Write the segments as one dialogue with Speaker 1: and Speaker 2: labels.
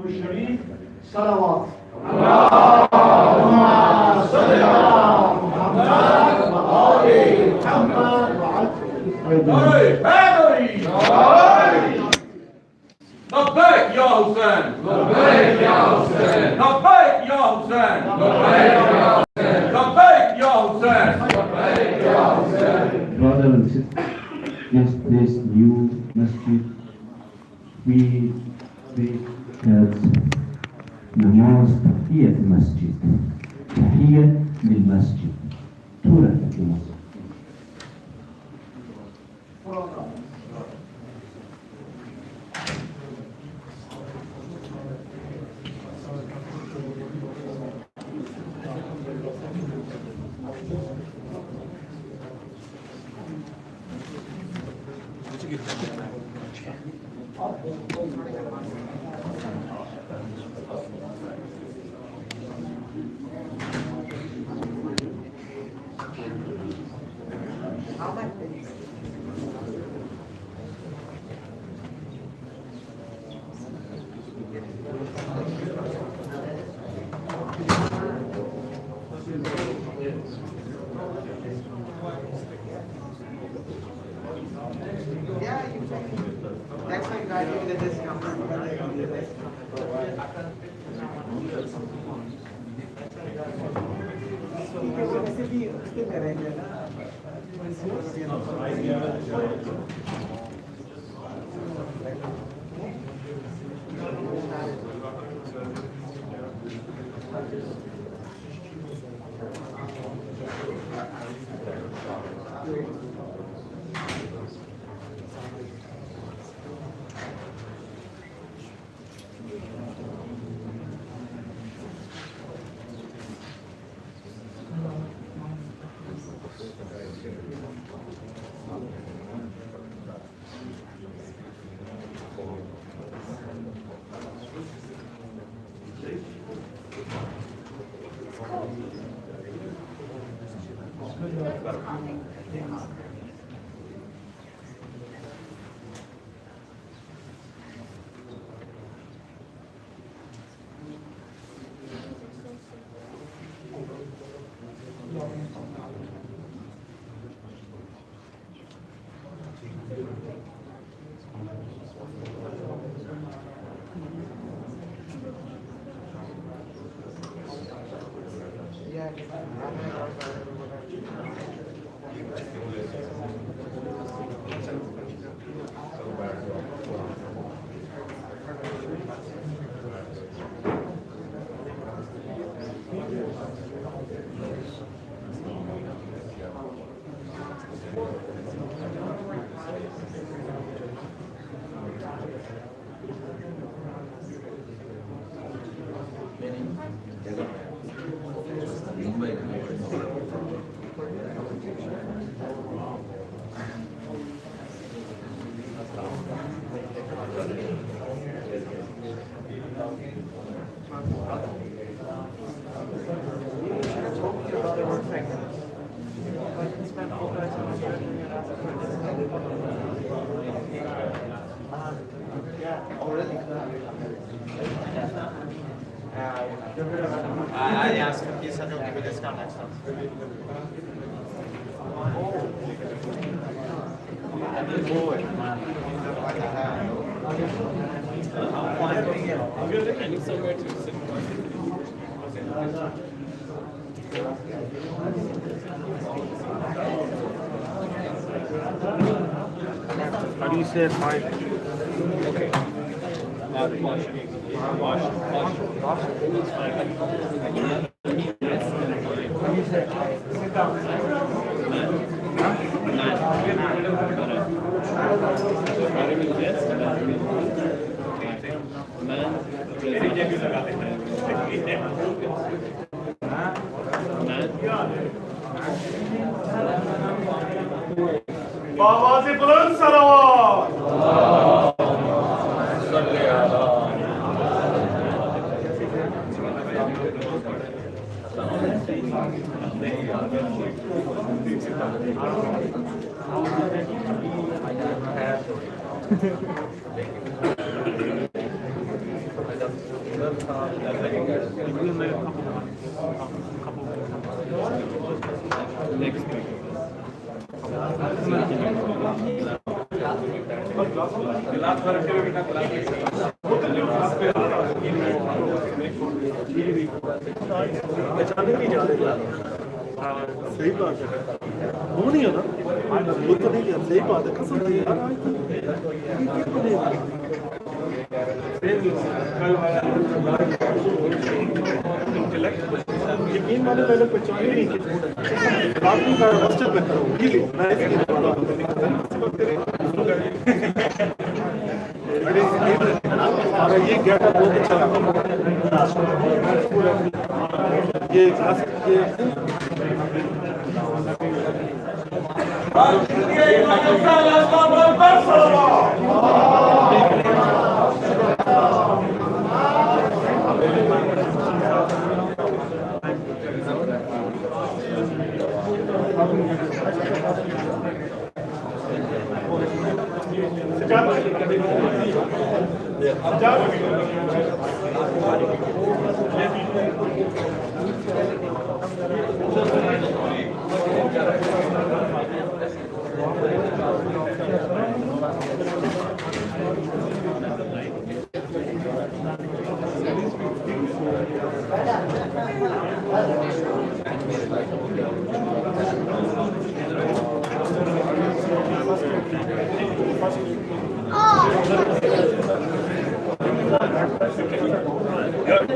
Speaker 1: الشريف صلوات.
Speaker 2: اللهم صل على محمد وآل محمد
Speaker 3: لبيك يا حسين لبيك يا حسين لبيك يا حسين لبيك يا حسين لبيك يا حسين لبيك يا حسين.
Speaker 4: Brothers and sisters, this new masjid we make as namaz tahiyat masjid. Tahiyat lil masjid. Turah namaz.
Speaker 5: Yeah, you can. Next time, guys, give me the discount. वैसे भी उसके करेंगे ना I asked him, he said he'll give a discount next time.
Speaker 6: I need somewhere to sit.
Speaker 1: How do you say it? Five.
Speaker 6: Okay. Wash. It means fine.
Speaker 1: How do you say it? Sit down.
Speaker 2: बाबा से बुलंद सलावत
Speaker 5: Thank you.
Speaker 1: We'll make a couple
Speaker 6: Next week.
Speaker 2: पहचाने नहीं जा रहे यार सही बात है वो नहीं है ना वो तो नहीं है सही बात है कसम से यार यकीन मानो मैंने पहचान ही नहीं की बाकी का हॉस्टल में करो रियली मैं इसकी और ये गेटअप बहुत अच्छा लगा ये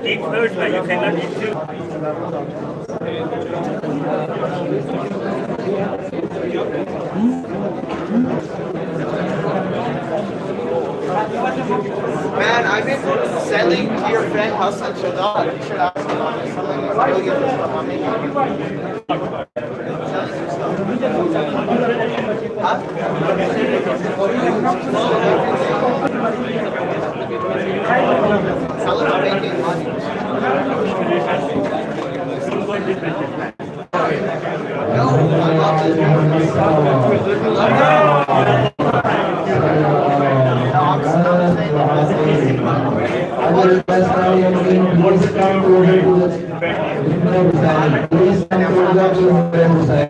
Speaker 1: Eat first, but you cannot eat two.
Speaker 5: Man, I've been selling to your friend Hussaini. You should ask him on something really good stuff I'm making. Selling some stuff. Huh? Tell him I'm making money. No, I love it.
Speaker 4: I will request now your team, please come closer to the Hussaini. Please come closer to Hussaini.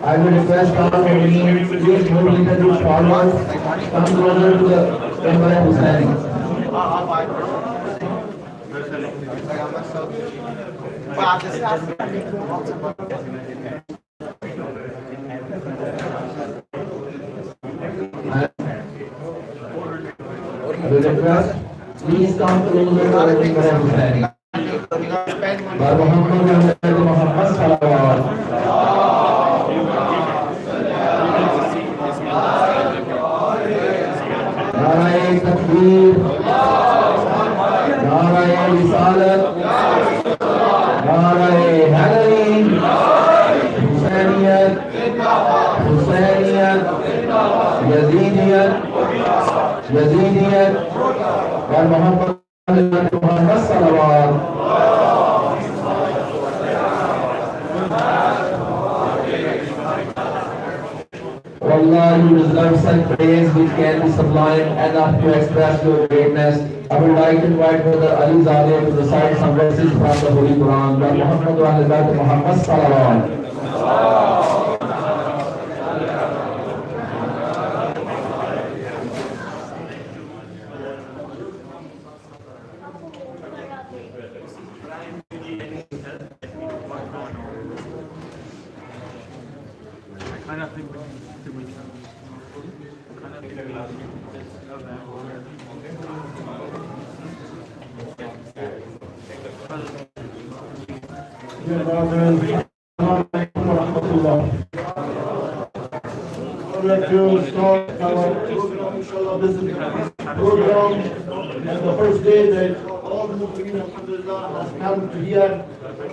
Speaker 4: I will request now your team, please move little bit forward, come closer to the Hussaini.
Speaker 5: Wow, this has
Speaker 4: I will request, please come closer to the Hussaini. By Muhammad Salawat. नाराए तकबीर, नाराए रिसालत, नाराए हैदरी, हुसैनियत, हुसैनियत, यजीदियत, यजीदियत और मोहम्मद सल्लल्लाहु Allah, you deserve such praise which can be sublime enough to express your greatness. I would like to invite Brother Ali Zadeh to recite some verses from the Holy Quran. By Muhammad wa ala Muhammad sallallahu.
Speaker 2: This is program and the first day that all the Muslims alhamdulillah has come to here,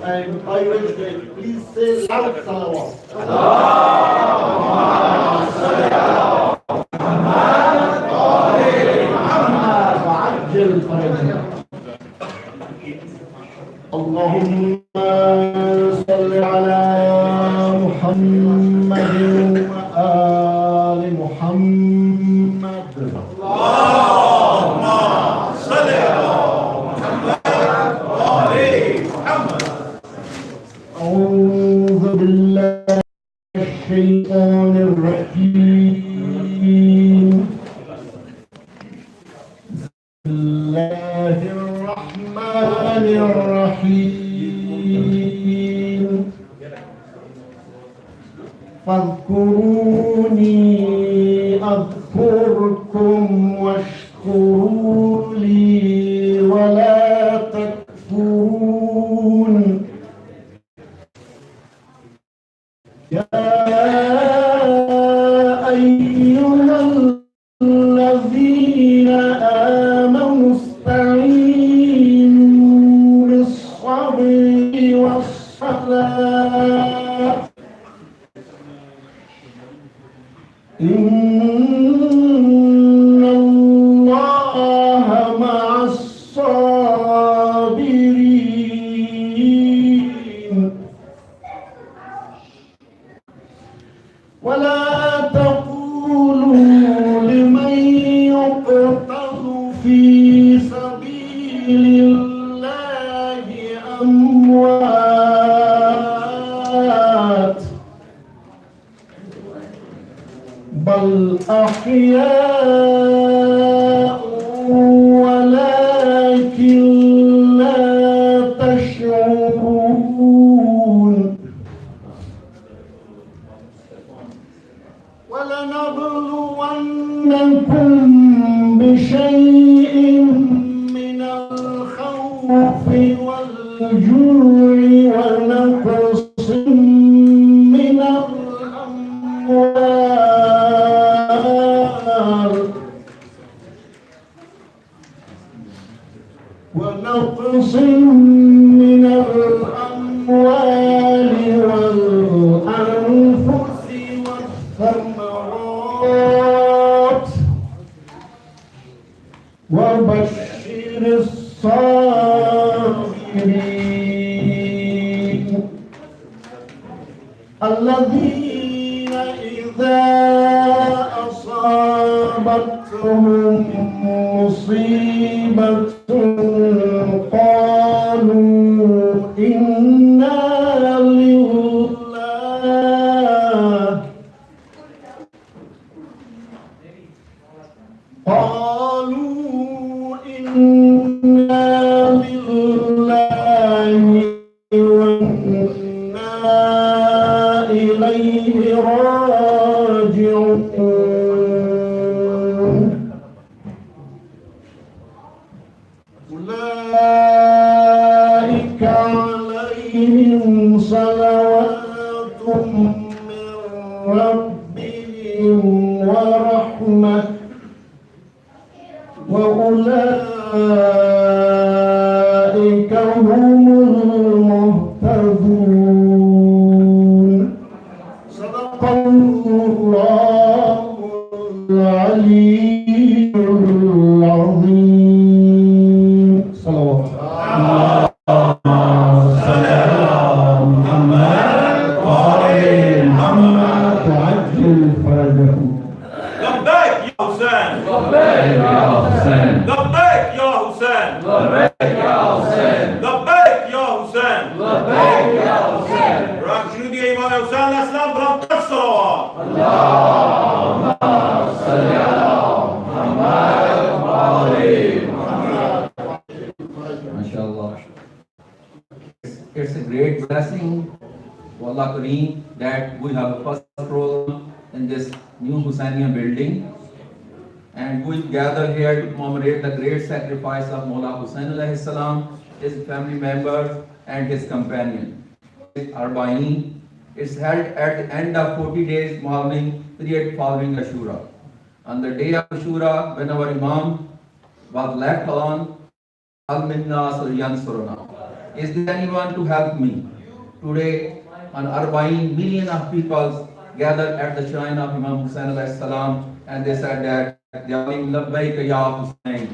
Speaker 2: and I wish that please say loud salawat. اللهم صل على محمد وآل محمد. اللهم صل على الله الرحمن الرحيم فاذكروني أذكركم واشكروا لي ولا تكفرون يا أيها الذين آمنوا استعينوا بالصبر والصلاة إن الله مع الصابرين ولا تقولوا لمن يقتل في سبيل الله أموات بل أحياء ولكن لا تشعرون ولنبلونكم بشيء من الخوف والجوع ونقص من الأموال ونقص من الأموال والأنفس والثمرات وبشر الصابرين الذين إذا أصابتهم مصيبة قالوا إنا لله قالوا إنا لله وإنا إليه راجعون أولئك عليهم صلوات من ربهم ورحمة وأولئك هم المهتدون صدق الله العلي العظيم صلوات تعجل فرجهم
Speaker 3: لبيك يا حسين
Speaker 4: لبيك يا حسين
Speaker 3: لبيك يا حسين
Speaker 4: لبيك يا حسين
Speaker 3: لبيك يا حسين
Speaker 4: لبيك يا حسين
Speaker 3: راك شنو دي إمام حسين الإسلام برمت الصلوات
Speaker 4: اللهم صل على محمد وعلى MashaAllah. It's a great blessing to Allah Kareem that we have a first role in this new Hussaini building, and we gather here to commemorate the great sacrifice of Mawla Hussain alayhi salam, his family members and his companion. Arba'in is held at the end of 40 days mourning period following Ashura. On the day of Ashura, when our Imam was left alone, Al Minnas Yansuruna. Is there anyone to help me? Today, on Arba'in million of people gathered at the shrine of Imam Hussain alayhi salam, and they said that they are saying, Labbaika ya Hussain,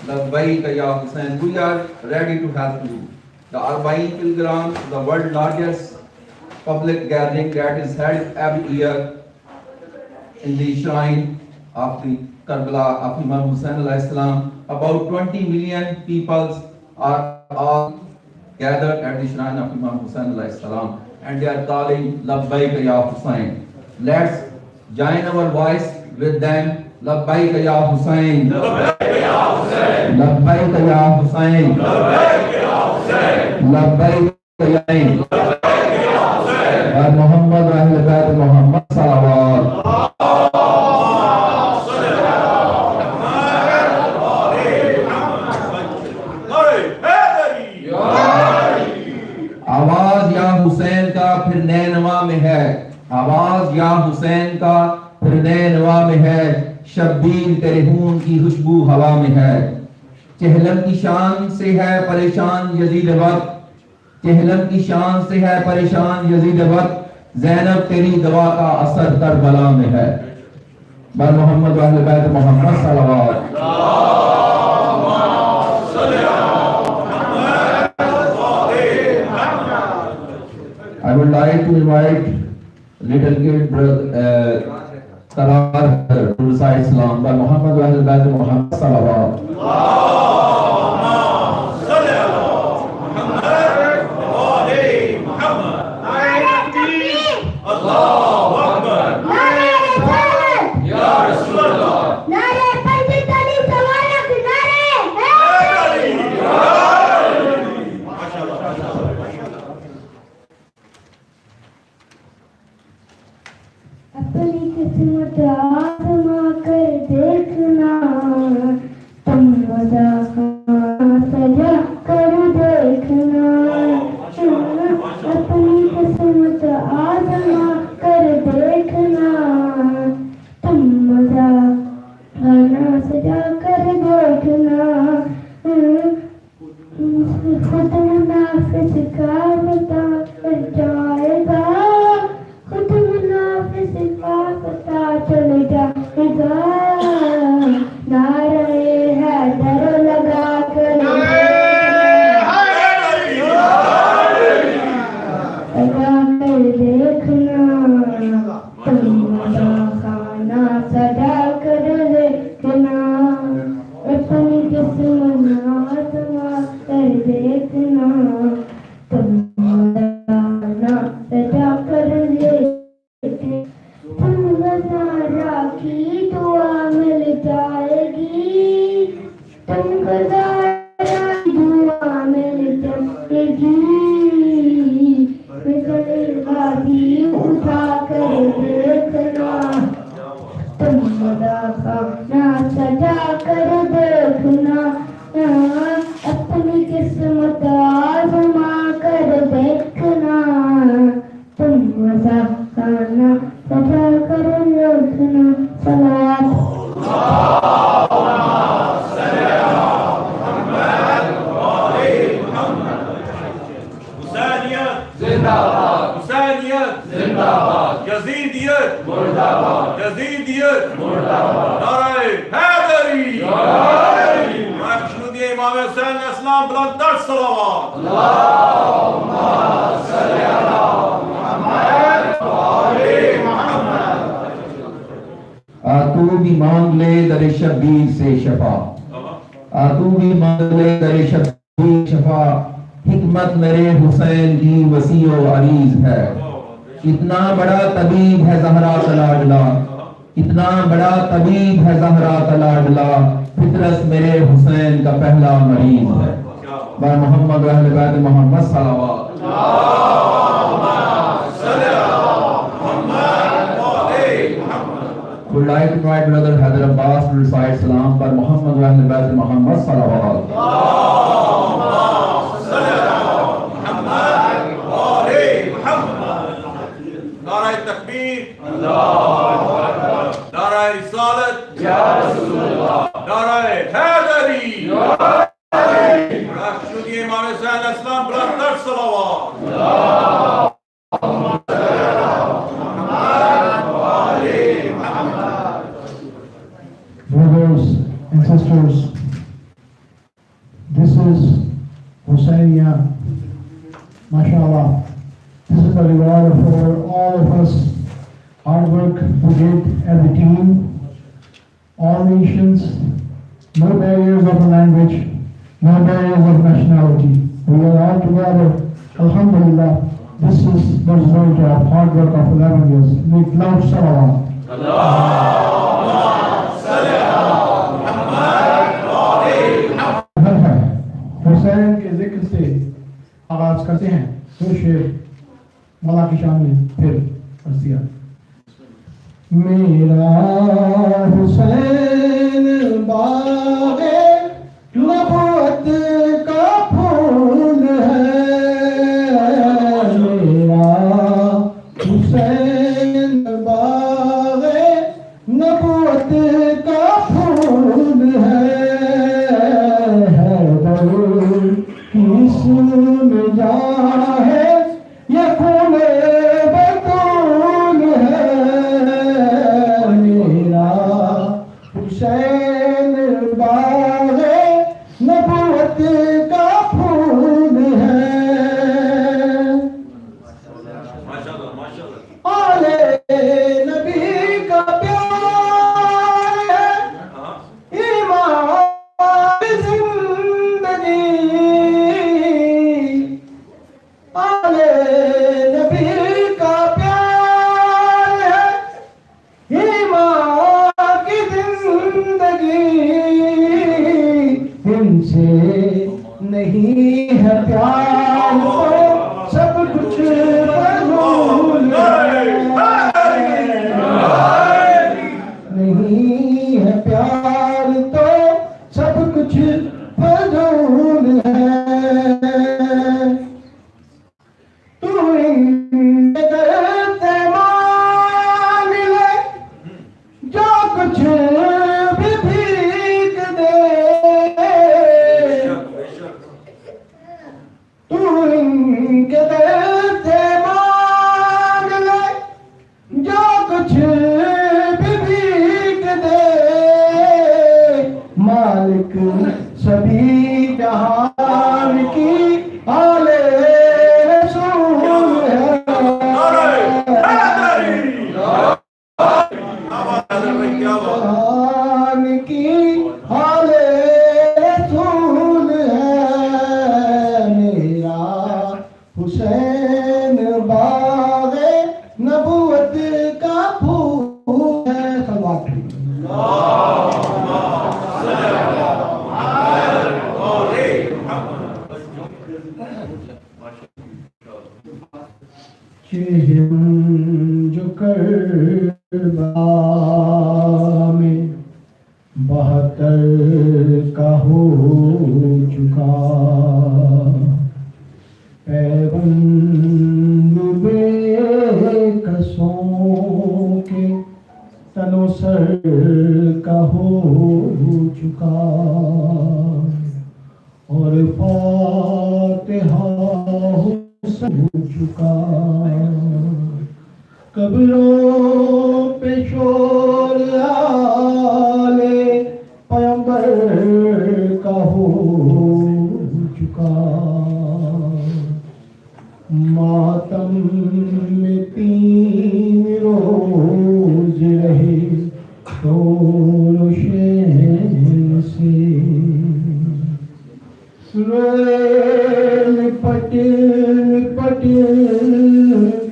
Speaker 4: Labbaika ya Hussain. We are ready to help you. The Arba'in Pilgrim, the world's largest public gathering that is held every year in the shrine of the Karbala of Imam Hussain alayhi salam. About 20 million people are all gathered at the shrine of Imam Hussain alayhi salam, and they are calling Labbaik ya Hussain. Let's join our voice with them लब्बैक या हुसैन, लब्बैक या हुसैन, लब्बैक या हुसैन, और मोहम्मद व अहले बैत मोहम्मद सल्लल्लाहु आवाज या हुसैन का फिर नैनवा में है, आवाज या हुसैन का फिर नैनवा में है, शब्बीर तेरे खून की खुशबू हवा में है। चहलम की शान से है परेशान यजीद वक्त, चहलम की शान से है परेशान यजीद वक्त, ज़ैनब तेरी दवा का असर करबला में है। बर मोहम्मद व अहले बैत मोहम्मद सल्लल्लाहु अलैहि I would like to invite little kid brother Tarar to recite Salam by Muhammad wa Ahl Bayt Muhammad sallallahu
Speaker 7: अपनी किस्मत आजमा कर देखना, तुम वजह सजा कर देखना। अपनी किस्मत आजमा कर देखना, तुम वजह सजा कर देखना। खुद मुनाफिस का पता चल जाएगा, खुद मुनाफिस का पता चल जाएगा। नारे हैदर लगा कर लगा कर देखना, तुम मजा खाना सजा कर देखना। अपनी किस्मत आजमा कर देखना, तुम मजा सजा कर देखना। तुम गजारा की दुआ मिल जाएगी, तुम गजारा की दुआ मिल जाएगी। मिलेगा भी उठा कर देखना, तुम मजा खाना सजा कर देखना। अपनी किस्मत आजमा कर देखना, तुम मजा खाना सजा कर देखना। सलात
Speaker 3: हुसैनियत जिंदाबाद, यजीदियत मुर्दाबाद, यजीदियत मुर्दाबाद, नारे हैदरी, मखशूदी इमाम हुसैन अस्सलाम बुलंद तर सलावत। अल्लाहुम्मा सल्ली अला मुहम्मद व आले मुहम्मद।
Speaker 4: तू भी मांग ले दर शब्बीर से शफा, तू भी मांग ले दर शब्बीर शफा। हिकमत मेरे हुसैन की वसीओ अरीज है, इतना बड़ा तबीब है ज़हरा का लाडला, इतना बड़ा तबीब है ज़हरा का लाडला। फितरत मेरे हुसैन का पहला मरीज है। बा मोहम्मद व अहले बैत मोहम्मद सल्लल्लाहु would like to invite brother Hyder Abbas to recite Salam by Muhammad wa Ahl Bayt Muhammad sallallahu
Speaker 3: नारे तकबीर, नारे रिसालत, नारे हैदरी, मखशूदी इमाम हुसैन अस्सलाम बुलंद तर सलावत।
Speaker 8: Brothers and sisters, this is Hussaini, mashallah. This is the reward for all of us, hard work we did as a team, all nations, no barriers of language, no barriers of nationality. We are all together, alhamdulillah. This is the result of hard work of 11 years. Make loud salawat. Hussain के जिक्र से आगाज करते हैं। तो शेर मौला की शान में फिर अर्जिया। मेरा हुसैन बागे नबूवत का फूल है, मेरा हुसैन बागे नबूवत का फूल है किस्म जा है ये खून बतूल है, मेरा हुसैन बागे नबूवत का फूल है। आले नबी का प्यार है, ईमान जिंदगी, आले नबी का प्यार है, ईमान की जिंदगी, इनसे नहीं है प्यार तो सब कुछ फजूल है, नहीं है प्यार तो सब कुछ फजूल है। तू इनके करते मान ले जो कुछ भी भीख दे, तू इनके करते मान ले जो कुछ भी भीख दे, मालिक सभी जहान की आले रसूल है, जहान की आले रसूल है, मेरा हुसैन बागे नबूवत का फूल है। सलवात चिह्न जो करबा में 72 का हो चुका, पैबंद बेकसों के तनो सर का हो चुका, और फातिहा हो चुका, कब्रों पे शोर आले पैगंबर का हो चुका, मातम में 3 रोज रहे शोर-ओ-शेन से, लिपट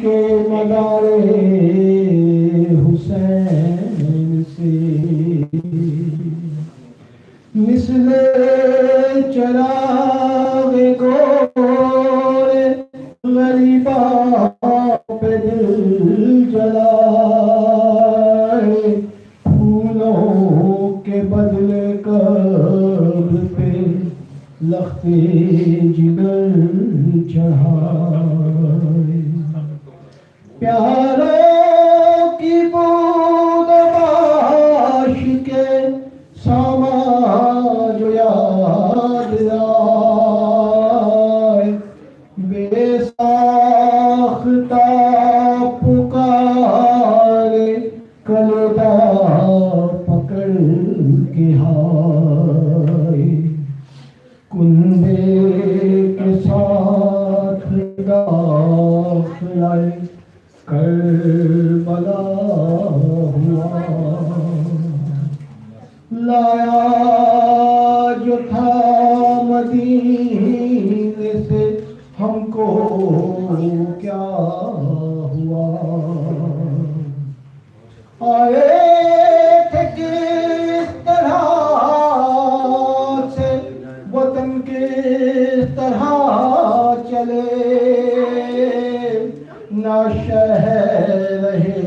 Speaker 8: के मदारे हुसैन से, मिसले चरागे गोरे गरीबा पे दिल जलाए, फूलों के बदले कब्र पे लख्ते जिगर चढ़ाए, प्यारों की बूंदबाश के सामा जो याद आए, बेसाख्ता पुकारे कलेदा पकड़ के हाय, कुंबे के साथ दाखिलाए करबला हुआ, लाया जो था मदीने से हमको क्या हुआ, आए थे वतन के तरह चले, ना शहर रहे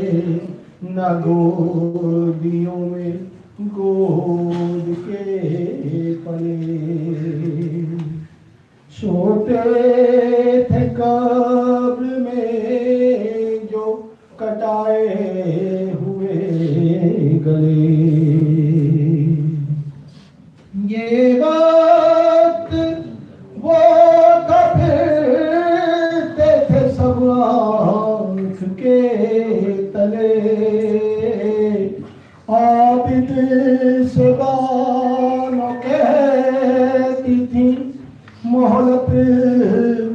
Speaker 8: ना गोदियों में गोद के पले। सोते थे कब्र में जो कटाए हुए गले। ये वक्त वो फिरते थे सब आँख के तले। आबिद से बानो कहती थी मोहलत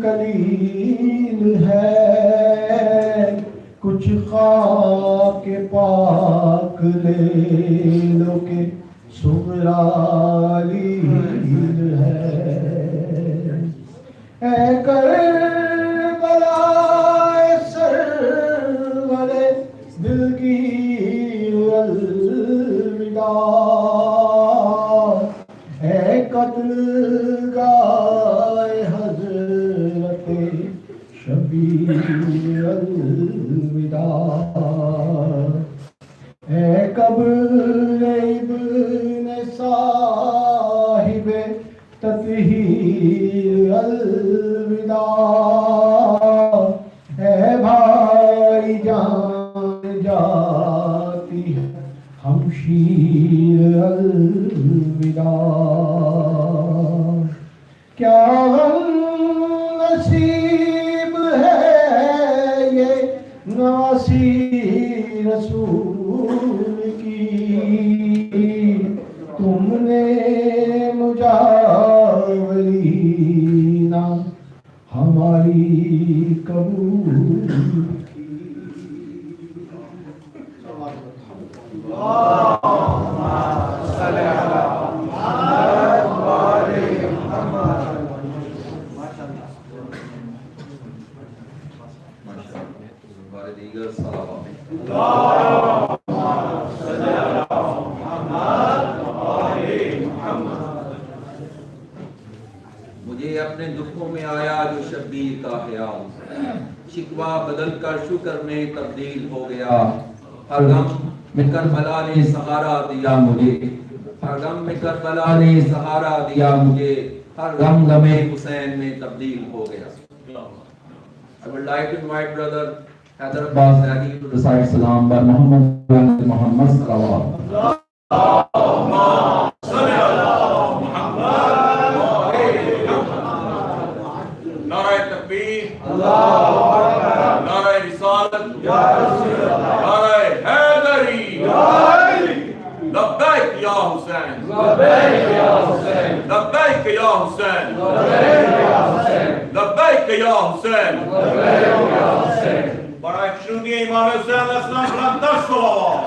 Speaker 8: कलील है, कुछ खाक पाक ले लो के सुगरालील है। ऐ करबलाए सरवरे दिल की अलविदा, ऐ कत्लगाए हज़रते शबीर अलविदा, ऐ कब्र इब्न साहिबे तत्हीर अलविदा, ऐ भाई जान जाती है हमशीर अलविदा। क्या गम नसीब है ये नासी रसूल की, तुमने मुजावरीना हमारी कबूल की।
Speaker 3: मुझे अपने दुखों में आया जो शब्बीर का ख्याल, शिकवा बदल कर शुक्र में तब्दील हो गया। हर गम में करबला ने सहारा दिया मुझे, हर गम में करबला ने सहारा दिया मुझे, हर गम गमे हुसैन में तब्दील हो गया। I would like to invite brother Hyder Abbas Zaki to recite Salam by Muhammad Salawat. नारे तकबीर, नारे रिसालत, नारे हैदरी, लब्बैक या हुसैन, लब्बैक या हुसैन, लब्बैक या हुसैन, लब्बैक या हुसैन। बड़ा शुक्रिया इमाम हुसैन अलैहिस्सलाम का 10 सलावत।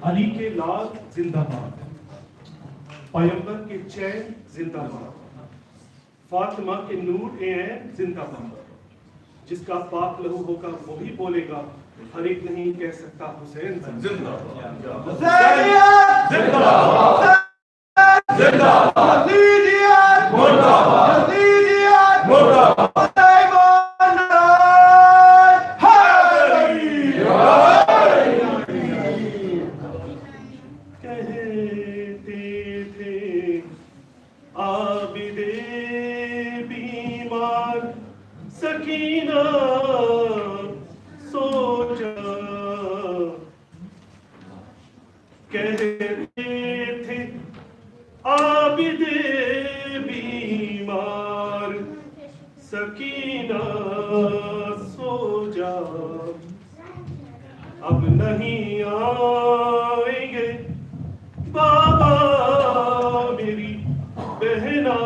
Speaker 9: अली के लाल जिंदाबाद, पैगंबर के चैन जिंदाबाद, फातिमा के नूर ए ऐन जिंदाबाद। जिसका पाक लहू होगा वही बोलेगा, हर एक नहीं कह सकता हुसैन जिंदाबाद।
Speaker 3: हुसैनियत जिंदाबाद, जिंदाबाद, यजीदियत मुर्दाबाद, यजीदियत मुर्दाबाद।
Speaker 9: सकीना सोचा कहते थे आबिदे बीमार, सकीना सो जा, अब नहीं आएंगे बाबा मेरी बहना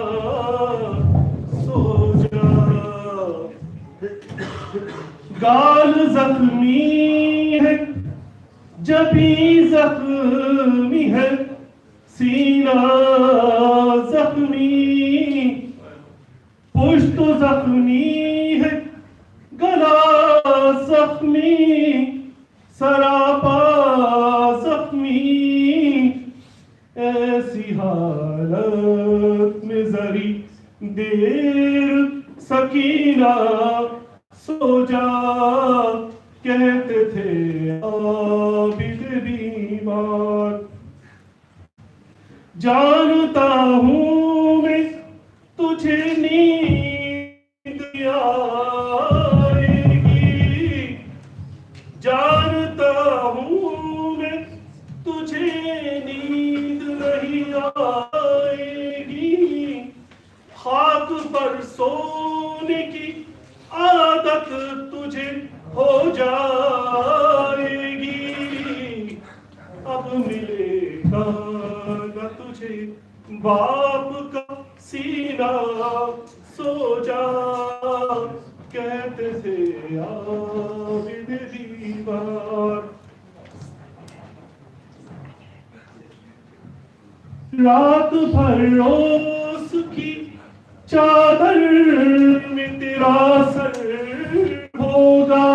Speaker 9: सो जा। गाल जख्मी है जबी जख्मी है, सीना जख्मी, पुश्त जख्मी है, गला जख्मी, सरापा मदीना सो जा, कहते थे आबिद बीमार। जानता हूँ मैं तुझे नींद आएगी, जानता हूँ मैं तुझे नींद नहीं आएगी। खाक पर सोने की आदत तुझे हो जाएगी। अब मिलेगा न तुझे बाप का सीना, सो जा, कहते थे आबिद दीवार। रात भर रोज की चादर में तेरा सर होगा,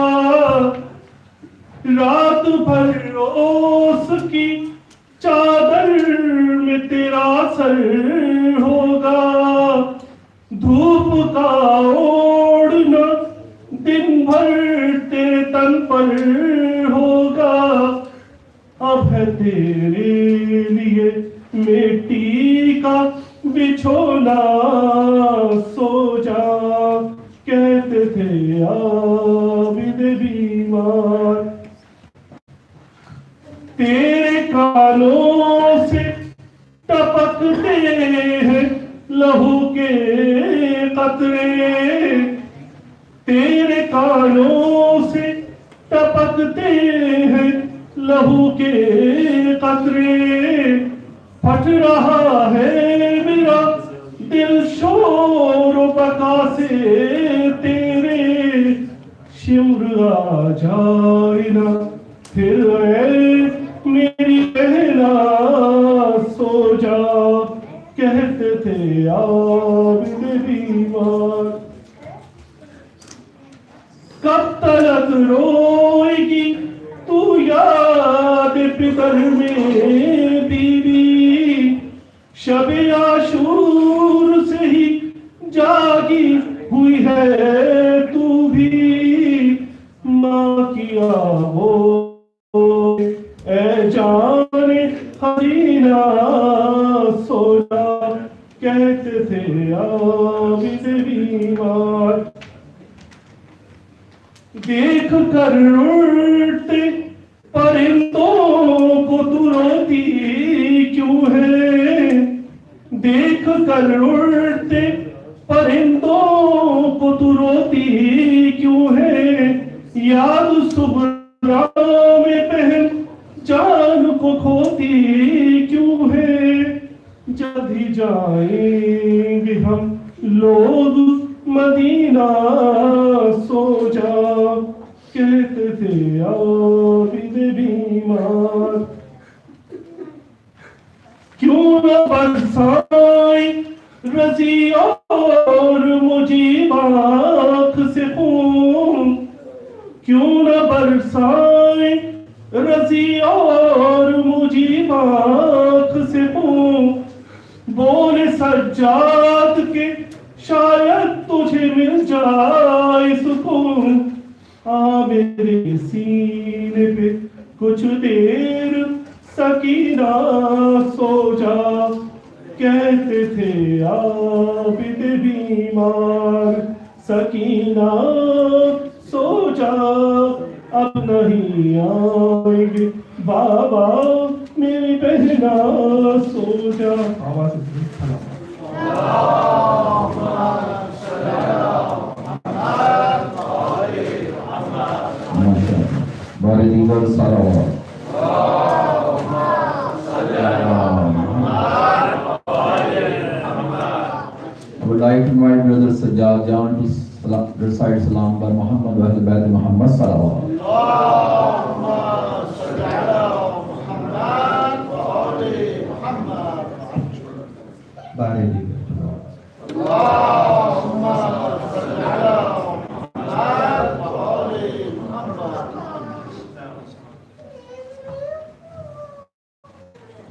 Speaker 9: रात भर रोज की चादर में तेरा सर होगा। धूप का ओढ़ना दिन भर तेरे तन पर होगा। अब है तेरे लिए मिट्टी का बिछोना, सो जा, कहते थे आबिद बीमार। तेरे कानों से टपकते हैं लहू के कतरे, तेरे कानों से टपकते हैं लहू के कतरे। फट रहा है मेरा दिल शोर बका से तेरे, शिमर आ जाए ना फिर मेरी बहना, सो जा, कहते थे आबिद बीमार। कब तक रोएगी तू याद पितर में बीवी, शबे आशूर से ही जागी हुई है तू भी। माँ किया हो ए जाने हसीना, सो जा, कहते थे आबिद बीमार। देख कर उड़ते परिंदों को तू रोती क्यों है, देख कर उड़ते परिंदों को तू रोती क्यों है। याद सुबह में बहन जान को खोती क्यों है। जल्द ही जाएंगे हम लोग मदीना, सो जा, कहते थे आबिद बीमार। क्यों न बरसाए रजी और मुजीब आँख से खून, क्यों न बरसाए रजी और मुजीब आँख से खून। बोले सज्जाद के शायद तुझे मिल जाए सुकून। आ मेरे सीने पे कुछ देर सकीना, सो जा, कहते थे आबिद बीमार। सकीना सो जा, अब नहीं आएंगे बाबा मेरी बहना, सो जा। आवाज
Speaker 4: I would like to invite Brother Sajjad Jan to recite Salam bar Muhammad wa Ahl Bayt Muhammad Salawat.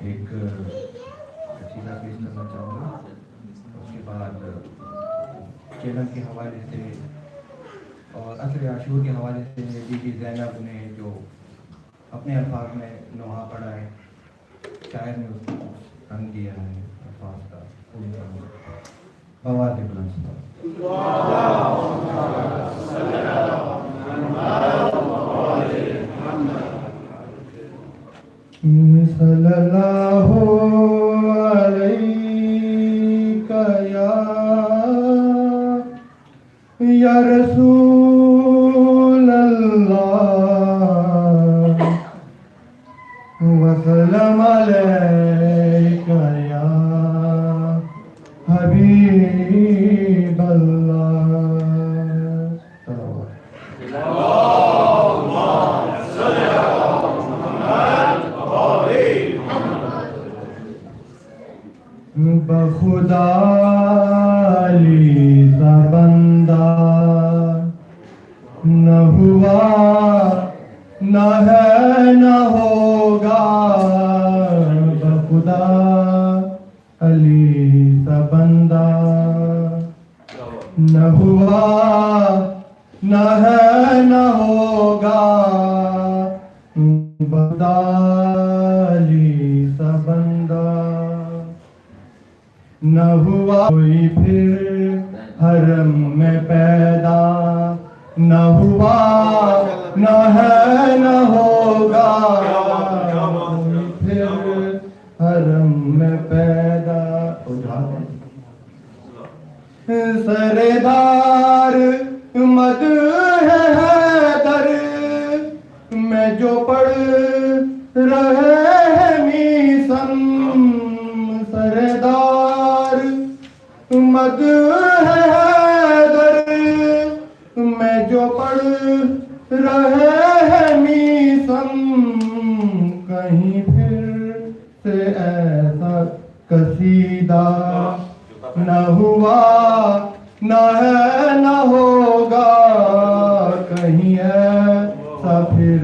Speaker 10: एक कसीदा पेश करना चाहूँगा, उसके बाद चैनल के हवाले से असर आशूर के हवाले से बीबी ज़ैनब ने जो अपने अल्फाज में नोहा पढ़ा है, शायर ने उसको रंग दिया है अल्फाज का बवाल
Speaker 8: सल्लल्लाहु अलैका या रसूल अल्लाह वसल्लम अलैका या हबीब बखुदा लीसा बंदा न हुआ न है न होगा, बखुदा अली सा बंदा न हुआ न है न होगा, बखुदा अली सा बंदा न हुआ कोई फिर हरम में पैदा, न हुआ न है न होगा, फिर हरम में पैदा। सरेदार मद है हैदर में जो पढ़ रहे हैं मीसम, सरेदार मद है हैदर में जो पढ़ रहे हैं मीसम, कहीं फिर से ऐसा कसीदा न हुआ न है न होगा, कहीं ऐसा फिर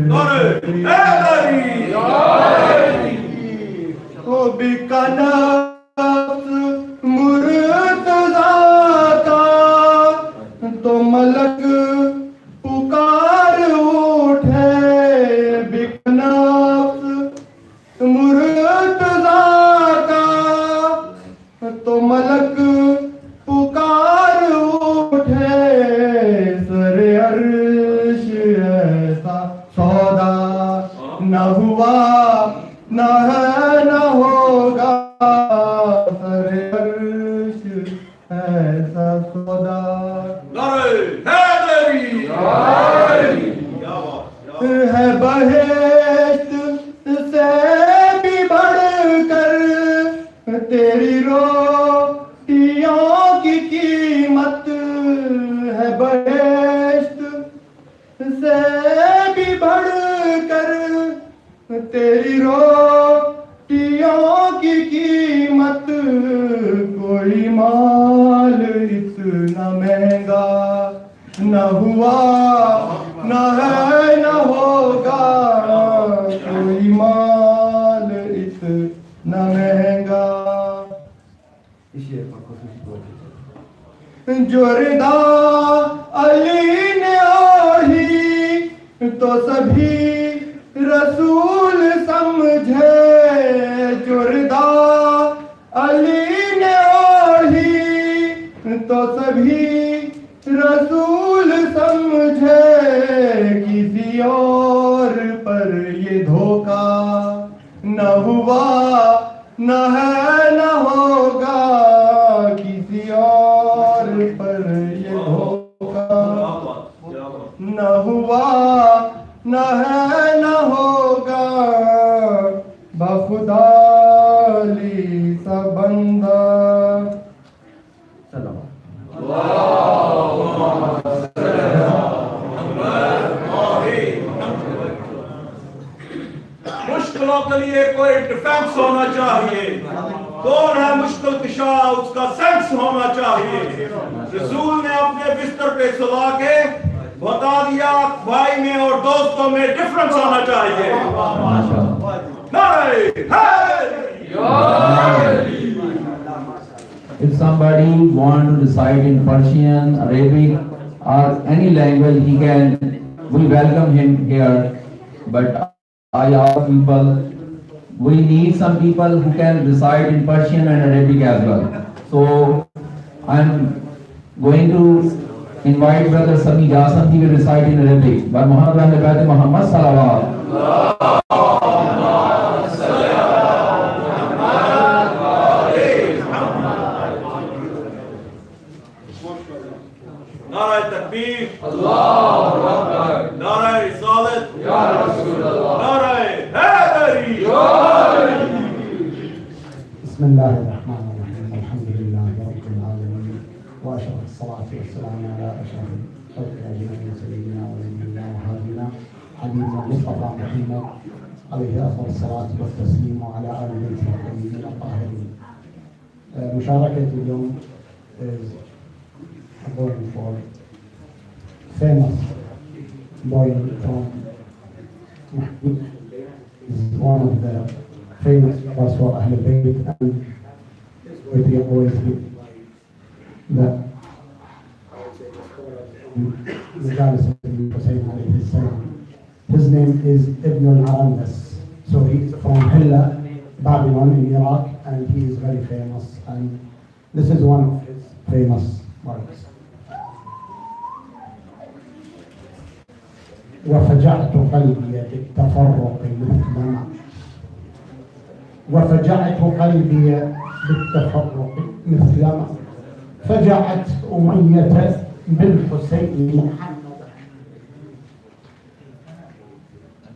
Speaker 8: ओ बिकना मुर्तज़ा का तो मलक पुकार उठे, बिकना मुर्तज़ा का तो मलक पुकार उठे, सरे अर्श ऐसा सौदा न हुआ न है न होगा, सरे अर्श ऐसा सौदा है बहेश्त से भी बढ़कर तेरी रोटियों की कीमत, है बहेश्त से भी बढ़कर तेरी रोटियों की कीमत, कोई माल इतना महंगा न हुआ न है न होगा, कोई माल इतना महंगा। जो रिदा अली ने ओढ़ी तो सभी रसूल समझे, जो रिदा अली ने ओढ़ी तो सभी रसूल समझे, किसी और पर ये धोखा न हुआ न है न होगा, किसी और पर ये धोखा न हुआ न है न होगा, बखुदा ली सा बंदा। चलो
Speaker 1: मुश्किलों के लिए कोई डिफेंस होना चाहिए, कौन है मुश्किल कुशा उसका सेंस होना चाहिए। रसूल ने अपने बिस्तर पे सुला के बता दिया भाई में और दोस्तों में डिफरेंस होना चाहिए।
Speaker 4: If somebody want to recite in Persian, Arabic, or any language, we welcome him here. But I ask people, we need some people who can recite in Persian and Arabic as well. So I'm going to invite Brother Sami Jasam, he will recite in Arabic. But Muhammad Salawat.
Speaker 1: नारा तकबीर, अल्लाहु अकबर, नारा रिसालत, या रसूल अल्लाह, नारा हैदरी, या
Speaker 8: بسم الله الرحمن الرحيم الحمد لله رب العالمين واشهد الصلاه والسلام على اشرف الخلق اجمعين سيدنا ونبينا وهادينا حبيبنا المصطفى محمد عليه افضل الصلاه والتسليم وعلى ال بيته الطيبين الطاهرين. مشاركتي اليوم is going for famous boy from Mahmoud, is one of the famous was for Ahl Bayt, and we always give the Majalis of Hussain alayhi salam. His name is Ibn al-Arandas, so he's from Hilla, Babylon in Iraq, and he is very famous, and this is one of his famous works. وفجعت قلبي بالتفرق مثلما وفجعت قلبي بالتفرق مثلما فجعت أمية بالحسين محمدا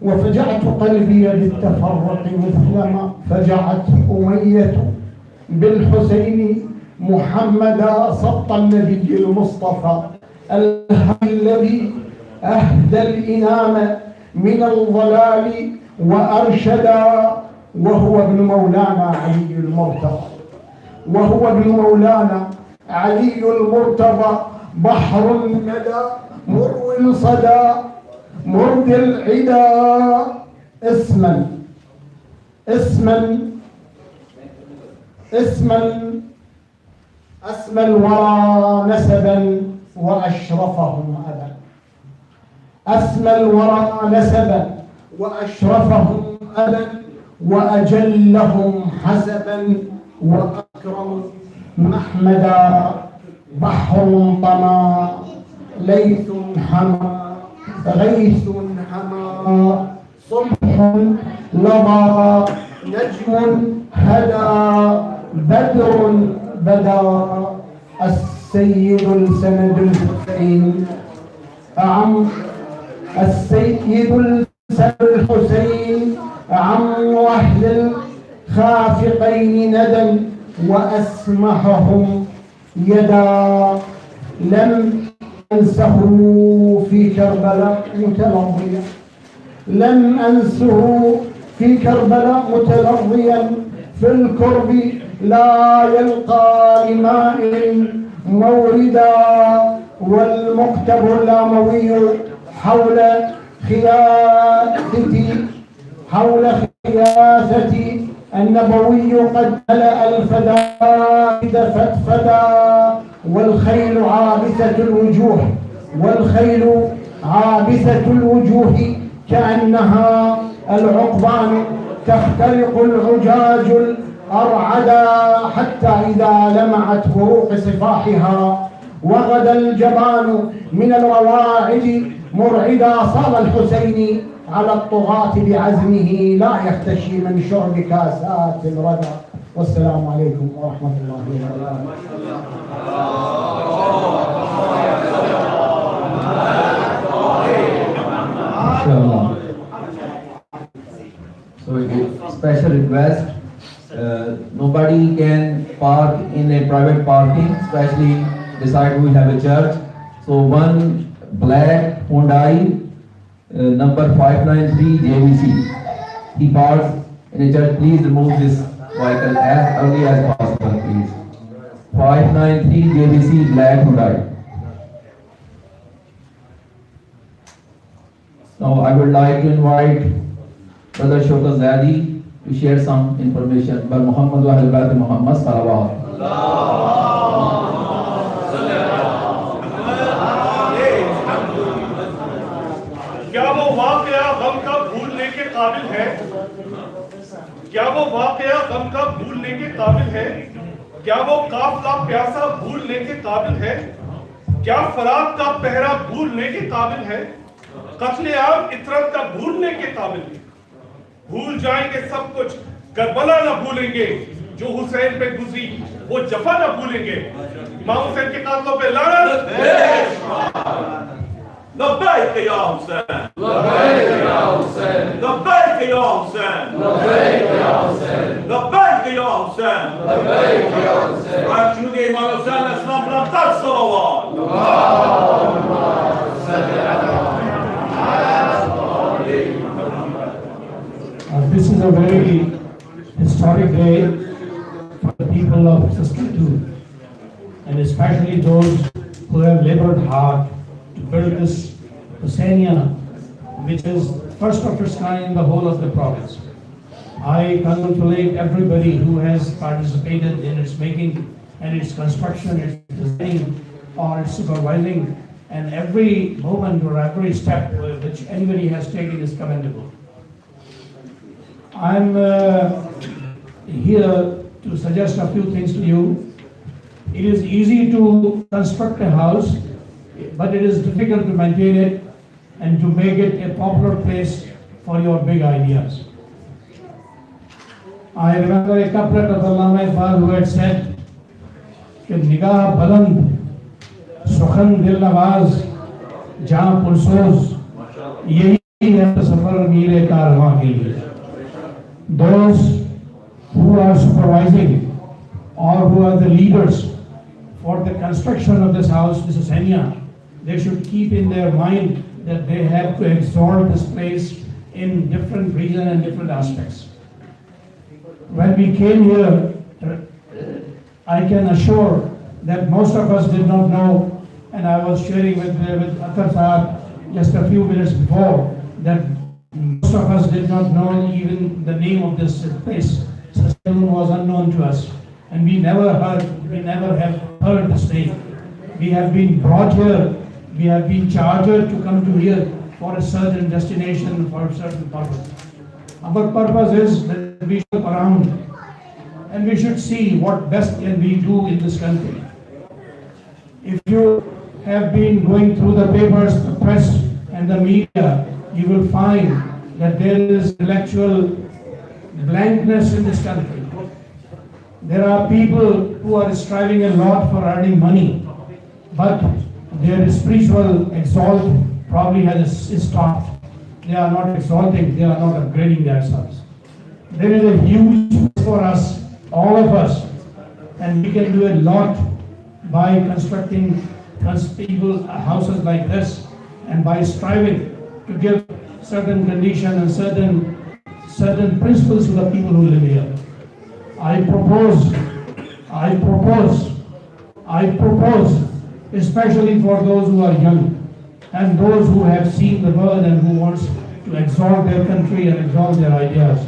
Speaker 8: وفجعت قلبي بالتفرق مثلما فجعت أمية بالحسين محمدا سبط النبي المصطفى الهادي الذي أهدى الإنام من الضلال وأرشدا وهو ابن مولانا علي المرتضى وهو ابن مولانا علي المرتضى بحر الندى مروي الصدى مرد العدا اسما أسمى الورى نسبا وأشرفهم أبا أسمى الورى نسبا وأشرفهم أبا وأجلهم حسبا وأكرم محمدا بحر طمى ليث حمى غيث حمى صبح لظى نجم هدى بدر بدا السيد السند الحسين أعم السيد السند الحسين عم أهل الخافقين ندى وأسمحهم يدا لم أنسه في كربلاء متلظيا لم أنسه في كربلاء متلظيا في الكرب لا يلقى لماء موردا والمكتب الأموي حول خياستي النبوي قد ملأ الفدائد فتفدا والخيل عابسة الوجوه كأنها العقبان تخترق العجاج الأرعدا حتى إذا لمعت فروق صفاحها وغدا الجبان من الرواعد مرعدا صار الحسين على الطغاة بعزمه لا يختشي من شرب كاسات الردى. والسلام عليكم ورحمة الله
Speaker 4: وبركاته. So a special request, nobody can park in a private parking, especially beside we have a church. So one black Hyundai number 593 JVC, he parks in a church. Please remove this vehicle as early as possible, please. 593 JVC black Hyundai. Now I would like to invite Brother Shokar Zadi to share some information about Muhammad wa Ahl Bayt Muhammad Salawat.
Speaker 9: क्या वो वाकया गम का भूलने के काबिल है? क्या वो वाकया गम का भूलने के काबिल है? क्या वो काफला प्यासा भूलने के काबिल है? क्या फरात का पहरा भूलने के काबिल है? कत्ले-आम इतरत का भूलने के काबिल है? भूल जाएंगे सब कुछ, करबला ना भूलेंगे, जो हुसैन पे गुजरी वो जफा ना भूलेंगे, इमाम हुसैन के कातलों पे लानत।
Speaker 1: लब्बैक या हुसैन, लब्बैक या हुसैन, लब्बैक या हुसैन, लब्बैक या हुसैन, लब्बैक या हुसैन, लब्बैक या हुसैन। आज शुरू इमाम हुसैन अस्सलाम पर तक सलावत।
Speaker 8: This is a very historic day for the people of Saskatoon, and especially those who have labored hard to build this Hussaini, which is first of its kind in the whole of the province. I congratulate everybody who has participated in its making and its construction, its designing, or its supervising, and every moment or every step which anybody has taken is commendable. I'm here to suggest a few things to you. It is easy to construct a house, but it is difficult to maintain it and to make it a popular place for your big ideas. I remember a couplet of Allama Iqbal who had said, कि निगाह बुलंद सुखन दिल नवाज जहाँ पुरसोज यही है सफर मीरे कारवां के लिए. Those who are supervising or who are the leaders for the construction of this house, this Hussaini, they should keep in their mind that they have to exalt this place in different regions and different aspects. When we came here, I can assure that most of us did not know, and I was sharing with Akhtar Sahab just a few minutes before, that most of us did not know even the name of this place. Saskatoon was unknown to us, and we never have heard this name. We have been brought here, we have been charged to come to here for a certain destination, for a certain purpose. Our purpose is that we should look around and we should see what best can we do in this country. If you have been going through the papers, the press and the media, you will find that there is intellectual blankness in this country. There are people who are striving a lot for earning money, but their spiritual exalt probably has stopped. They are not exalting, they are not upgrading themselves. There is a huge space for us, all of us, and we can do a lot by constructing houses like this, and by striving to give certain conditions and certain principles to the people who live here. I propose, especially for those who are young and those who have seen the world and who wants to exalt their country and exalt their ideas,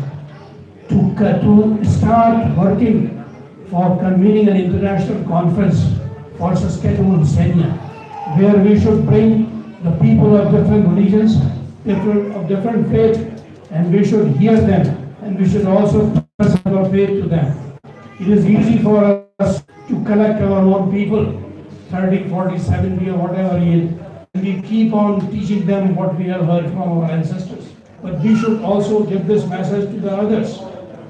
Speaker 8: to start working for convening an international conference for Saskatoon Hussaini, where we should bring the people of different religions, of different faith, and we should hear them, and we should also transfer our faith to them. It is easy for us to collect our own people, 30, 40, 70 or whatever it is, and we keep on teaching them what we have heard from our ancestors. But we should also give this message to the others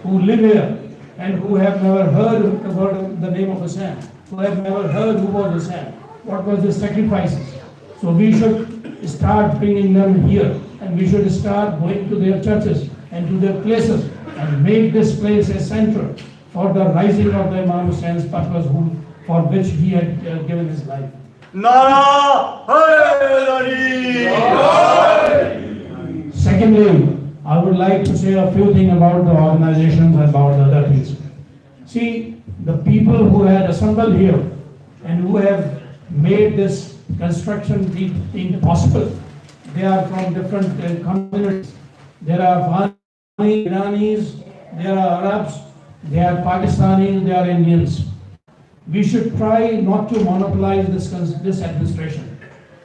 Speaker 8: who live here and who have never heard about the name of Hussain, who have never heard who was Hussain, what was the sacrifices. So we should start bringing them here, and we should start going to their churches and to their places and make this place a center for the rising of the Imam Hussein's purpose for which he had given his life.
Speaker 1: Nara Haydari!
Speaker 8: Secondly, I would like to say a few things about the organizations and about the other things. See, the people who had assembled here and who have made this construction thing possible, they are from different communities. There are Iranis, there are Arabs, there are Pakistanis, there are Indians. We should try not to monopolize this administration.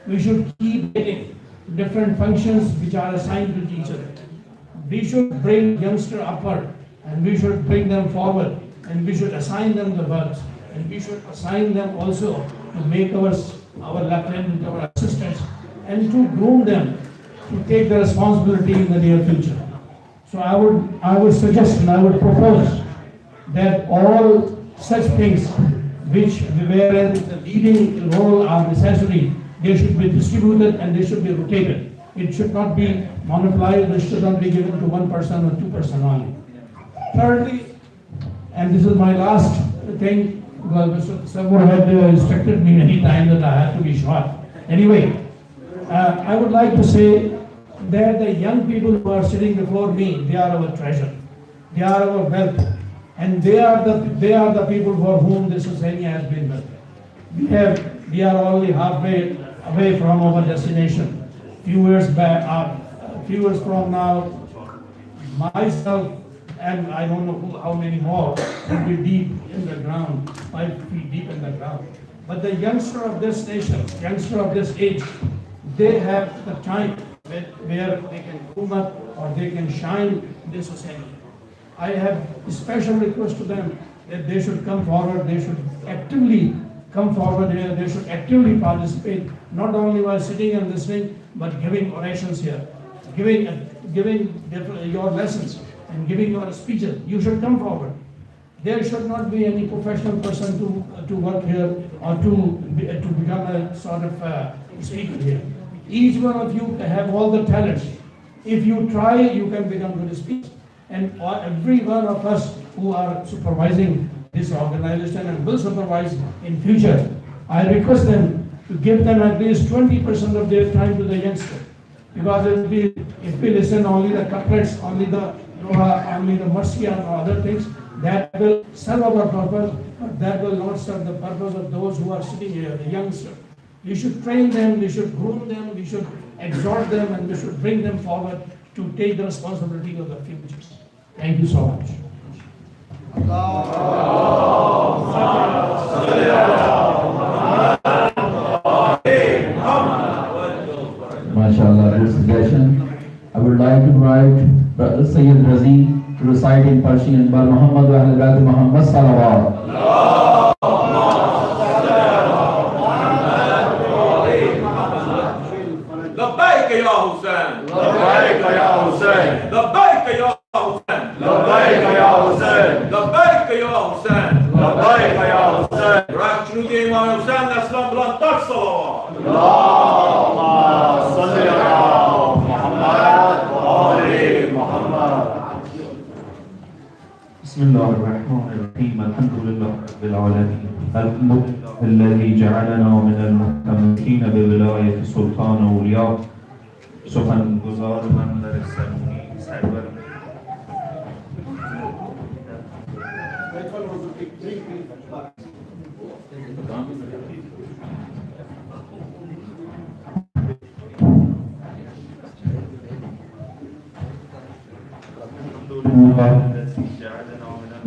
Speaker 8: We should keep getting different functions which are assigned to teacher. We should bring youngster upward, and we should bring them forward, and we should assign them the works, and we should assign them also to make our lieutenant, our assistants, and to groom them to take the responsibility in the near future. So I would suggest and I would propose that all such things which wherein the leading role are necessary, they should be distributed and they should be rotated. It should not be monopolized, it should not be given to one person or two person only. Thirdly, and this is my last thing, because Mr. Sabur had instructed me many times that I have to be short. Anyway, I would like to say that the young people who are sitting before me, they are our treasure. They are our wealth. And they are the people for whom this Hussaini has been built. We are only halfway away from our destination. Few years from now, myself and I don't know how many more will be deep in the ground, 5 feet deep in the ground. But the youngster of this nation, youngster of this age, they have the time where they can groom up or they can shine this Hussaini. I have a special request to them that they should come forward, they should actively come forward here, they should actively participate, not only while sitting and listening, but giving orations here, giving your lessons and giving your speeches. You should come forward. There should not be any professional person to work here or to become a sort of speaker here. Each one of you have all the talents. If you try, you can become good speakers. And every one of us who are supervising this organization and will supervise in future, I request them to give them at least 20% of their time to the youngster. Because if we listen only the couplets, only the Doha, only the Marsiya or other things, that will serve our purpose, but that will not serve the purpose of those who are sitting here, the youngster. We should train them, we should groom them, we should exhort them, and we should bring them forward to take the responsibility of the future. Thank you so much.
Speaker 4: MashaAllah, good suggestion. I would like to invite Brother Sayyid Razi to recite in Persian by Muhammad wa Ahl Bayt Muhammad Salawat.
Speaker 1: لبيك يا حسين
Speaker 2: لبيك يا حسين
Speaker 1: لبيك يا حسين
Speaker 2: لبيك يا حسين
Speaker 1: لبيك يا حسين
Speaker 2: لبيك يا حسين
Speaker 1: رأيت إمام حسين أسلم بلند تك صلوات
Speaker 2: اللهم صل على محمد وآل محمد.
Speaker 11: بسم الله الرحمن الرحيم. الحمد لله رب العالمين الذي جعلنا من المتمسكين بولاية سلطان أولياء سخنگزار منبر سلومی سرور الذي جعلنا من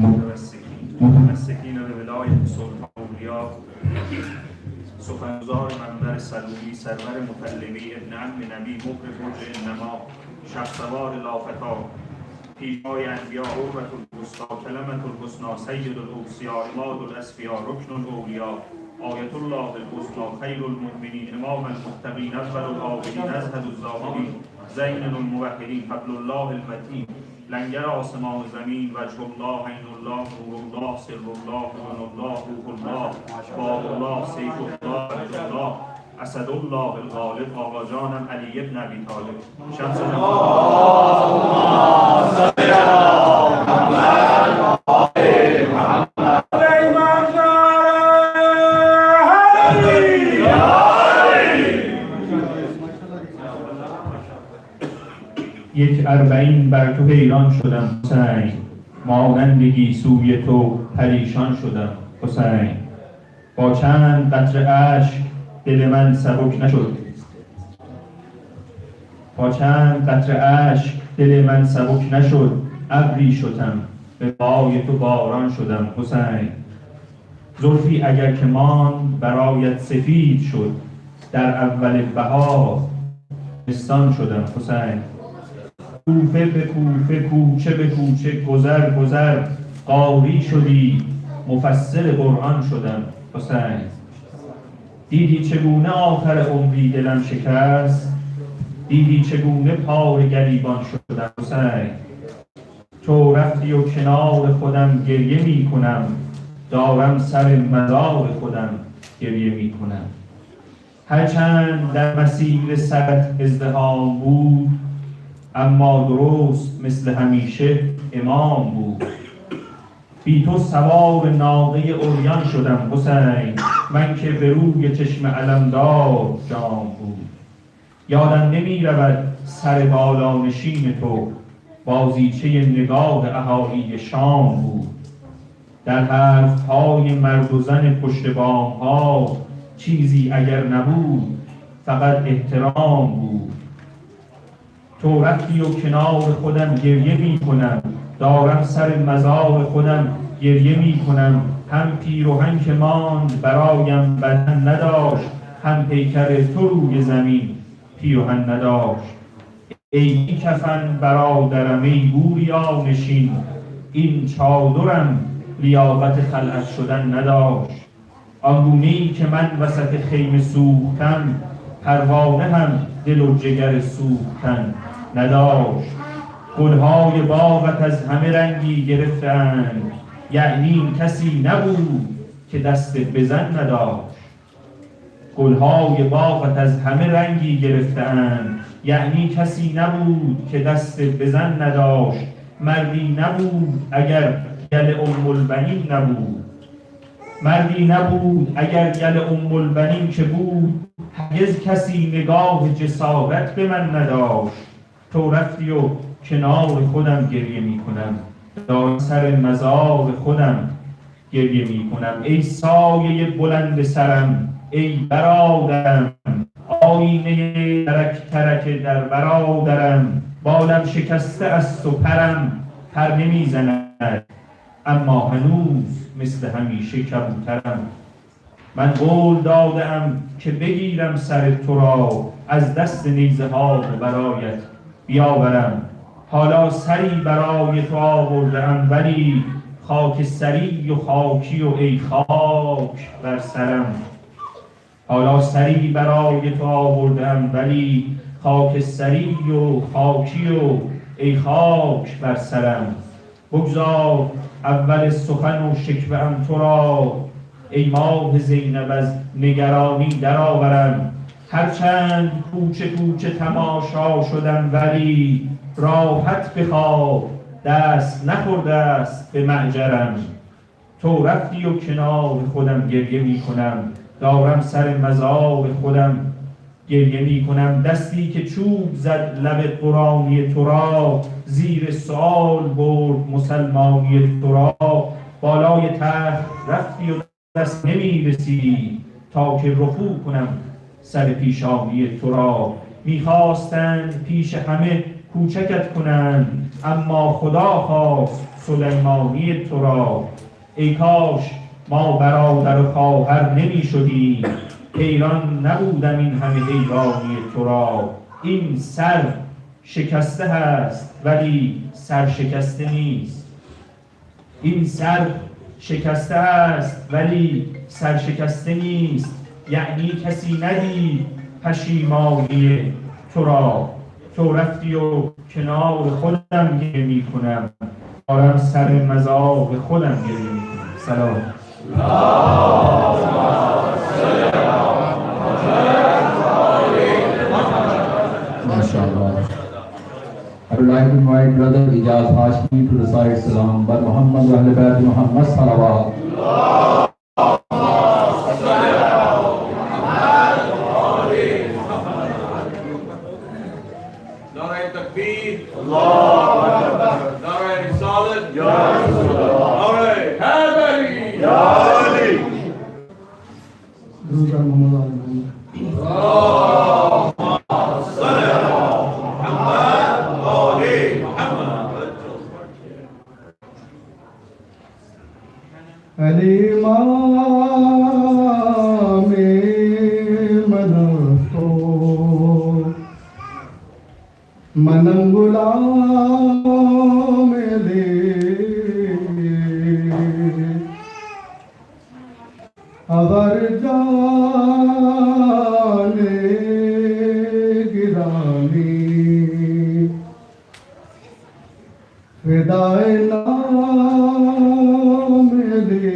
Speaker 11: المتمسكين بولاية سلطان أولياء سخنگزار منبر سلومی سرور مکلمی ابن عم نبی مکر برج انما شخصوار لافتا پیشای انبیا عروة الوسطی کلمة الحسنی سید الاوصیاء عماد الاسفیاء رکن الاولیا آیت الله الحسنی خیر المؤمنین امام المتقین اول العابدین ازهد الزاهدین زین الموحدین حبل الله المتین لنگر آسمان و زمین وجه الله عین الله نور الله سر الله ابن الله روح الله باب الله سیف الله عبد الله اسد الله الغالب آقا جانم علی ابن ابی طالب شمس یک اربعین بر تو حیران شدم حسین مانندگی سوی تو پریشان شدم حسین با چند قطره اشک دل من سبک نشد با چند قطره اشک دل من سبک نشد ابری شدم به پای تو باران شدم حسین زلفی اگر که ماند برایت سفید شد در اول بهار افغانستان شدم حسین. کوفه به کوفه، کوچه به کوچه، گذر گذر قاری شدی، مفسر قرآن شدم حسین. دیدی چگونه آخر عمری دلم شکست، دیدی چگونه پای گریبان شدم حسین. تو رفتی و کنار خودم گریه می کنم، دارم سر مزار خودم گریه می کنم. هرچند در مسیر سرت ازدحام بود، اما درست مثل همیشه امام بود. بی تو سوار ناقه عریان شدم حسین، من که به روی چشم علمدار جام بود. یادم نمی رود سر بالانشین تو، بازیچه نگاه اهالی شام بود. در حرفهای مرد و زن پشت بام ها چیزی اگر نبود فقط احترام بود. تو رفتی و کنار خودم گریه می کنم، دارم سر مزار خودم گریه می کنم. هم پیروهن که ماند برایم بدن نداشت، هم پیکر تو روی زمین پیروهن نداشت. ای کفن برادرم ای بوریا نشین، این چادرم لیاقت خلعت شدن نداشت. آنگونه‌ای که من وسط خیمه سوختم، پروانه هم دل و جگر سوختن نداشت. گلهای باغت از همه رنگی گرفتند، یعنی کسی نبود که دست بزن نداشت. گلهای باغت از همه رنگی گرفتند، یعنی کسی نبود که دست بزن نداشت. مردی نبود اگر گل ام البنین نبود، مردی نبود اگر گل ام البنین که بود، هرگز کسی نگاه جسارت به من نداشت. تو رفتی و کنار خودم گریه می کنم، دارم سر مزار خودم گریه می کنم. ای سایه بلند سرم ای برادرم، آینه ترک ترک در برادرم. بالم شکسته است و پرم پر نمی زند، اما هنوز مثل همیشه کبوترم. من قول دادم که بگیرم سر تو را، از دست نیزه ها برایت بیاورم. حالا سری برای تو آوردم، ولی خاک سری و خاکی و ای خاک بر سرم. حالا سری برای تو آوردم، ولی خاک سری و خاکی و ای خاک بر سرم. بگذار اول سخن و شکوه ام تو را، ای ماه زینب از نگرانی درآورم. هرچند کوچه کوچه تماشا شدم، ولی راحت بخواب دست نخورده است به معجرم. تو رفتی و کنار خودم گریه می کنم، دارم سر مزار خودم گریه می کنم. دستی که چوب زد لب قرآنی تو را، زیر سؤال برد مسلمانی تو را. بالای تخت رفتی و دست نمی رسی، تا که رفو کنم سر پیشانی تو را. میخواستند پیش همه کوچکت کنند، اما خدا خواست سلیمانی تو را. ای کاش ما برادر و خواهر نمی شدیم، حیران نبودم این همه حیرانی تو را. این سر شکسته هست ولی سر شکسته نیست، این سر شکسته است ولی سر شکسته نیست. یعنی کسی ندید پشیمانی تو را. تو رفتی و کنار خودم گریه می کنم، دارم سر مزار خودم گریه می کنم. سلام.
Speaker 4: MashaAllah. I would like to invite Brother Ijaz Hashmi to recite Salam bar Muhammad wa Ahl Bayt Muhammad Salawat.
Speaker 1: Nare Takbir, Allahu Akbar. Nare Risalat, Ya Rasulullah. Nare Haydari, Ya Ali.
Speaker 8: मनंगुला मेले अवर जाने गिरानी फिदाए नाम मेले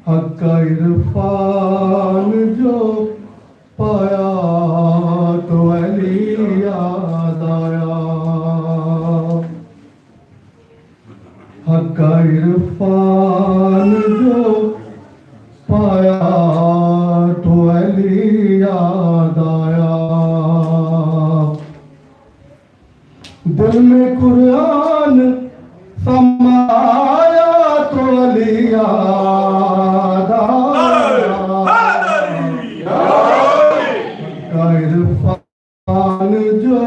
Speaker 8: हक्का इरफान जो पाया तो अली याद आया हक्का इरफान जो पाया तो अली याद आया दिल में कुरान समाया तो अली याद आया इरफान जो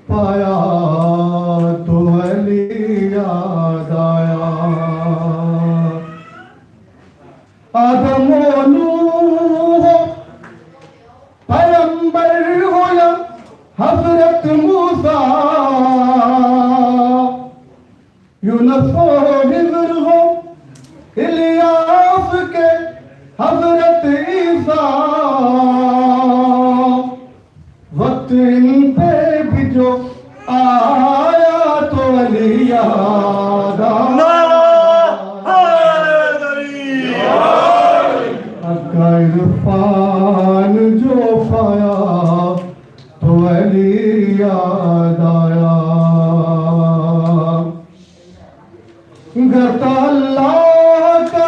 Speaker 8: पाया तो अली याद आया आदम व नूह पैगंबर हो या हजरत मूसा यूनुस हो हिजर हो इलियास के हजरत ईसा वक्त इन पे भी जो आया तो अली याद आया हक्का इरफान जो पाया तो अली याद आया गता अल्लाह का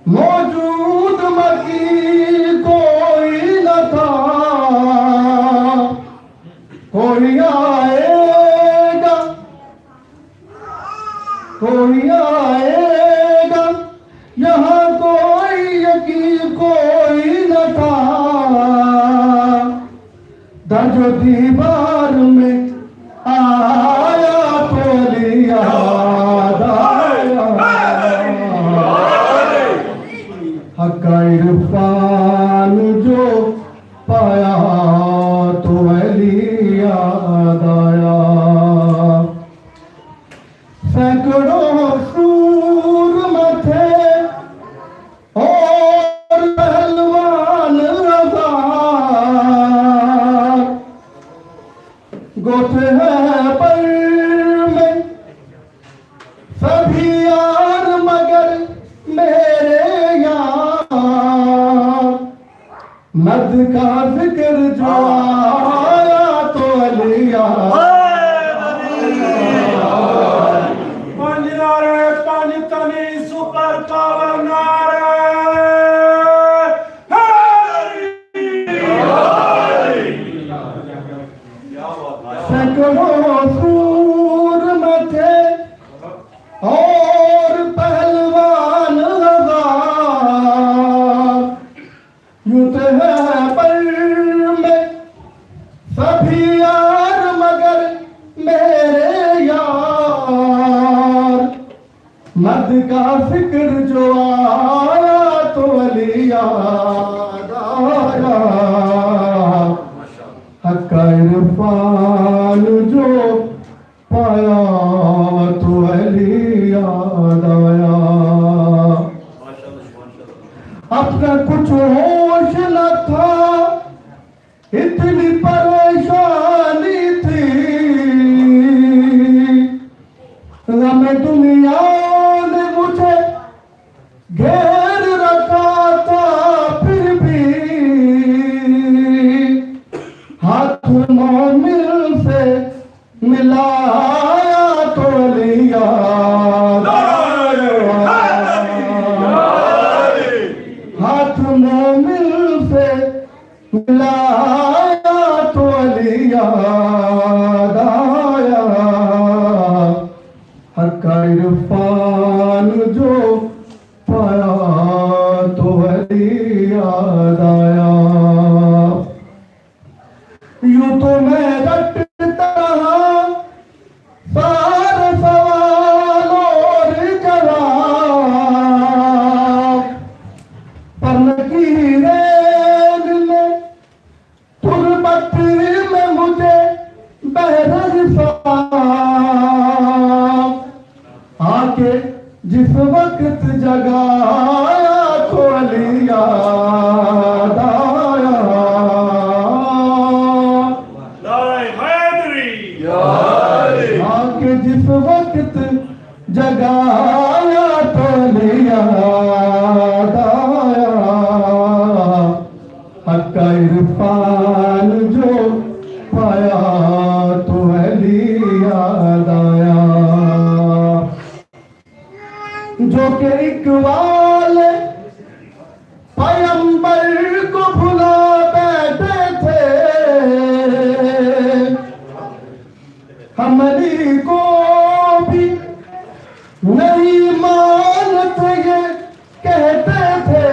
Speaker 8: मौजूद मकी कोई न था कोई आएगा यहाँ कोई यकीन कोई न था दर्जो दीवार में आया तो अली याद आया हक्का इरफान जो पाया तो अली याद आया सैकड़ों सूरमा थे और पहलवान हजार गोते हैं पर में सभी यार मगर मेरे यार मर्द का जिक्र जो आया तो अली याद पानी तनी सुपर पावर नारे सैकड़ों सूर में थे और पहलवान हजार यूते हैं पर में सभी यार मगर मेरे यार मर्द का फिक्र जो आया तो अली याद आया हक्का इरफान जो पाया तो अली याद आया अपना कुछ होश न था इतनी परेशानी थी हमें दुनिया ने मुझे घेर रखा था फिर भी हाथ मोमिन से मिलाया तो अली याद आया हाथ मोमिन से मिलाया तो अली याद आया हक्का इरफान जो पाया तो अली याद आया यूं तो मैं रटता रहा सारे सवाल और जवाब पर लकीरें आके जिस वक्त जगाया तो अली याद आया। आके जिस वक्त जगाया तो अली याद आया। हक्का इरफान जो पाया तो अली याद आया। जो कि इकबाल पैगंबर को भुला बैठे थे, हम अली को भी नहीं मानते ये कहते थे।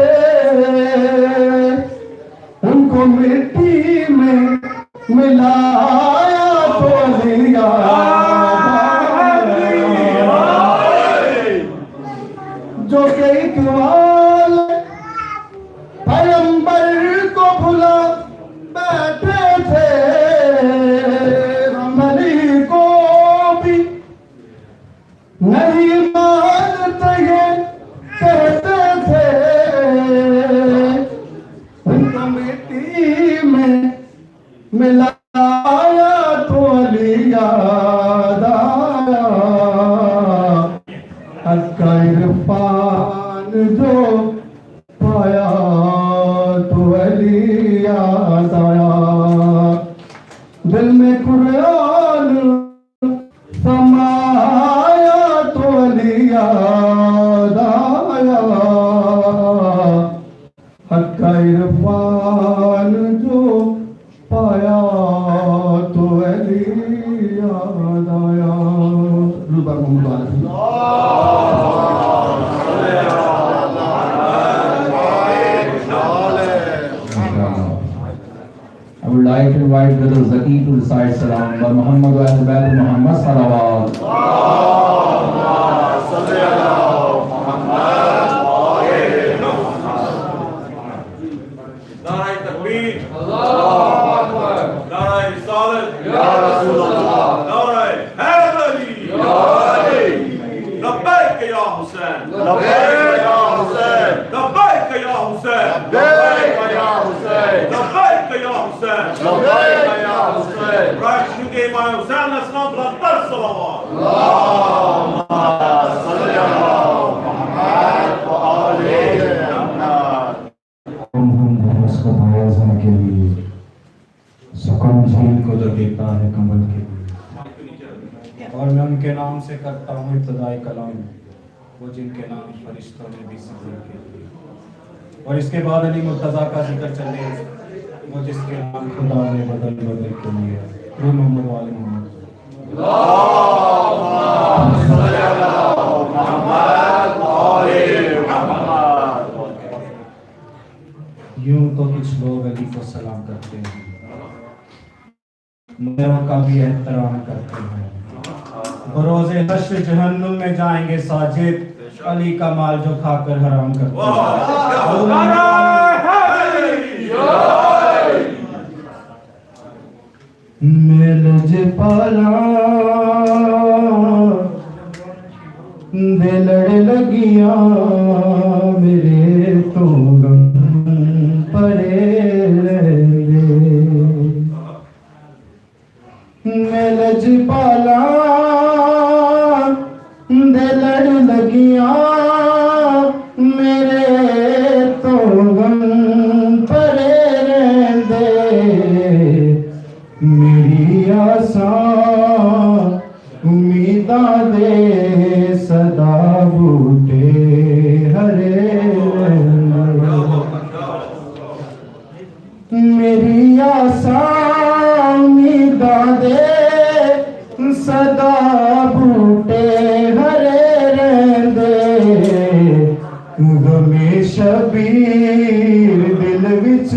Speaker 8: उनको मिट्टी में मिलाया तो अली याद आया। जो कि इकबाल पैगंबर को भुला बैठे थे, हम अली को भी नहीं मानते ये कहते थे। उनको मिट्टी में मिलाया तो अली याद आया। हक्का इरफान जो पाया तो अली याद आया। दिल में कुरान समाया तो अली याद आया। हक्का इरफान जो पाया तो अली याद आया।
Speaker 4: I would like to invite Brother Zaki to recite Salam by Muhammad wa Ahl Bayt Muhammad Salawat.
Speaker 1: नाराए तकबीर, अल्लाहु अकबर, नाराए रिसालत, या रसूल अल्लाह, नाराए हैदरी, या अली, लब्बैक या हुसैन, लब्बैक या हुसैन, लब्बैक या हुसैन, लब्बैक या हुसैन, लब्बैक या हुसैन, लब्बैक या हुसैन। राशिद के इमाम हुसैन अस्लाम बलतर सलावत। अल्लाहुम्मा सल्ली अला मुहम्मद व आले
Speaker 8: उसको भरोसा के लिए सुकून झील को जो देता है कमल के लिए। और मैं उनके नाम से करता हूँ इब्तिदाई कलाम, वो जिनके नाम फरिश्तों ने भी सजदे किए। और इसके बाद अली मुर्तज़ा का जिक्र चले, वो जिसके नाम खुदा ने बदल बदल के लिए। मोहम्मद वाले मोहम्मद यूं तो कुछ लोग अली को सलाम करते हैं, मेरों का भी एहतराम करते हैं। बरोज़े हश्र जहन्नुम में जाएंगे साजिद, अली का माल जो खाकर हराम करते हैं। मिल जे पाला दे लड़ लगिया मेरे तो गम परे मिल जे पाला दे लड़ लगिया मेरे तो गम परे दे। मेरी आसा उम्मीदा दे सदा बूटे हरे। मेरी आसा उम्मीदा दे सदा बूटे हरे रहंदे। गमे शबीर दिल विच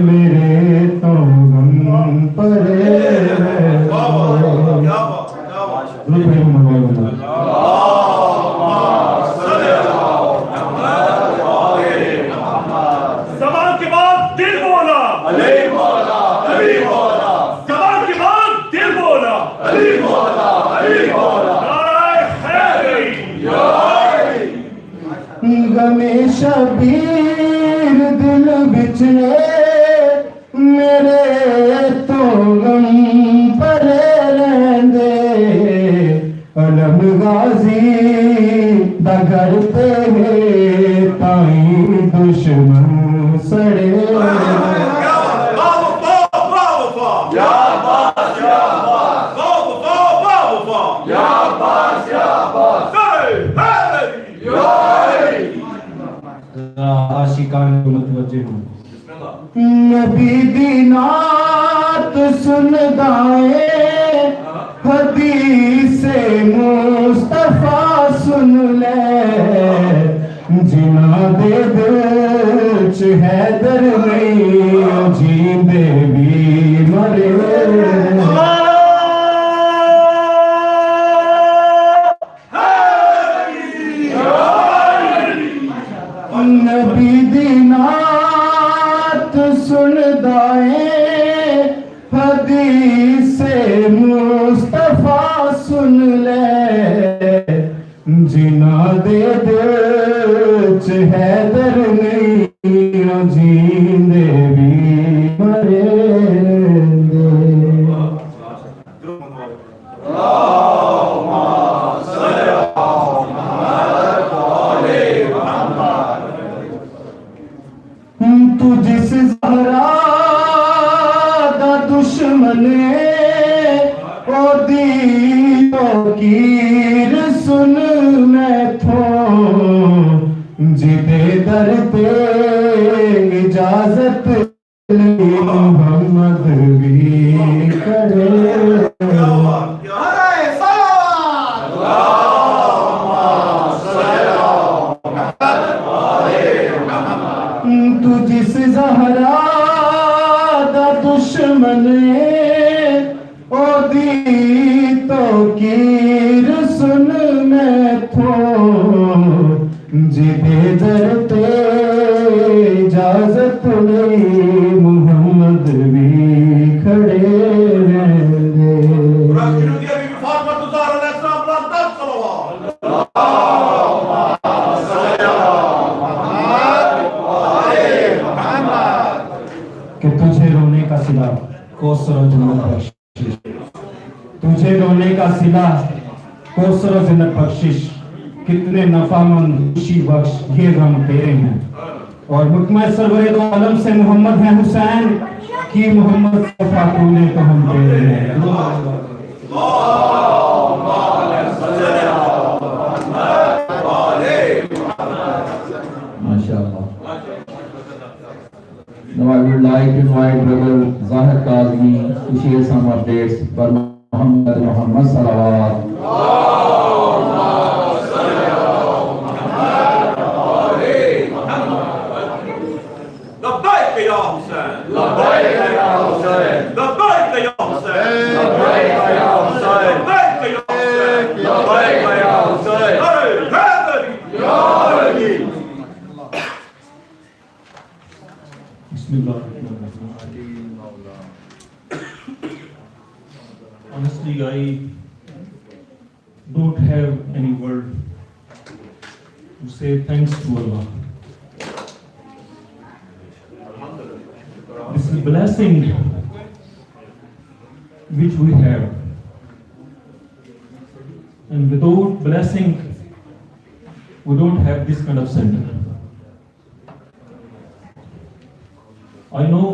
Speaker 8: मेरे तो गम परे।
Speaker 9: ज़बान के बाद दिल बोला, अली बोला, अली बोला। ज़बान के बाद दिल बोला,
Speaker 8: कबीर दिल बिछड़े मेरे तो गम परे रहंदे अलम गाजी दगर ते ताई दुश्मन सड़े
Speaker 9: आशिकान को मुतवज्जे हूँ।
Speaker 8: नबी दी नात सुनदाए हदीसे मुस्तफा सुन ले जिना दे दिल च हैदर नहीं जींदे भी मरे नबी दी नात सुनदाए हदीसे मुस्तफा सुन ले जिना दे दिल च हैदर नहीं जींदे भी मरे तू जिस ज़हरा दा दुश्मन ओदी फकीर सुन मैं थो जिदे दर पे इजाजत मोहम्मद भी करे तू जिस ज़हरा दा दुश्मन ओदी तो कीर सुन मैं थो जिदे दर पे इजाजत नहीं मोहम्मद भी खड़े रहंदे कि तुझे रोने का सिला कोसरो जन्नत बख्शिश तुझे रोने का सिला कोसरो जन्नत बख्शिश कितने नफामंद खुशी बख्श ये गम तेरे हैं और मुकम्मल सरवरे दो आलम से मोहम्मद है हुसैन की मोहम्मद सफा तूने तो हम तेरे हैं
Speaker 4: माशाअल्लाह। Now I would like to invite Brother Zahid Kazmi to share some updates for Muhammad Salawat.
Speaker 1: لبيك يا حسين لبيك يا حسين لبيك يا حسين لبيك يا حسين لبيك يا حسين لبيك يا حسين يا علي
Speaker 9: Honestly, I don't have any word to say thanks to Allah. This is a blessing which we have. And without blessing, we don't have this kind of center. I know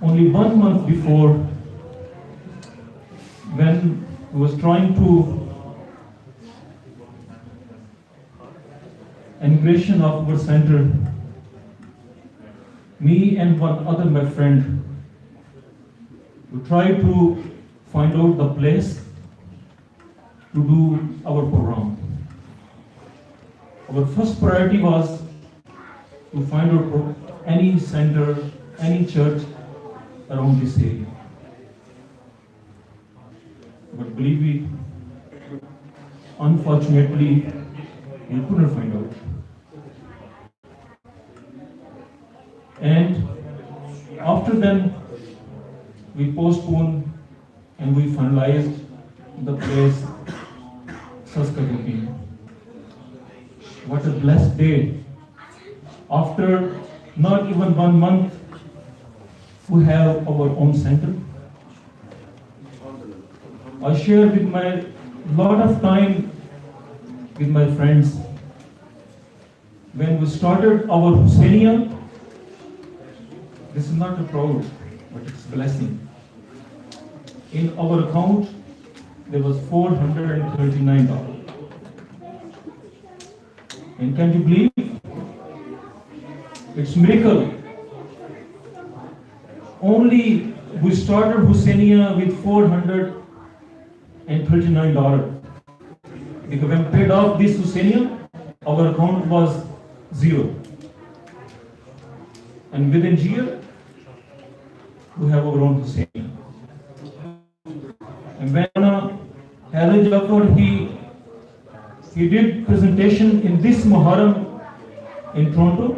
Speaker 9: only 1 month before, when we was trying to inauguration of our center, me and one other my friend, we tried to find out the place to do our program. Our first priority was to find out any center, any church around this area. But believe me, unfortunately, we couldn't find out. And after then, we postponed and we finalized the place Saskatoon. What a blessed day. After not even 1 month, we have our own center. I share with my lot of time with my friends. When we started our Hussaini, this is not a proud, but it's a blessing. In our account, there was $439. And can you believe? It's miracle. Only we started Hussaini with $439. Because when we paid off this Hussaini, our account was zero. And within a year, we have our own Hussaini. And when Helen Jafar, he did presentation in this Muharram in Toronto.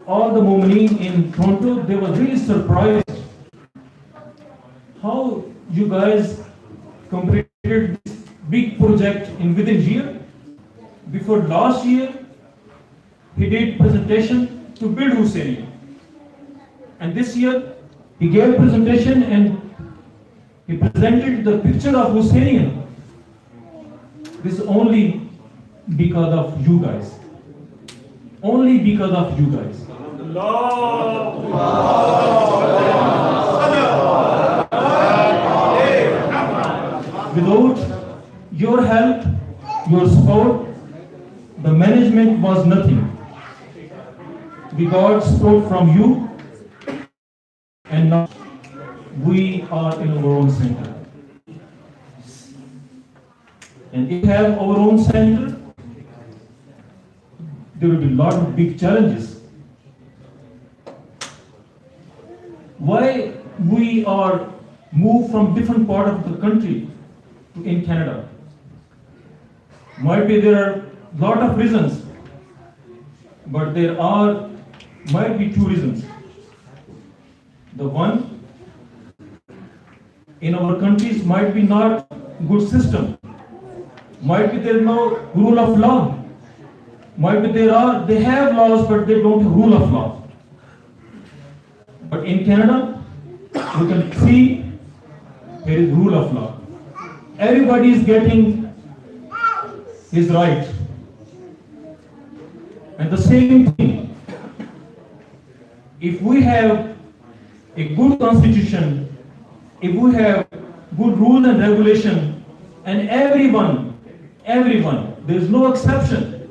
Speaker 9: All the Mu'mineen in Toronto, they were really surprised how you guys completed this big project in within a year. Before last year, he did presentation to build Hussaini. And this year, he gave presentation and he presented the picture of Hussaini. This is only because of you guys. Only because of you guys. Without your help, your support, the management was nothing. We got support from you, and now we are in our own center. And if we have our own center, there will be a lot of big challenges. Why we are moved from different part of the country to in Canada? Might be there are a lot of reasons, but there are might be 2 reasons. The one, in our countries might be not good system. Might be there no rule of law. Might be they have laws, but they don't have rule of law. But in Canada, we can see there is rule of law. Everybody is getting his right. And the same thing, if we have a good constitution, if we have good rules and regulation, and everyone, there is no exception,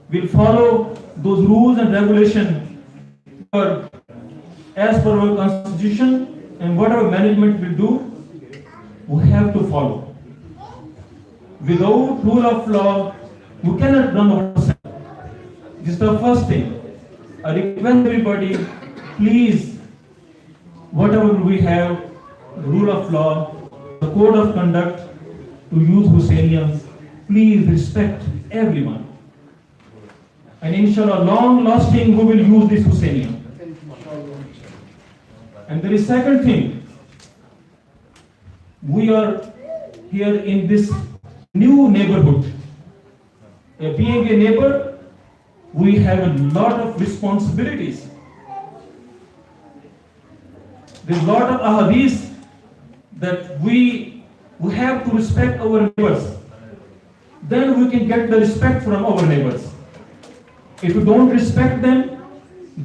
Speaker 9: will follow those rules and regulations as per our constitution, and whatever management will do, we have to follow. Without rule of law, we cannot run ourselves. This is the first thing. I request everybody, please, whatever we have, rule of law, the code of conduct, to use Hussaini, please respect everyone. And inshallah, long lasting, we will use this Hussaini. And there is second thing. We are here in this new neighborhood. Being a neighbor, we have a lot of responsibilities. There's a lot of ahadith that we have to respect our neighbors. Then we can get the respect from our neighbors. If we don't respect them,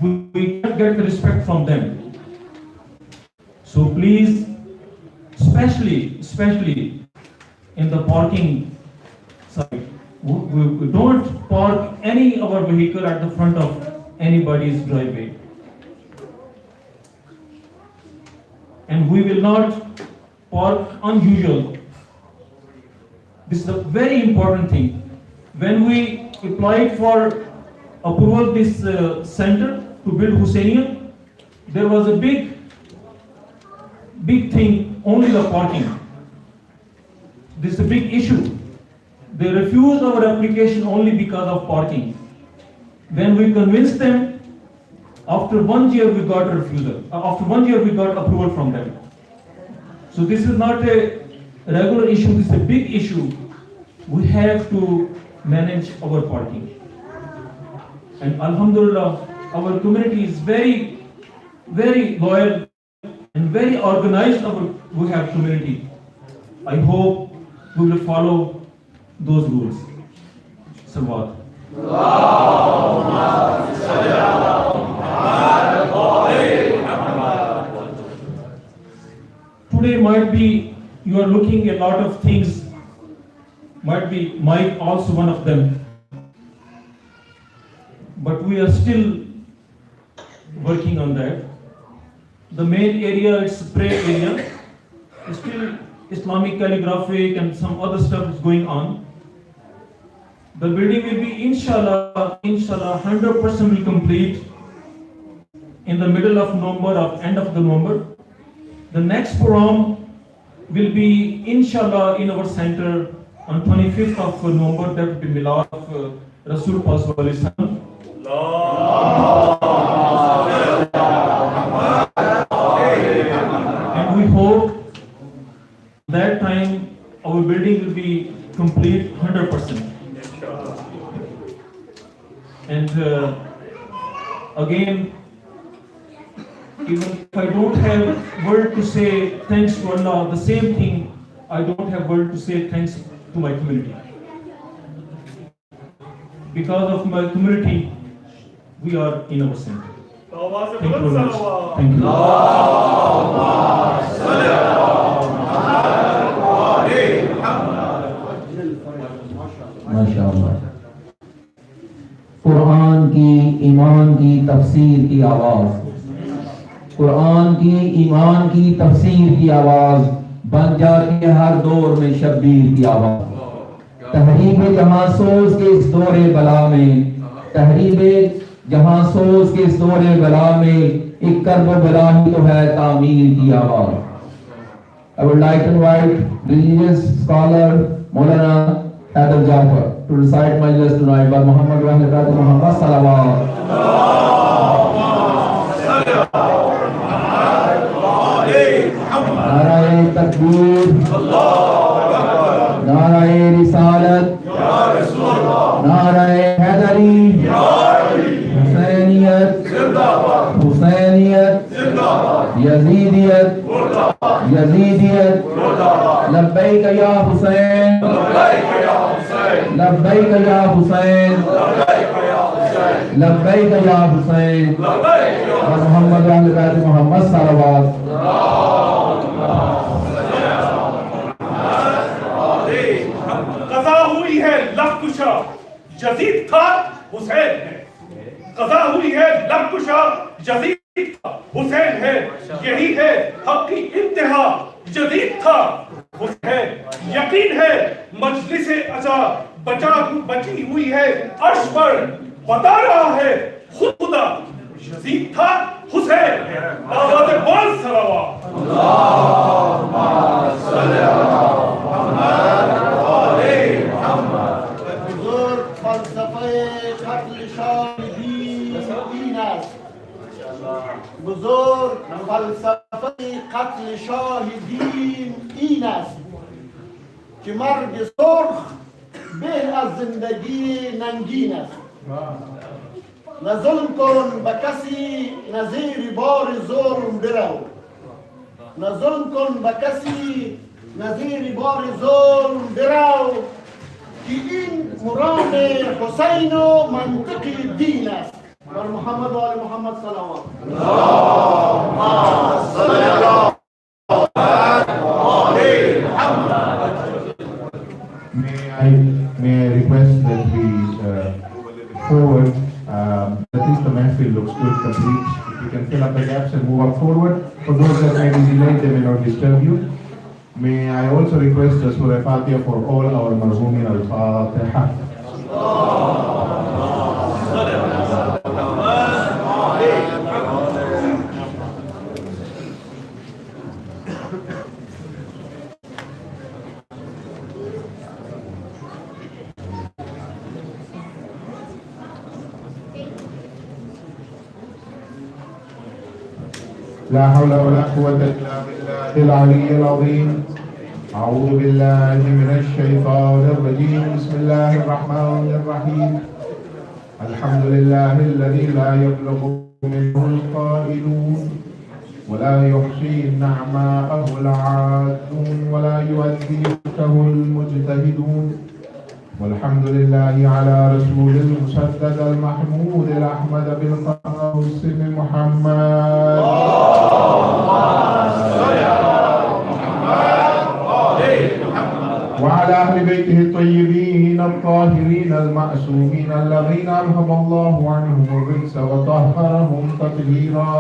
Speaker 9: we can't get the respect from them. So please, especially in the parking side, we don't park any of our vehicle at the front of anybody's driveway. And we will not park unusual. This is a very important thing. When we applied for approval this center to build Hussaini, there was a big thing, only the parking. This is a big issue. They refused our application only because of parking. When we convinced them, after 1 year we got a refusal. After 1 year we got approval from them. So this is not a regular issue, this is a big issue. We have to
Speaker 12: manage our party. And Alhamdulillah, our community is very, very loyal and very organized. We have community. I hope we will follow those rules. Salawat. Today might be you are looking a lot of things, might also one of them. But we are still working on that. The main area is prayer area. Still Islamic calligraphic and some other stuff is going on. The building will be inshallah 100% will complete in the middle of November or end of November. The next program will be inshallah in our center on 25th of November. That will be Milad of Rasul Sallallahu Alaihi Wasallam. And we hope that time our building will be complete 100%. And again, even if I don't have word to say thanks to Allah, the same thing, I don't have word to say thanks to my community. Because of my community, we are in our center. Thank you very much. Thank you.
Speaker 4: माशाअल्लाह। कुरान की ईमान की तफसीर की आवाज़, कुरान की ईमान की तफसीर की आवाज़ बन जाती है हर दौर में शब्बीर की आवाज़। तहरीब जहां सोच के इस दौरे बला में, तहरीब जहां सोच के इस दौरे बला में एक कर्ब बला ही तो है तामीर की आवाज़। I would like to invite religious scholar Maulana Adel Jafar to recite Majlis tonight by Muhammad wa Ahlul Muhammad Salawat. नाराए तकबीर, नाराए रिसालत, नाराए हैदरी, हुसैनियत, हुसैनियत, यजीदियत, यजीदियत, लब्बैक या हुसैन, लब्बैक या हुसैन, लब्बैक या हुसैन, और मोहम्मद वाले मोहम्मद सल्लल्लाहु
Speaker 9: कज़ा हुई है लफ्कुशा यजीद था हुसैन है, कज़ा हुई है लफ्कुशा यजीद था हुसैन है, यही है हक की इंतहा यजीद था हुसैन। यकीन है मजलिसे अज़ा बची हुई है अर्श पर, बता रहा है खुदा यजीद था हुसैन है। आवाज़ बोल सलावत।
Speaker 2: بزرگ فلسفه قتل شاهدین این است که مرگ سرخ به از زندگی ننگین است. نه ظلم کن به کسی نه زیر بار ظلم برو، نه ظلم کن به کسی نه زیر بار ظلم برو، که این مرام حسین و منطق دین است. بر محمد و آل محمد صلوات.
Speaker 13: May I request that we forward, at least the mahfil looks good, complete. If you can fill up the gaps and move up forward. For those that may be delayed, they may not disturb you. May I also request the Surah Fatiha for all our marhumin al-Fatiha. لا حول ولا قوة إلا بالله العلي العظيم. أعوذ بالله من الشيطان الرجيم بسم الله الرحمن الرحيم الحمد لله الذي لا يبلغ منه القائلون ولا يحصي نعماءه العادون ولا يؤدي حقه المجتهدون والحمد لله على رسول المسدد المحمود الأحمد بالقاسم محمد وعلى أهل بيته الطيبين الطاهرين المعصومين الذين أذهب الله عنهم الرجس وطهرهم تطهيرا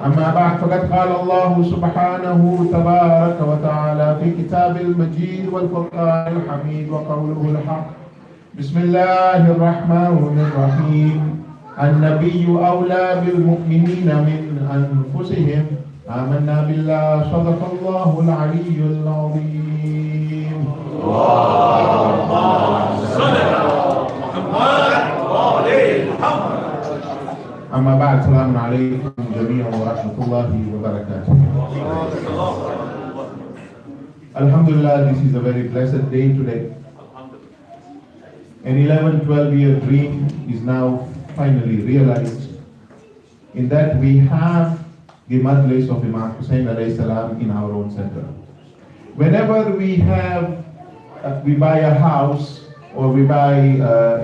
Speaker 13: أما بعد فقد قال الله سبحانه تبارك وتعالى في كتاب المجيد والقرآن الحميد وقوله الحق بسم الله الرحمن الرحيم النبي أولى بالمؤمنين من أنفسهم آمنا بالله صدق الله العلي العظيم اللهم صل على محمد وعلى محمد أما بعد السلام عليكم جميعا ورحمة الله وبركاته Alhamdulillah, this is a very blessed day today. An 11-12-year dream is now finally realized in that we have the Majlis of Imam Hussain alayhi salam in our own center. Whenever we buy a house or we buy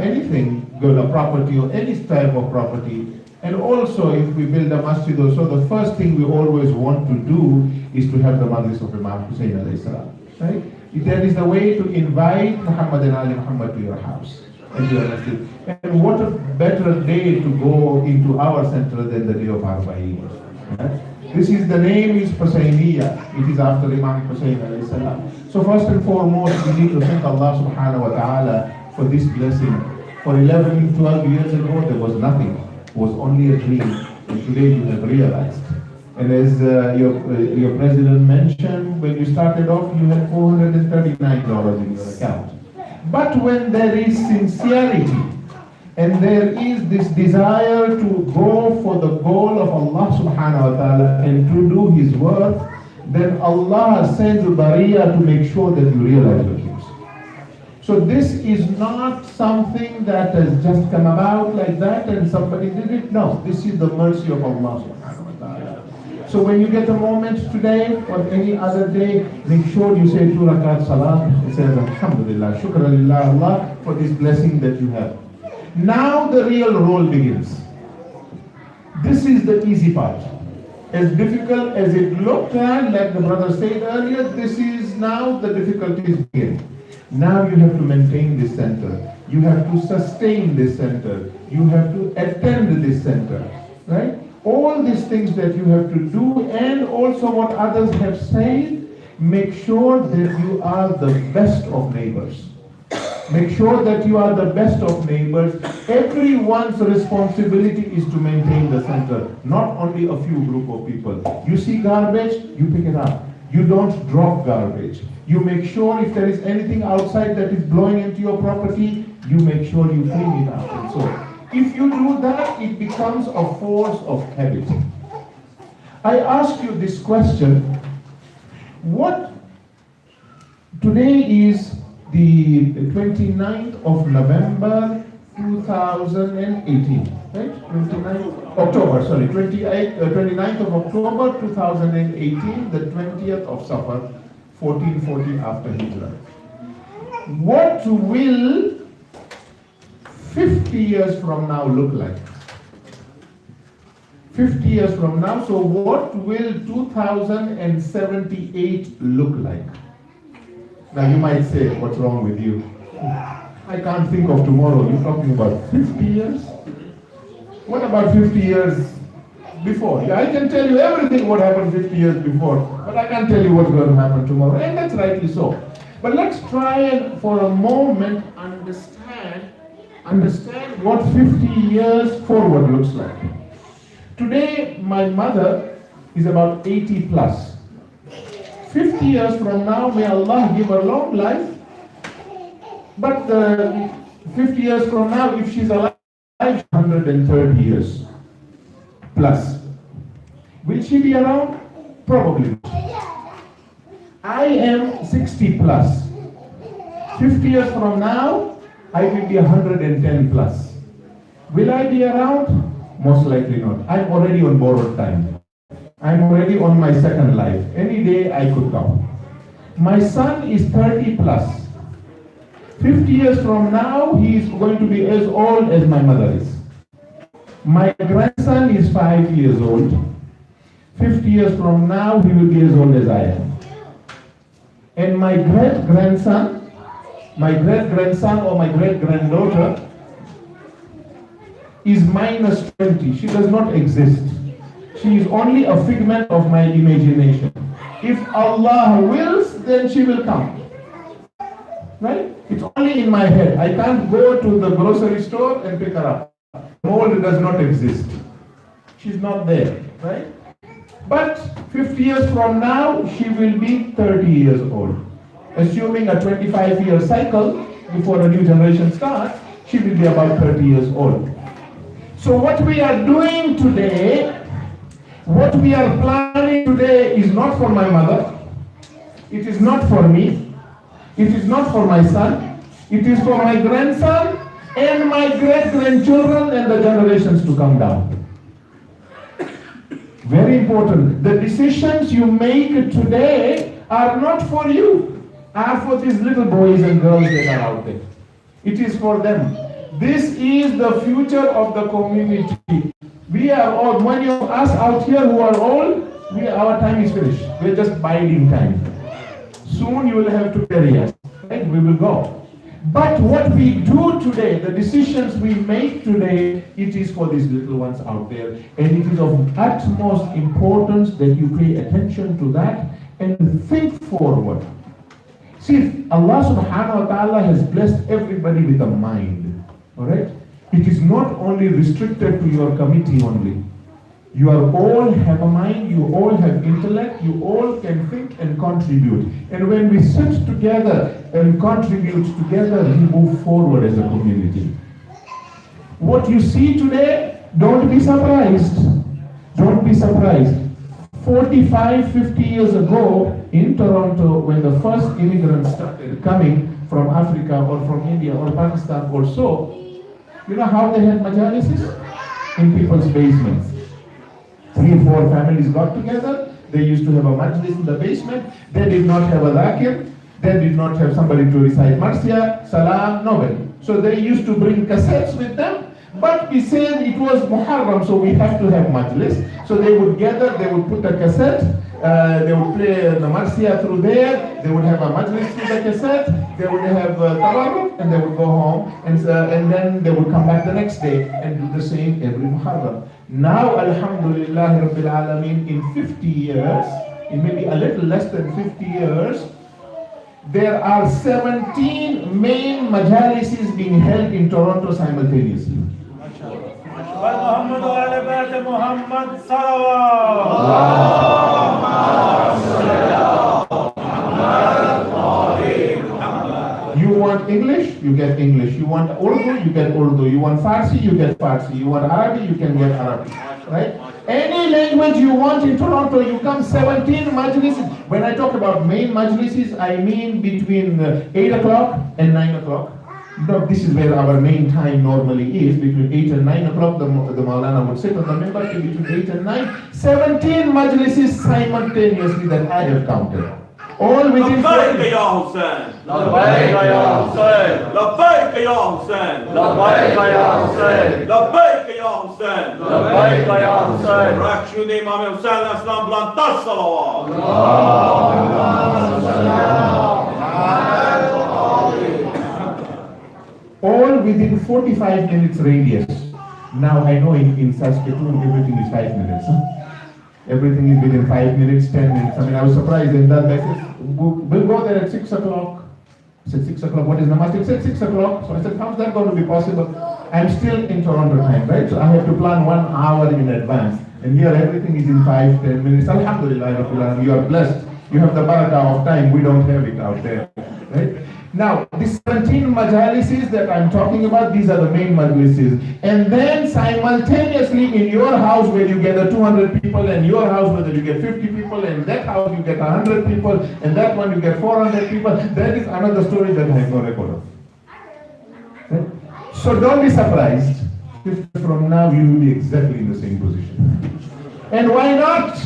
Speaker 13: anything, good, a property or any type of property, and also if we build a masjid also, the first thing we always want to do is to have the Majlis of Imam Hussain alayhi salam. Right? That is the way to invite Muhammad and Ali Muhammad to your house. And what a better day to go into our center than the day of Arba'een. This is the name is Hussainiya. It is after Imam Hussain alayhi salam. So first and foremost, we need to thank Allah subhanahu wa ta'ala for this blessing. For 11, 12 years ago, there was nothing. It was only a dream. And today you have realized. And as your president mentioned, when you started off, you had $439 in your account. But when there is sincerity and there is this desire to go for the goal of Allah subhanahu wa ta'ala and to do His work, then Allah sends Bariya to make sure that you realize your dreams. So this is not something that has just come about like that and somebody did it. No, this is the mercy of Allah subhanahu wa ta'ala. So when you get a moment today or any other day, make sure you say 2 rakat salat. It says, Alhamdulillah, Shukranillah Allah for this blessing that you have. Now the real role begins. This is the easy part. As difficult as it looked at, like the brother said earlier, this is now the difficulties begin. Now you have to maintain this center. You have to sustain this center. You have to attend this center. Right? All these things that you have to do, and also what others have said, make sure that you are the best of neighbors. Make sure that you are the best of neighbors. Everyone's responsibility is to maintain the center, not only a few group of people. You see garbage, you pick it up. You don't drop garbage. You make sure if there is anything outside that is blowing into your property, you make sure you clean it up and so on. If you do that, it becomes a force of habit. I ask you this question. Today is the 29th of November 2018, right? 29th of October 2018, the 20th of Safar, 1440 after Hijrah. What will 50 years from now look like? 50 years from now, so what will 2078 look like? Now you might say, what's wrong with you? I can't think of tomorrow. You're talking about 50 years? What about 50 years before? Yeah, I can tell you everything what happened 50 years before, but I can't tell you what's going to happen tomorrow, and that's rightly so. But let's try and for a moment understand what 50 years forward looks like. Today, my mother is about 80 plus. 50 years from now, may Allah give her long life. But 50 years from now, if she's alive, 130 years. plus. Will she be around? Probably not. I am 60 plus. 50 years from now, I will be 110 plus. Will I be around? Most likely not. I'm already on borrowed time. I'm already on my second life. Any day I could come. My son is 30 plus. 50 years from now, he is going to be as old as my mother is. My grandson is 5 years old. 50 years from now, he will be as old as I am. And my great-grandson or my great-granddaughter is minus 20. She does not exist. She is only a figment of my imagination. If Allah wills, then she will come. Right? It's only in my head. I can't go to the grocery store and pick her up. Mold does not exist. She's not there. Right? But 50 years from now, she will be 30 years old. Assuming a 25-year cycle before a new generation starts, she will be about 30 years old. So what we are doing today, what we are planning today is not for my mother. It is not for me. It is not for my son. It is for my grandson and my great-grandchildren and the generations to come down. Very important. The decisions you make today are not for you, are for these little boys and girls that are out there. It is for them. This is the future of the community. We are all, many of us out here who are old, our time is finished. We're just biding time. Soon you will have to bury us, right? We will go. But what we do today, the decisions we make today, it is for these little ones out there. And it is of utmost importance that you pay attention to that and think forward. See, Allah subhanahu wa ta'ala has blessed everybody with a mind. Alright? It is not only restricted to your committee only. You are all have a mind, you all have intellect, you all can think and contribute. And when we sit together and contribute together, we move forward as a community. What you see today, don't be surprised. Don't be surprised. 45, 50 years ago in Toronto, when the first immigrants started coming from Africa or from India or Pakistan or so, you know how they had majalises? In people's basements. 3 or 4 families got together. They used to have a majlis in the basement. They did not have a dhakir. They did not have somebody to recite Marcia, Salam, nobody. So they used to bring cassettes with them. But we said it was Muharram, so we have to have majlis. So they would gather, they would put a cassette, they would play the Marcia through there, they would have a majlis through the cassette, they would have tabarruk, and they would go home, and then they would come back the next day and do the same every Muharram. Now, Alhamdulillah Rabbil Alameen, in 50 years, in maybe a little less than 50 years, there are 17 main majalises being held in Toronto simultaneously. You want English, you get English. You want Urdu, you get Urdu. You want Farsi, you get Farsi. You want Arabic, you can get Arabic. Right? Any language you want in Toronto, you come 17 majlises. When I talk about main majlises, I mean between 8 o'clock and 9 o'clock. But this is where our main time normally is. Between 8 and 9 o'clock, the Maulana would sit on the member between 8 and 9. 17 majlises simultaneously that I have counted. All within
Speaker 1: لبيك يا حسين
Speaker 2: لبيك يا حسين
Speaker 1: لبيك يا حسين
Speaker 2: لبيك يا حسين
Speaker 1: لبيك يا حسين
Speaker 2: لبيك يا حسين
Speaker 1: ركشون امام حسین اسلام بلند صلوات
Speaker 13: all within 45 minutes radius. Now I know in Saskatoon everything is 5 minutes. Everything is within 5 minutes, 10 minutes. I mean, I was surprised in that. I said, we'll go there at 6 o'clock. I said, 6 o'clock, what is the masjid? He said, 6 o'clock. So I said, how's that going to be possible? I'm still in Toronto time, right? So I have to plan 1 hour in advance. And here everything is in 5-10 minutes. Alhamdulillah, you are blessed. You have the barakah of time. We don't have it out there, right? Now, these 17 majalises that I'm talking about, these are the main majalises. And then simultaneously in your house where you gather 200 people, and your house whether you get 50 people, and that house you get 100 people, and that one you get 400 people, that is another story that I have no record of. Right? So don't be surprised if from now you will be exactly in the same position. And why not?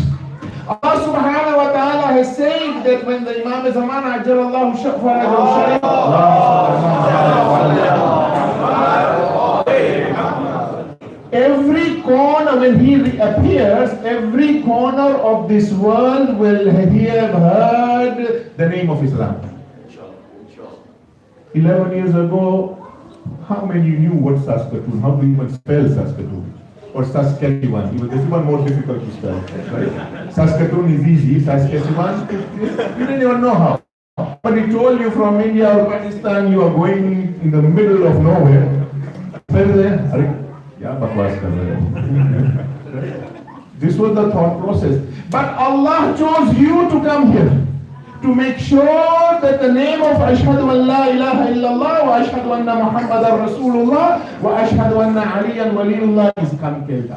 Speaker 13: Allah subhanahu wa ta'ala has said that when the Imam Zaman Ajjalallahu Shafa'ahu Sharif, every corner, when he reappears, every corner of this world will have heard the name of Islam. 11 years ago, how many knew what Saskatoon? How do you even spell Saskatoon? Or Saskatchewan? Even this one more difficult to spell, right? Saskatoon is easy. Saskatchewan, you didn't even know how. But he told you from India or Pakistan, you are going in the middle of nowhere. This was the thought process. But Allah chose you to come here to make sure that the name of Ashhadu an la ilaha illallah wa Ashhadu anna Muhammadan Rasulullah wa Ashhadu anna Aliyan Waliyullah is conveyed.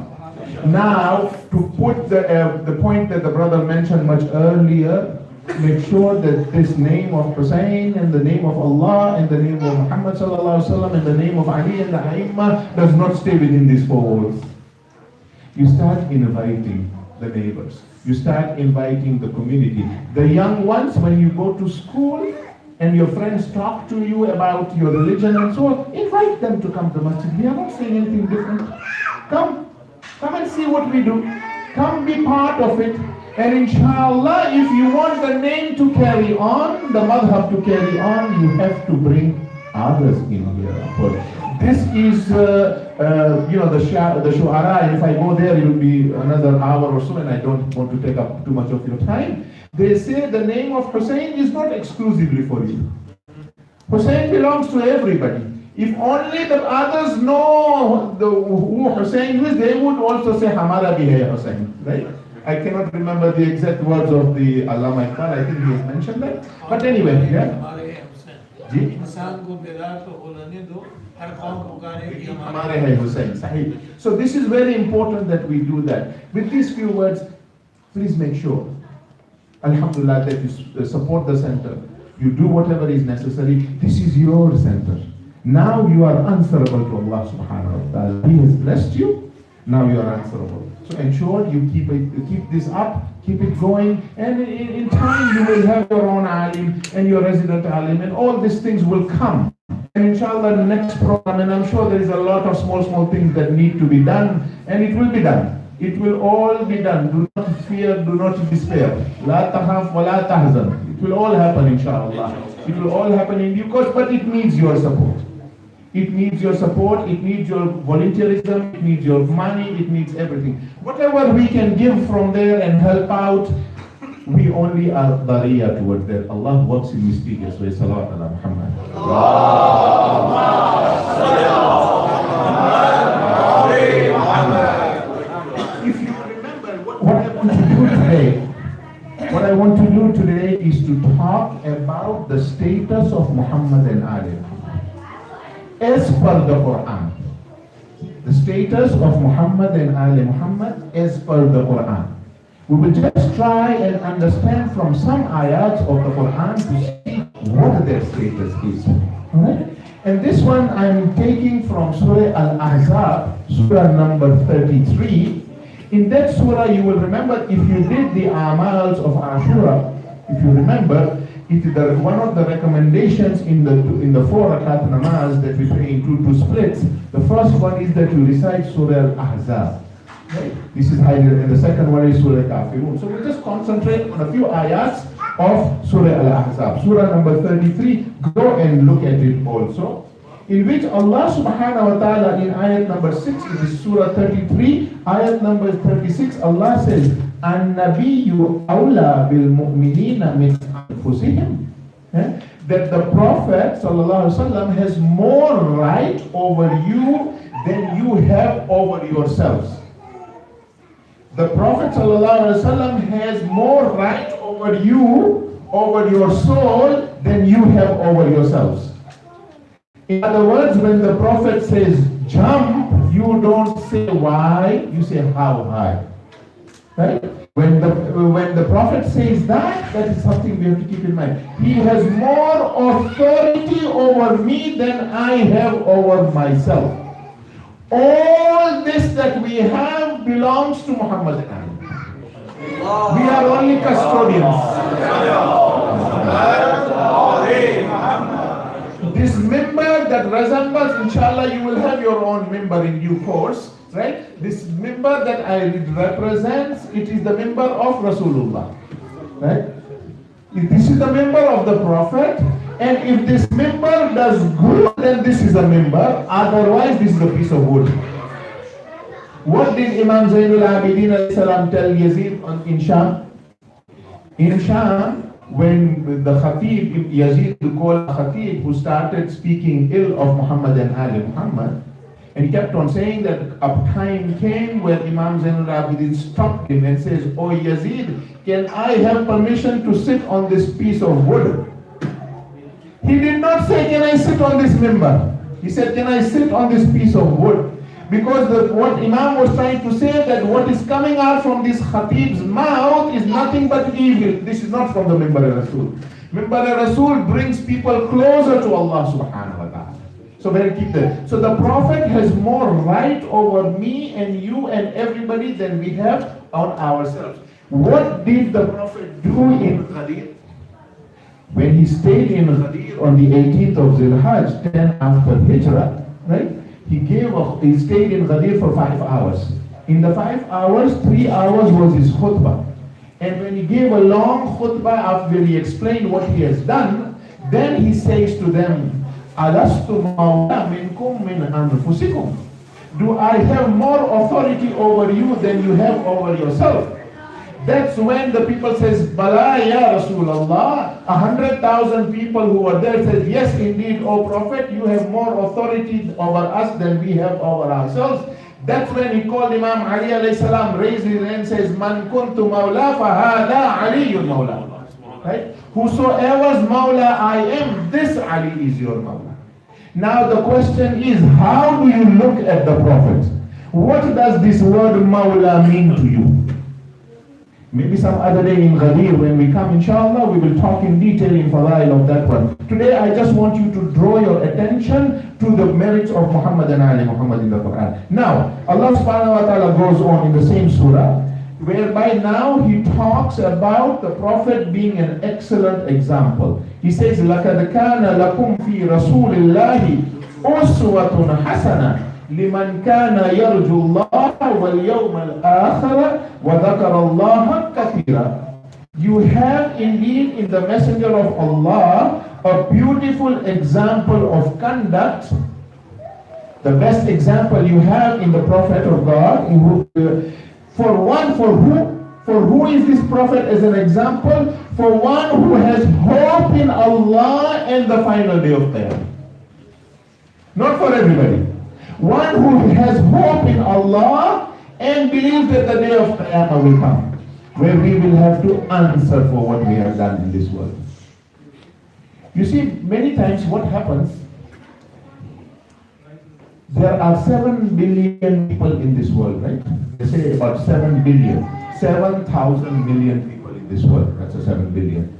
Speaker 13: Now, to put the point that the brother mentioned much earlier, make sure that this name of Hussain and the name of Allah and the name of Muhammad sallallahu alaihi wasallam and the name of Ali and the Aimma does not stay within these four walls. You start inviting the neighbors. You start inviting the community. The young ones, when you go to school and your friends talk to you about your religion and so on, invite them to come to masjid. We are not saying anything different. Come and see what we do. Come be part of it. And inshallah, if you want the name to carry on, the madhab to carry on, you have to bring others in here. This is, the shu'ara, and if I go there, it will be another hour or so, and I don't want to take up too much of your time. They say the name of Hussain is not exclusively for you. Hussain belongs to everybody. If only the others know who Hussain is, they would also say, Hamara bhi hai Hussain, right? I cannot remember the exact words of the Allama Iqbal, I think he has mentioned that. But anyway, yeah. So this is very important that we do that. With these few words, please make sure, Alhamdulillah, that you support the center. You do whatever is necessary. This is your center. Now you are answerable to Allah subhanahu wa ta'ala. He has blessed you. Now you are answerable. So ensure you keep this up, keep it going, and in time you will have your own alim and your resident alim, and all these things will come. And inshallah, the next program, and I'm sure there is a lot of small things that need to be done, and it will be done. It will all be done. Do not fear, do not despair. La tahaf wa la tahzan. It will all happen, inshallah. It will all happen in due course, but it needs your support. It needs your support, it needs your volunteerism, it needs your money, it needs everything. Whatever we can give from there and help out, we only are dariya towards that. Allah works in mysterious ways. Salawat ala Muhammad. If you remember what I want to do today, what I want to do today is to talk about the status of Muhammad and Ali. As per the Quran, the status of Muhammad and Ali Muhammad as per the Quran. We will just try and understand from some ayats of the Quran to see what their status is. Alright? And this one I'm taking from Surah Al-Ahzab, Surah number 33. In that surah you will remember, if you did the amals of Ashura, if you remember, it is one of the recommendations in the 4 rakat namaz that we pray in two splits. The first one is that you recite Surah Al-Ahzab. Right? This is highly, and the second one is Surah Kafirun. So we'll just concentrate on a few ayats of Surah Al-Ahzab. Surah number 33, go and look at it also. In which Allah subhanahu wa ta'ala in ayat number 6, it is Surah 33, ayat number 36, Allah says, An-Nabiyyu awla bil mu'minina min anfusihim. That the Prophet sallallahu alaihi wasallam has more right over you than you have over yourselves. The Prophet ﷺ has more right over you, over your soul, than you have over yourselves. In other words, when the Prophet says jump, you don't say why, you say how high. Right? When the Prophet says that is something we have to keep in mind. He has more authority over me than I have over myself. All this that we have belongs to Muhammad and Ali. We are only custodians. This member that resembles, inshallah, you will have your own member in due course, right? This member that I represents, it is the member of Rasulullah, right? This is the member of the Prophet, and if this member does good, then this is a member, otherwise this is a piece of wood. What did Imam Zainul Abidin alayhi salam tell Yazid in Sham? In Sham, when the Khatib, Yazid called Khatib, who started speaking ill of Muhammad and Ali Muhammad, and he kept on saying that a time came where Imam Zainul Abidin stopped him and says, "Oh Yazid, can I have permission to sit on this piece of wood?" He did not say, "Can I sit on this member?" He said, "Can I sit on this piece of wood?" Because what Imam was trying to say, that what is coming out from this Khatib's mouth is nothing but evil. This is not from the Mimbar Rasul. Mimbar Rasul brings people closer to Allah subhanahu wa ta'ala. So very keep that. So the Prophet has more right over me and you and everybody than we have on ourselves. What did the Prophet do in Ghadir? When he stayed in Ghadir on the 18th of Zilhajj, 10 after Hijrah, right? He stayed in Ghadir for 5 hours. In the 5 hours, 3 hours was his khutbah. And when he gave a long khutbah after he explained what he has done, then he says to them, "Alastu mawla minkum min anfusikum?" Do I have more authority over you than you have over yourself? That's when the people says, "Bala ya Rasulullah." 100,000 people who were there said, "Yes, indeed, O Prophet, you have more authority over us than we have over ourselves." That's when he called Imam Ali alayhi salam, raised his hand and says, "Man kuntu mawla fahada Aliyun mawla." Right? Whosoever's mawla I am, this Ali is your mawla. Now the question is, how do you look at the Prophet? What does this word mawla mean to you? Maybe some other day in Ghadir, when we come, inshallah, we will talk in detail in Fadail of that one. Today, I just want you to draw your attention to the merits of Muhammad and Ali Muhammad in the Quran. Now, Allah subhanahu wa ta'ala goes on in the same surah, whereby now he talks about the Prophet being an excellent example. He says, لَقَدْ كَانَ لَكُمْ فِي رَسُولِ اللَّهِ أُسْوَةٌ حَسَنَةٌ لمن كان يرجو الله واليوم الآخر وذكر الله كثيرا. You have indeed in the Messenger of Allah a beautiful example of conduct. The best example you have in the Prophet of God. For who is this Prophet as an example? For one who has hope in Allah and the final day of Qiyamah. Not for everybody. One who has hope in Allah and believes that the day of Qiyamah will come, where we will have to answer for what we have done in this world. You see, many times what happens, there are 7 billion people in this world, right? They say about 7 billion, 7,000 million people in this world. That's a 7 billion.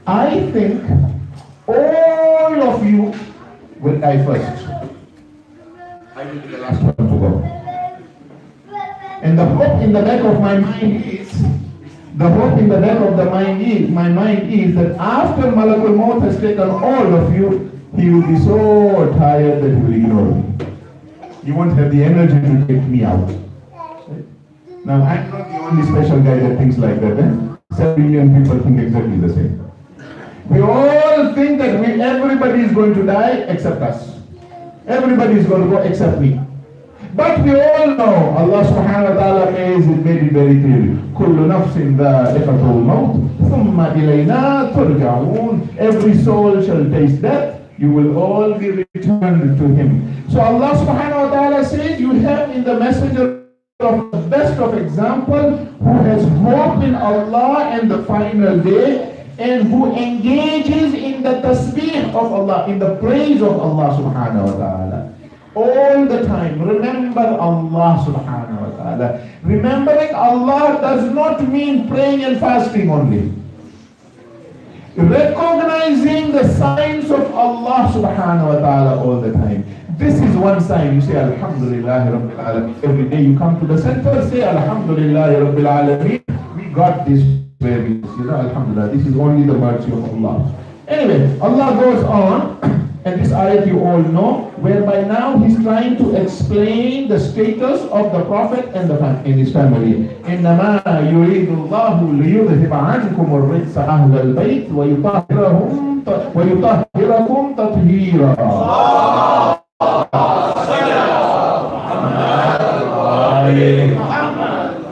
Speaker 13: I think all of you will die first. I will be the last one to go. And the hope in the back of my mind is, my mind is that after Malakul Maut has taken all of you, he will be so tired that he will ignore me. He won't have the energy to take me out. Now, I'm not the only special guy that thinks like that. 7 billion people think exactly the same. We all think that everybody is going to die except us. Everybody is going to go except me. But we all know, Allah subhanahu wa ta'ala made it very clear. كُلُّ نَفْسٍ ذَائِقَةُ الْمَوْتِ ثُمَّ إِلَيْنَا تُرْجَعُونَ. Every soul shall taste death. You will all be returned to Him. So Allah subhanahu wa ta'ala says, you have in the messenger of the best of example, who has hope in Allah and the final day, and who engages in the tasbih of Allah, in the praise of Allah subhanahu wa ta'ala. All the time, remember Allah subhanahu wa ta'ala. Remembering Allah does not mean praying and fasting only. Recognizing the signs of Allah subhanahu wa ta'ala all the time. This is one sign. You say Alhamdulillah Rabbil Alameen. Every day you come to the center, say Alhamdulillah Rabbil Alameen. We got this where we, Alhamdulillah. This is only the mercy of Allah. Anyway, Allah goes on, and this ayat you all know, whereby now he's trying to explain the status of the Prophet and his family. إِنَّمَا يُرِيدُ اللَّهُ لِيُذْهِبَ عَنْكُمُ الرِّجْسَ أَهْلَ الْبَيْتِ وَيُطَهِّرَكُمْ تَطْهِيرًا.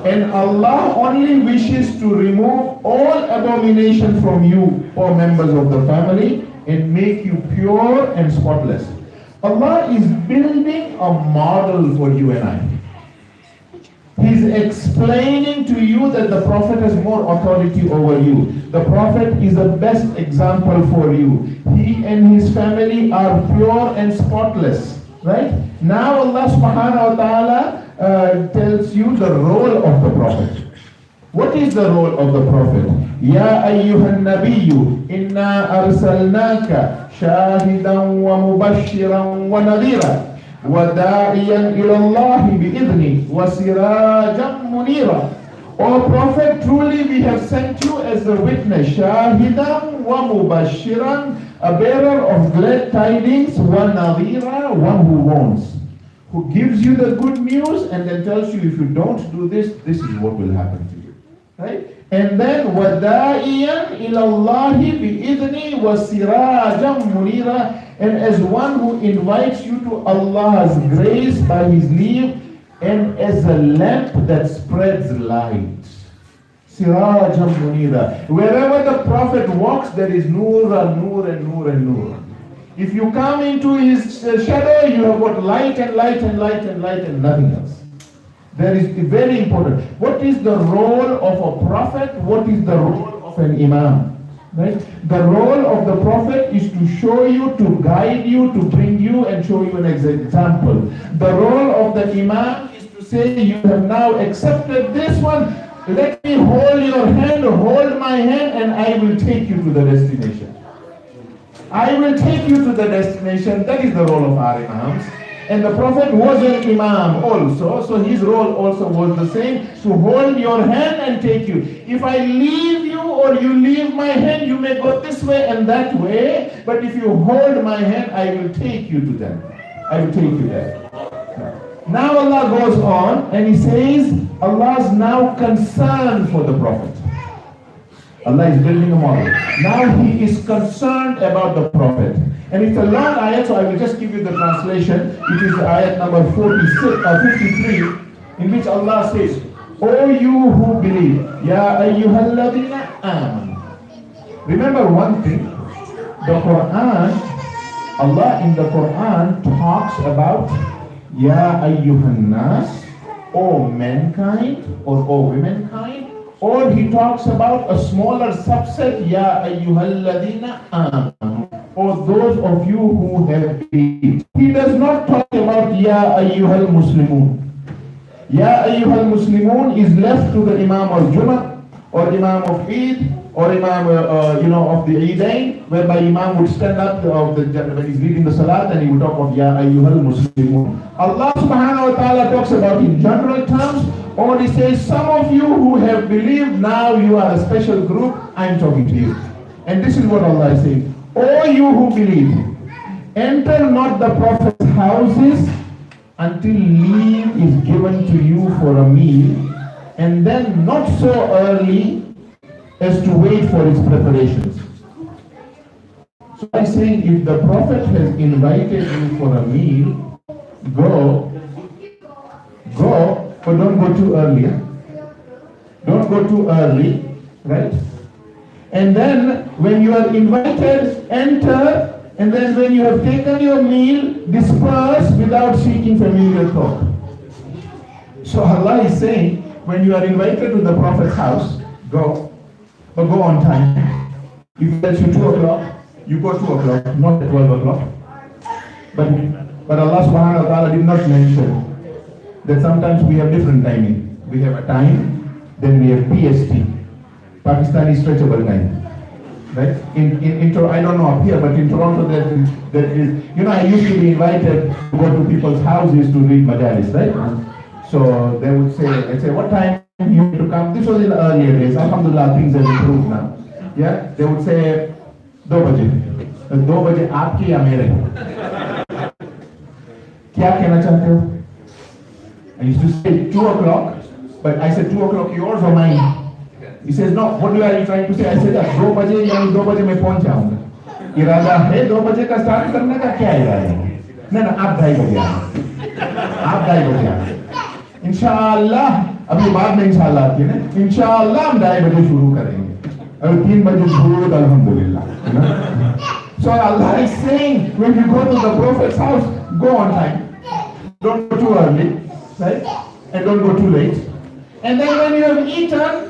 Speaker 13: And Allah only wishes to remove all abomination from you, O members of the family, and make you pure and spotless. Allah is building a model for you and I. He's explaining to you that the Prophet has more authority over you. The Prophet is the best example for you. He and his family are pure and spotless. Right? Now Allah subhanahu wa ta'ala tells you the role of the Prophet. What is the role of the Prophet? Ya ayyuhan nabiyyu inna arsalnaka shahidan wa mubashiran wa nadhira wa da'iyan ila Allah bi'idhni wa sirajan munira. O Prophet, truly we have sent you as a witness, shahidan wa mubashiran, a bearer of glad tidings, wa nadhira, one who warns, who gives you the good news and then tells you if you don't do this, this is what will happen to you. Right? And then وَدَاعِيًا إِلَى اللَّهِ بِإِذْنِ وَسِرَاجًا مُنِيرًا, and as one who invites you to Allah's grace by His leave, and as a lamp that spreads light. Sirajan Munira. Wherever the Prophet walks, there is nur and nur and nur and nur. If you come into his shadow, you have got light and light and light and light and nothing else. That is very important. What is the role of a prophet? What is the role of an imam? Right? The role of the prophet is to show you, to guide you, to bring you and show you an example. The role of the imam is to say, you have now accepted this one, let me hold your hand, hold my hand, and I will take you to the destination. I will take you to the destination. That is the role of our imams. And the Prophet was an imam also, so his role also was the same, to hold your hand and take you. If I leave you or you leave my hand, you may go this way and that way, but if you hold my hand, I will take you to them. I will take you there. Now Allah goes on and He says, Allah is now concerned for the Prophet. Allah is building a model. Now He is concerned about the Prophet. And it's a long ayat, so I will just give you the translation. It is ayat number 53, in which Allah says, O you who believe, Ya ayyuhalladhina amanu. Remember one thing, the Quran, Allah in the Quran talks about Ya ayyuhan nas, O mankind, or O womankind, or He talks about a smaller subset, Ya ayyuhalladhina amanu, or those of you who have believed. He does not talk about Ya ayyuhal muslimun. Ya ayyuhal muslimun is left to the Imam of Jummah, or Imam of Eid, or Imam of the Eidain, whereby Imam would stand up when he's leading the Salat and he would talk of Ya ayyuhal muslimun. Allah subhanahu wa ta'ala talks about in general terms, or He says, some of you who have believed, now you are a special group, I'm talking to you. And this is what Allah is saying. O you who believe, enter not the Prophet's houses until leave is given to you for a meal, and then not so early as to wait for its preparations. So I'm saying, if the Prophet has invited you for a meal, go, but don't go too early. Don't go too early, right? And then when you are invited, enter, and then when you have taken your meal, disperse without seeking familiar talk. So Allah is saying, when you are invited to the Prophet's house, go, but go on time. If he tells you 2 o'clock, you go 2 o'clock, not at 12 o'clock. But Allah subhanahu wa ta'ala did not mention that sometimes we have different timing. We have a time, then we have PST, Pakistani stretchable time. Right? I don't know up here, but in Toronto that is, I used to be invited to go to people's houses to read majalis, right? So they would say, I'd say, what time you need to come? This was in the earlier days. Alhamdulillah, things have improved now. Yeah? They would say, 2 baje. 2 baje aapke ya mere? Kya kehna chahte ho? I used to say 2 o'clock, but I said 2 o'clock yours or mine? He says, no, what are you trying to say? I said, 2 baje yani 2 baje मैं पहुंच जाऊंगा. इरादा है 2 बजे का start करने का, क्या इरादा है? नहीं ना, आप 2:30 बजे आए. आप 2:30 बजे आए. इंशाअल्लाह, अभी बाद में इंशाअल्लाह आती है ना, इंशाअल्लाह हम 2:30 बजे शुरू करेंगे. और 3 बजे शुरू, अल्हम्दुलिल्लाह. So Allah is saying, when you go to the Prophet's house, go on time. Don't go too early, right? And don't go too late. And then when you have eaten,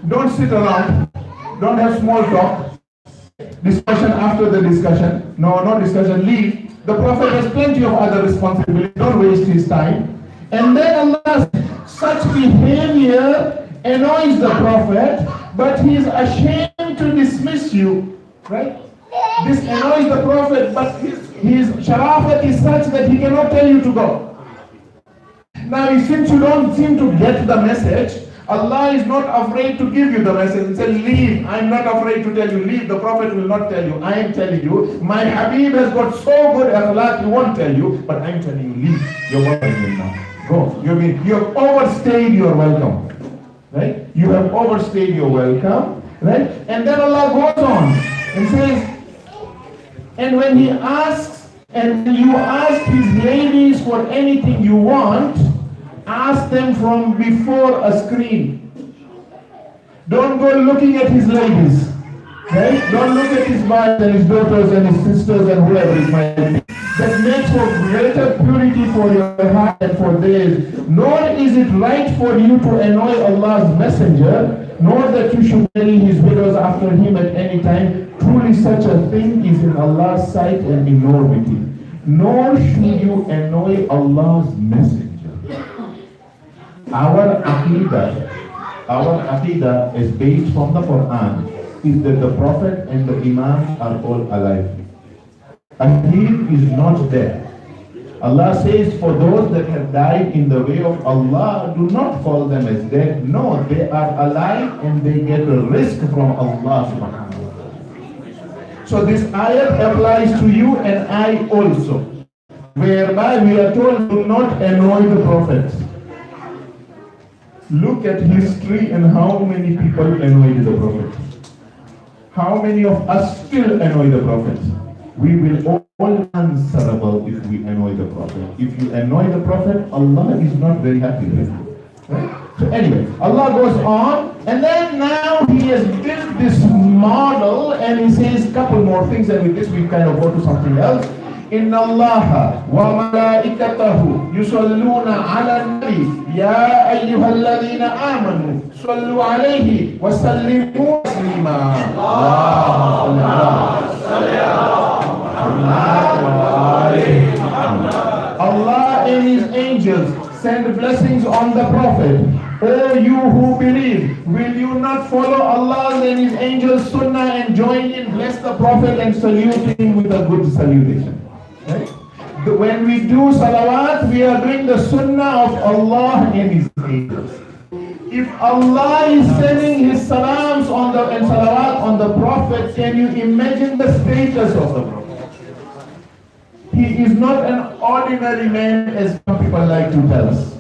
Speaker 13: don't sit around. Don't have small talk. Discussion after the discussion. No discussion. Leave. The Prophet has plenty of other responsibilities. Don't waste his time. And then Allah, such behavior annoys the Prophet, but he is ashamed to dismiss you. Right? This annoys the Prophet, but his sharafat is such that he cannot tell you to go. Now, since you don't seem to get the message, Allah is not afraid to give you the message. He said, leave. I'm not afraid to tell you, leave. The Prophet will not tell you. I am telling you. My Habib has got so good akhlaq, he won't tell you, but I'm telling you, leave. You're welcome now. Go. You have overstayed your welcome. Right? You have overstayed your welcome. Right? And then Allah goes on and says, and when he asks, and you ask his ladies for anything you want, ask them from before a screen. Don't go looking at his ladies. Right? Don't look at his wives and his daughters and his sisters and whoever it might be. That makes for greater purity for your heart and for theirs. Nor is it right for you to annoy Allah's messenger, nor that you should marry his widows after him at any time. Truly such a thing is in Allah's sight an enormity. Nor should you annoy Allah's messenger. Our aqidah is based from the Quran, is that the Prophet and the Imams are all alive. And he is not there. Allah says, for those that have died in the way of Allah, do not call them as dead. No, they are alive and they get a risk from Allah subhanahu wa ta'ala. So this ayat applies to you and I also, whereby we are told, do not annoy the Prophet. Look at history and how many people annoyed the Prophet. How many of us still annoy the Prophet? We will all answerable if we annoy the Prophet. If you annoy the Prophet, Allah is not very happy with you. Right? So anyway, Allah goes on, and then now he has built this model, and he says a couple more things, and with this we kind of go to something else. Inna Allah wa malaikatahu yusalluna ala nabi ya ayyuhalladhina amanu sallu alayhi wa sallimu taslima. Allah and his angels send blessings on the Prophet. O you who believe, will you not follow Allah and his angels sunnah and join in, bless the Prophet and salute him with a good salutation? Right? When we do salawat, we are doing the sunnah of Allah and his angels. If Allah is sending his salams and salawat on the Prophet, can you imagine the status of the Prophet? He is not an ordinary man as some people like to tell us.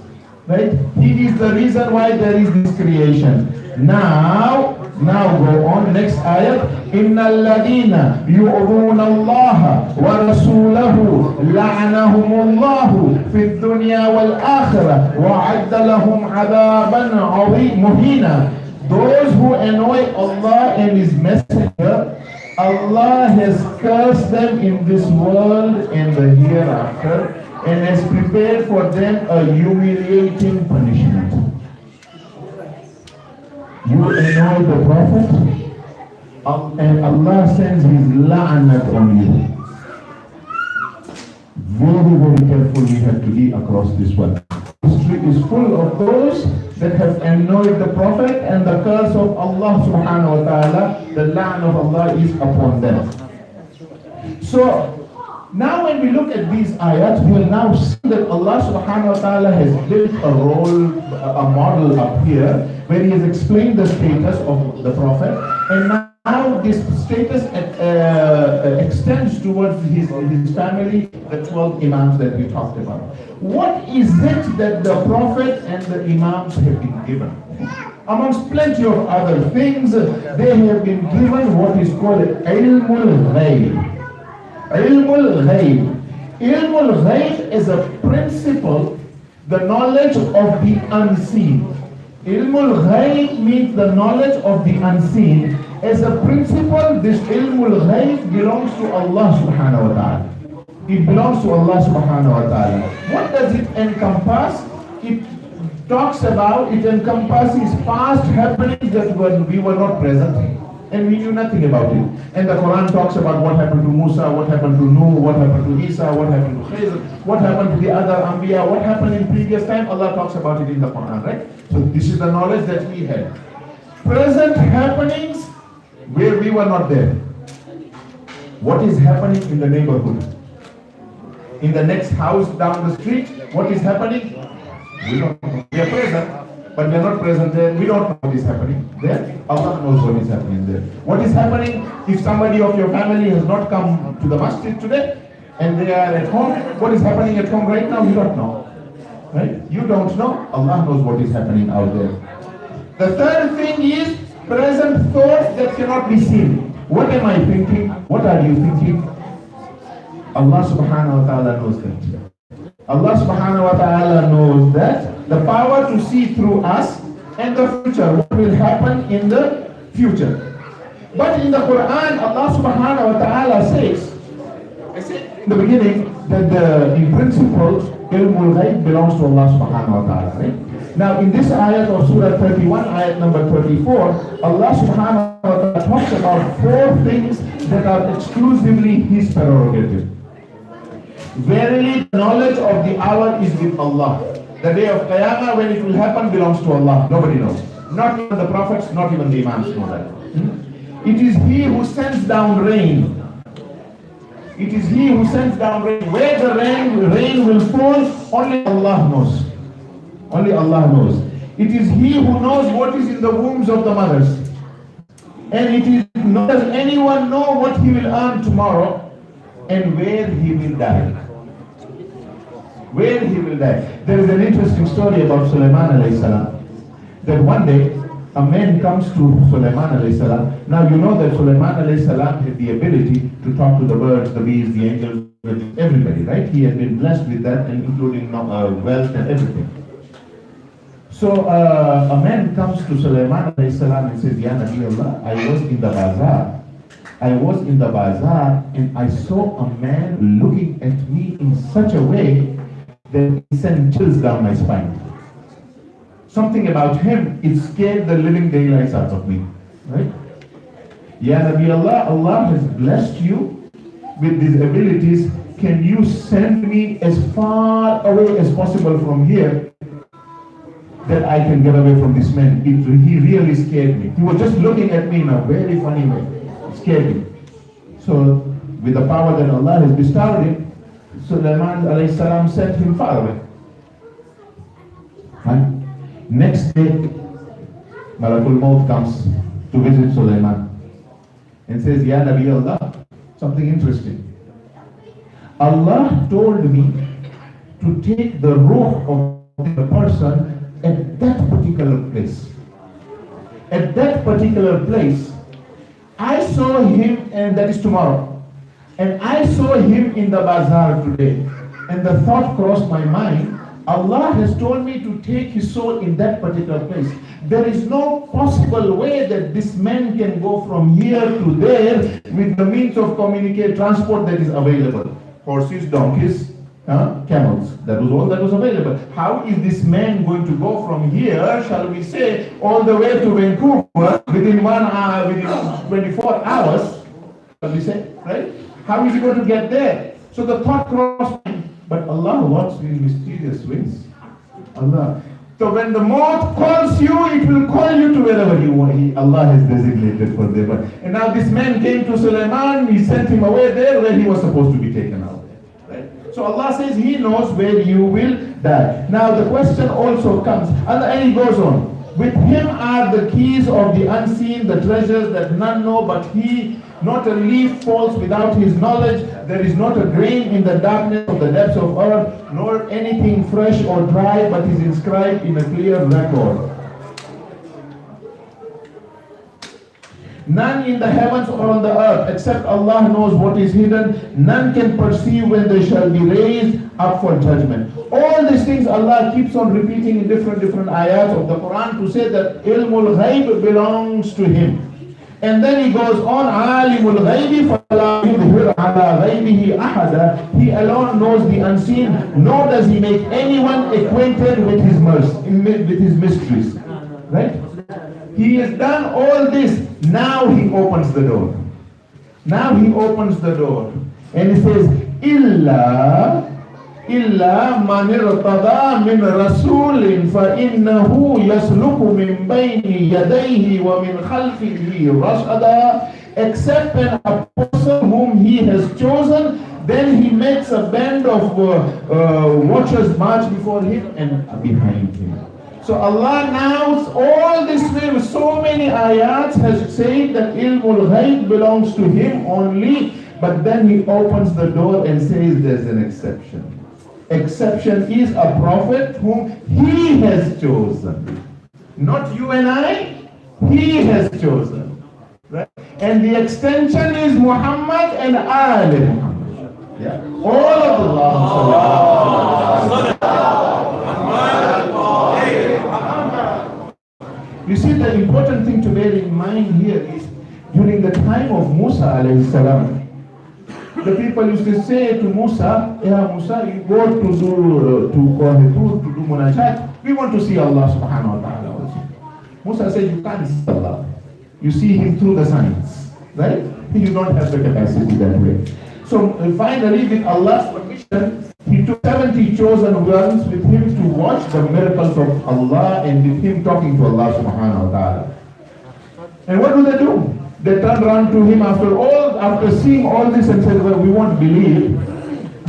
Speaker 13: Right? He is the reason why there is this creation. Now go on, next ayat. Innal ladina yu'dhuna Allah wa rasulahu la'anahumullahu fid dunya wal akhirah wa 'adda lahum 'adaban 'azim muhina. Those who annoy Allah and his messenger, Allah has cursed them in this world and the hereafter, and has prepared for them a humiliating punishment. You annoy the Prophet, and Allah sends His la'nat on you. Very, very careful we have to be across this one. History is full of those that have annoyed the Prophet, and the curse of Allah subhanahu wa ta'ala, the la'an of Allah is upon them. So, now when we look at these ayat, we will now see that Allah subhanahu wa ta'ala has built a model up here, where He has explained the status of the Prophet, and now this status extends towards his family, the 12 Imams that we talked about. What is it that the Prophet and the Imams have been given? Amongst plenty of other things, they have been given what is called ilmul ghayb. Ilmul ghayb. Ilmul ghayb is a principle, the knowledge of the unseen. Ilmul ghayb means the knowledge of the unseen. As a principle, this ilmul ghayb belongs to Allah subhanahu wa ta'ala. It belongs to Allah subhanahu wa ta'ala. What does it encompass? It encompasses past happenings that we were not present, and we knew nothing about it. And the Quran talks about what happened to Musa, what happened to Nuh, what happened to Isa, what happened to Khizr, what happened to the other Anbiya, what happened in previous time. Allah talks about it in the Quran, right? So this is the knowledge that we had. Present happenings where we were not there. What is happening in the neighborhood? In the next house down the street, what is happening? We don't know. We are present, but we are not present there. We don't know what is happening there. Allah knows what is happening there. What is happening if somebody of your family has not come to the masjid today and they are at home? What is happening at home right now? You don't know. Right? You don't know. Allah knows what is happening out there. The third thing is present thoughts that cannot be seen. What am I thinking? What are you thinking? Allah subhanahu wa ta'ala knows that. Allah subhanahu wa ta'ala knows that. The power to see through us and the future, what will happen in the future. But in the Quran, Allah subhanahu wa ta'ala says, I said in the beginning that in principle, ilmul ghayb belongs to Allah subhanahu wa ta'ala, right? Now in this ayat of Surah 31, ayat number 34, Allah subhanahu wa ta'ala talks about 4 things that are exclusively His prerogative. Verily, the knowledge of the hour is with Allah. The day of Qiyamah, when it will happen, belongs to Allah. Nobody knows. Not even the prophets, not even the Imams know that. It is He who sends down rain. It is He who sends down rain. Where the rain will fall, only Allah knows. Only Allah knows. It is He who knows what is in the wombs of the mothers. And it is not does anyone know what he will earn tomorrow and where he will die. Where he will die. There is an interesting story about Sulaiman alayhi salam. That one day a man comes to Sulaiman alayhi salam. Now you know that Sulaiman alayhi salam had the ability to talk to the birds, the bees, the angels, everybody, right? He had been blessed with that, and including wealth and everything. So a man comes to Sulaiman alayhi salam and says, Ya Nabi Allah, I was in the bazaar. And I saw a man looking at me in such a way that it sent chills down my spine. Something about him, it scared the living daylights out of me. Right? Ya Nabi Allah, Allah has blessed you with these abilities. Can you send me as far away as possible from here, that I can get away from this man? He really scared me. He was just looking at me in a very funny way. It scared me. So, with the power that Allah has bestowed him, Sulaiman alayhi salam sent him far away. And next day, Malakul Maut comes to visit Sulaiman and says, Ya Nabi Allah, something interesting. Allah told me to take the ruh of the person at that particular place. At that particular place, I saw him, and that is tomorrow. And I saw him in the bazaar today. And the thought crossed my mind, Allah has told me to take his soul in that particular place. There is no possible way that this man can go from here to there with the means of transport that is available. Horses, donkeys, camels. That was all that was available. How is this man going to go from here, shall we say, all the way to Vancouver within 1 hour, within 24 hours, shall we say, right? How is he going to get there? So the thought crossed me, but Allah works in mysterious ways. Allah. So when the mouth calls you, it will call you to wherever you want. Allah has designated for them. And now this man came to Sulaiman, he sent him away there where he was supposed to be taken out. Right? So Allah says He knows where you will die. Now the question also comes, and he goes on. With Him are the keys of the unseen, the treasures that none know but He. Not a leaf falls without His knowledge. There is not a grain in the darkness of the depths of earth, nor anything fresh or dry, but is inscribed in a clear record. None in the heavens or on the earth, except Allah knows what is hidden. None can perceive when they shall be raised up for judgment. All these things Allah keeps on repeating in different ayats of the Quran to say that ilmul ghaib belongs to Him. And then He goes on, Alimul ghaibi fala yudhhir ala ghaibihi ahada. He alone knows the unseen, nor does He make anyone acquainted with His mysteries. Right? He has done all this. Now He opens the door. Now He opens the door. And He says, إلا من ارتضى من رسول فإنه يسلك من بين يديه ومن خلفه رصدا. Except an apostle whom He has chosen, then He makes a band of watchers march before Him and behind Him. So Allah now, all this way with so many ayats has said that ilmul ghaib belongs to Him only, but then He opens the door and says there's an exception. Exception is a prophet whom He has chosen. Not you and I, He has chosen. Right? And the extension is Muhammad and Ali Muhammad. Yeah. All of the You see, the important thing to bear in mind here is during the time of Musa alayhi salam, the people used to say to Musa, "Yeah, Musa, you go to do munajat. We want to see Allah subhanahu wa ta'ala also." Musa said, "You can't see Allah. You see Him through the signs, right? You don't have the capacity that way." So finally, with Allah's permission, He took 70 chosen ones with Him to watch the miracles of Allah and with Him talking to Allah subhanahu wa ta'ala. And what do? They turned around to Him after seeing all this and said, "Well, we won't believe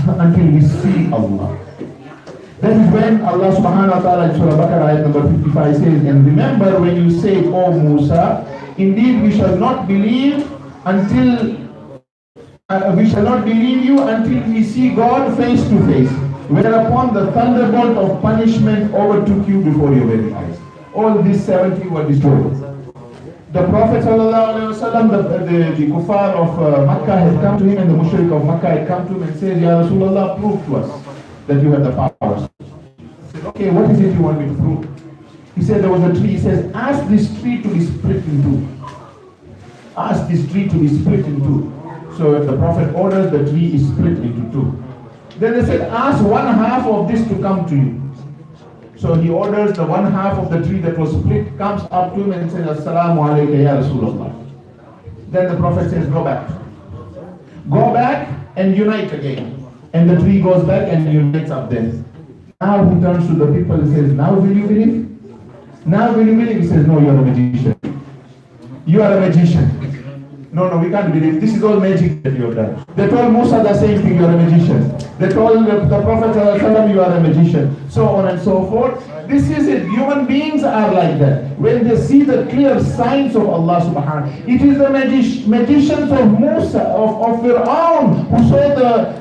Speaker 13: until we see Allah." That is when Allah subhanahu wa ta'ala in Surah Baqarah ayat number 55 says, "And remember when you say, O Musa, indeed we shall not believe you until we see God face to face, whereupon the thunderbolt of punishment overtook you before your very eyes." All these 70 were destroyed. The Prophet ﷺ, the kuffar of Makkah had come to him, and the mushrik of Makkah had come to him and said, "Ya Rasulullah, prove to us that you have the powers." He said, "Okay, what is it you want me to prove?" He said, "There was a tree." He says, "Ask this tree to be split in two. Ask this tree to be split in two." So the Prophet orders, the tree is split into two. Then they said, "Ask one half of this to come to you." So he orders the one half of the tree that was split, comes up to him and says, "Assalamu alayka ya Rasulullah." Then the Prophet says, "Go back. Go back and unite again." And the tree goes back and unites up there. Now he turns to the people and says, "Now will you believe? Now will you believe?" He says, "No, you are a magician. You are a magician. No, we can't believe. This is all magic that you have done." They told Musa the same thing, "You are a magician." They told the Prophet ﷺ, "You are a magician." So on and so forth. This is it. Human beings are like that. When they see the clear signs of Allah subhanahu wa ta'ala. It is the magicians of Musa, of Fir'aun, who saw the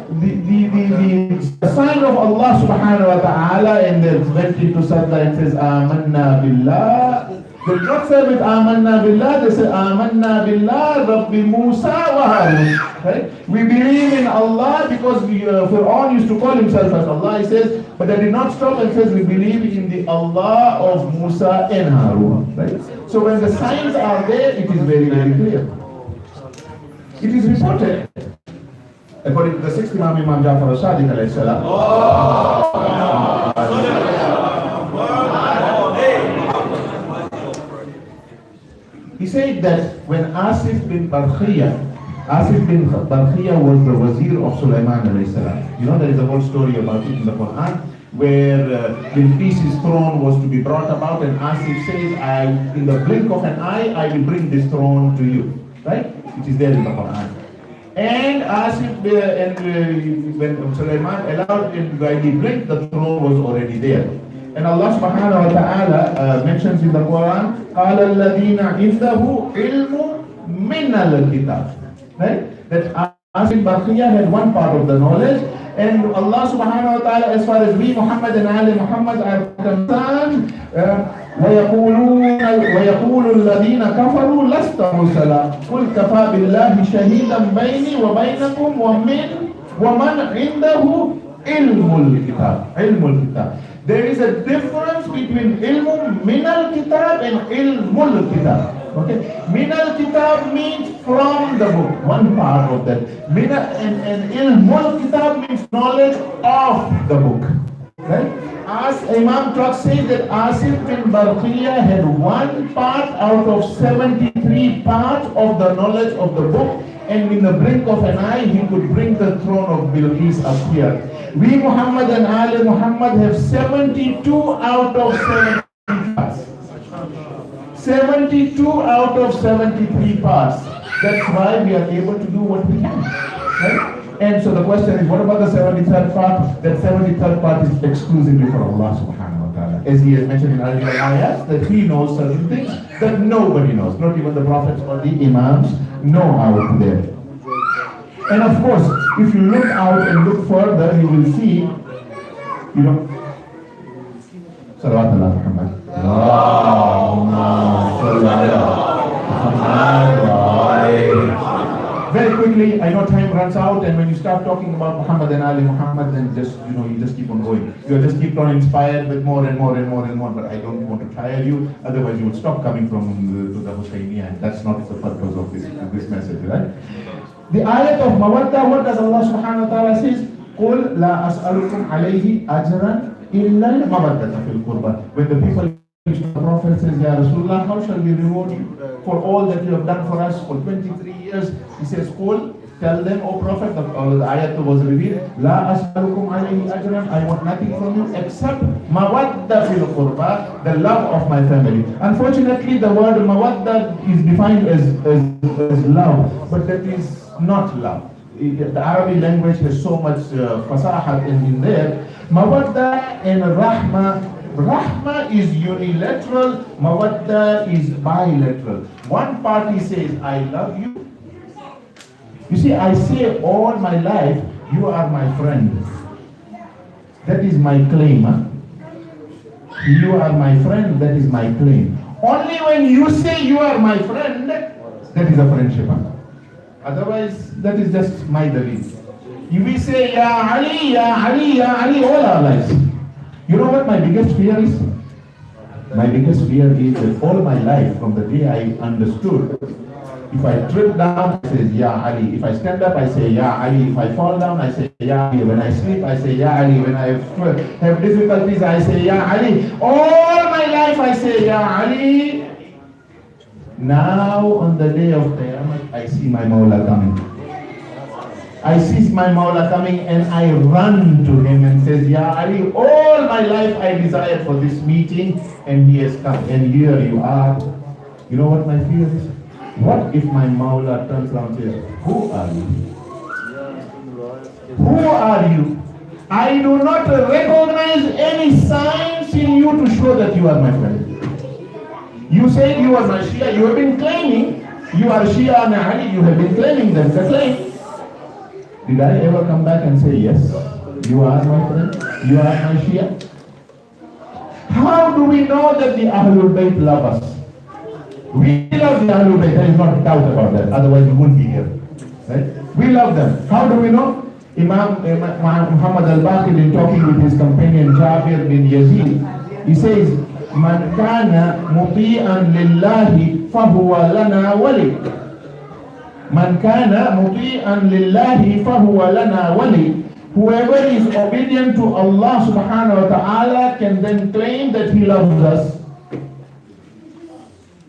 Speaker 13: sign of Allah subhanahu wa ta'ala, and they went into sajda and says, "Amanna billah." They did not say with Amanna Billah, they say Amanna Billah Rabbi Musa wa Harun. Right? We believe in Allah because Fir'aun used to call himself as Allah, he says, but they did not stop and says we believe in the Allah of Musa and Harun. Right? So when the signs are there, it is very, very clear. It is reported According to the 6th Imam, Imam Jafar al-Sadiq alayhi salam. He said that when Asif bin Barkhiya was the wazir of Sulaiman alayhi salam. You know, there is a whole story about it in the Quran, where Bilqis's throne was to be brought about, and Asif says, in the blink of an eye, I will bring this throne to you. Right? It is there in the Quran. And Asif, when Sulaiman allowed it by the blink, the throne was already there. And Allah subhanahu wa ta'ala mentions in the Quran, قَالَ الَّذِينَ عِنْدَهُ عِلْمٌ مِّنَ الْكِتَابِ. Right? That Asif Barkhiya had one part of the knowledge, and Allah subhanahu wa ta'ala, as far as we, Muhammad and Ali Muhammad are concerned, وَيَقُولُ الَّذِينَ كَفَرُوا لَسْتَ مُرْسَلًا قُلْ كَفَى بِاللَّهِ شَهِيدًا بَيْنِي وَبَيْنَكُمْ وَمَنْ عِنْدَهُ عِلْمُ الْكِتَابِ. There is a difference between ilmu min al-kitab and ilmul kitab. Okay? Min al-kitab means from the book, one part of that. And ilmul kitab means knowledge of the book. Right? As Imam Truck says that Asif bin Barkhiya had one part out of 73 parts of the knowledge of the book, and in the blink of an eye he could bring the throne of Bilqis up here. We Muhammad and Ali Muhammad have 72 out of 73 parts. 72 out of 73 parts. That's why we are able to do what we can. Right? And so the question is, what about the 73rd part? That 73rd part is exclusively for Allah subhanahu wa ta'ala. As he has mentioned in earlier ayahs, that he knows certain things that nobody knows. Not even the prophets or the imams know out there. And of course, if you look out and look further, you will see, Salawatullah Muhammad. Very quickly, I know time runs out, and when you start talking about Muhammad and Ali Muhammad, then you just keep on going. You just keep on inspired with more and more and more and more, but I don't want to tire you, otherwise you would stop coming to the Hussaini, and that's not the purpose of this message, right? The ayat of Mawadda, what does Allah subhanahu wa ta'ala says? قُلْ لَا أَسْأَلُكُمْ عَلَيْهِ أَجْرًا إِلَّا الْمَوَدَّةَ فِي الْقُرْبَى. When the people, the Prophet says, Ya Rasulullah, how shall we reward you for all that you have done for us for 23 years? He says, قُلْ, tell them, O Prophet, the ayat was revealed, لَا أَسْأَلُكُمْ عَلَيْهِ أَجْرًا, I want nothing from you except mawadda fil qurba, the love of my family. Unfortunately, the word mawadda is defined as love, but that is not love. The Arabic language has so much fasahat in there. Mawadda and rahma. Rahma is unilateral, mawadda is bilateral. One party says, I love you. You see, I say all my life, you are my friend. That is my claim. Huh? You are my friend, that is my claim. Only when you say you are my friend, that is a friendship. Huh? Otherwise, that is just my dalil. If we say, Ya Ali, Ya Ali, Ya Ali, all our lives. You know what my biggest fear is? My biggest fear is that all my life, from the day I understood, if I trip down, I say, Ya Ali. If I stand up, I say, Ya Ali. If I fall down, I say, Ya Ali. When I sleep, I say, Ya Ali. When I have difficulties, I say, Ya Ali. All my life, I say, Ya Ali. Now, on the day of Qiyamah, I see my Mawla coming. I see my Mawla coming, and I run to him and says, Ya Ali, all my life I desired for this meeting, and he has come, and here you are. You know what my fear is? What if my Mawla turns around and says, who are you? Who are you? I do not recognize any signs in you to show that you are my friend. You said you are my Shia. You have been claiming you are Shia and Ali. You have been claiming them. The claim. Did I ever come back and say, yes, you are my friend? You are my Shia? How do we know that the Ahlul Bayt love us? We love the Ahlul Bayt. There is no doubt about that. Otherwise we wouldn't be here. Right? We love them. How do we know? Imam Muhammad al-Baqir, in talking with his companion Jabir bin Yazid, he says, Man kana muti'an lillahi fahuwa lana wali. Man kana muti'an lillahi fahuwa lana wali. Whoever is obedient to Allah subhanahu wa ta'ala can then claim that he loves us.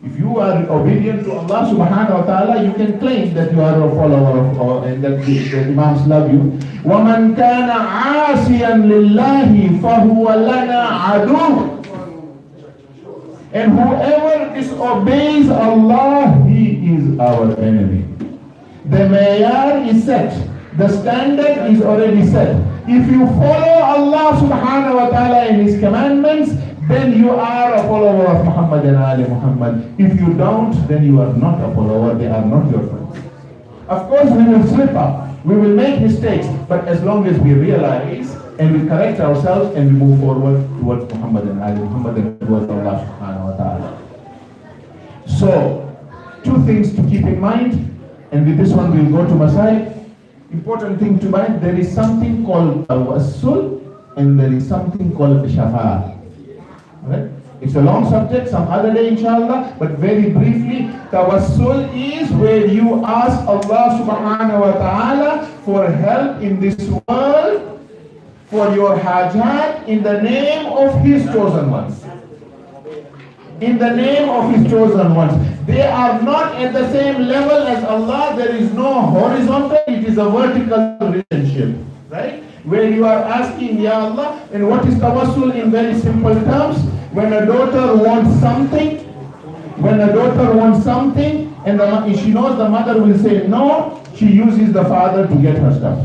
Speaker 13: If you are obedient to Allah subhanahu wa ta'ala, you can claim that you are a follower of and that the Imams love you. وَمَنْ كَانَ عَاسِيًا لِلَّهِ فَهُوَ لَنَا عَدُوٌ. And whoever disobeys Allah, he is our enemy. The mayar is set. The standard is already set. If you follow Allah subhanahu wa ta'ala in His commandments, then you are a follower of Muhammad and Ali Muhammad. If you don't, then you are not a follower, they are not your friends. Of course, we will slip up, we will make mistakes, but as long as we realize and we correct ourselves and we move forward towards Muhammad and Ali Muhammad and towards Allah subhanahu wa ta'ala. So, two things to keep in mind, and with this one we will go to Masai. Important thing to mind, there is something called tawassul and there is something called shafa'a. Right? It's a long subject, some other day inshallah, but very briefly, tawassul is where you ask Allah subhanahu wa ta'ala for help in this world, for your hajat, in the name of His chosen ones. In the name of His chosen ones. They are not at the same level as Allah. There is no horizontal, it is a vertical relationship. Right? Where you are asking, Ya Allah, and what is tawassul in very simple terms? When a daughter wants something, and she knows the mother will say no, she uses the father to get her stuff.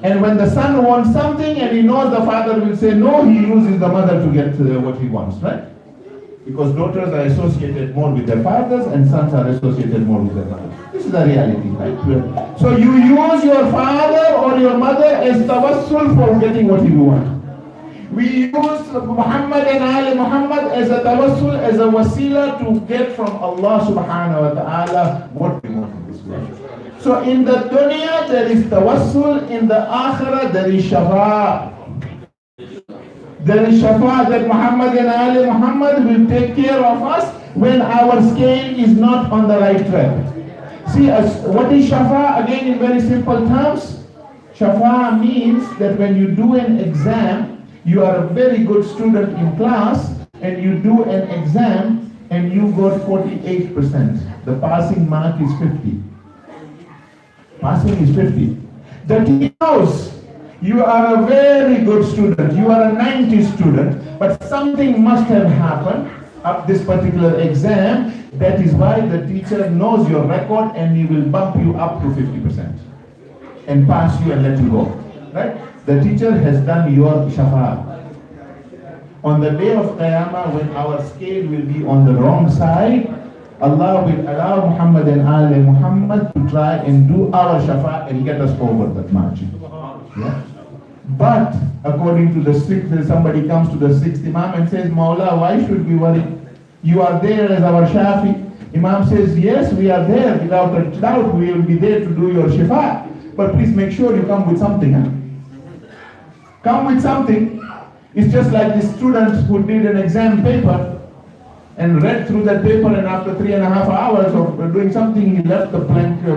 Speaker 13: And when the son wants something and he knows the father will say no, he uses the mother to get what he wants, right? Because daughters are associated more with their fathers and sons are associated more with their mothers. This is the reality, right? So you use your father or your mother as tawassul for getting what you want. We use Muhammad and Ali Muhammad as a tawassul, as a wasila to get from Allah subhanahu wa ta'ala what we want in this life. So in the dunya there is tawassul, in the akhirah there is shafa'. There is shafa' that Muhammad and Ali Muhammad will take care of us when our scale is not on the right track. See, what is shafa'? Again, in very simple terms, shafa' means that when you do an exam, you are a very good student in class, and you do an exam, and you got 48%. The passing mark is 50. Passing is 50. The teacher knows you are a very good student, you are a 90 student, but something must have happened at this particular exam. That is why the teacher knows your record and he will bump you up to 50% and pass you and let you go. Right? The teacher has done your shafa'. On the day of Qiyamah, when our scale will be on the wrong side, Allah will allow Muhammad and Ali Muhammad to try and do our shafa' and get us over that margin. Yeah? But according to the sixth, somebody comes to the sixth Imam and says, Mawla, why should we worry? You are there as our Shafi. Imam says, yes, we are there. Without a doubt, we will be there to do your shafa'. But please make sure you come with something. Huh? Come with something. It's just like the student who did an exam paper and read through that paper, and after 3.5 hours of doing something, he left the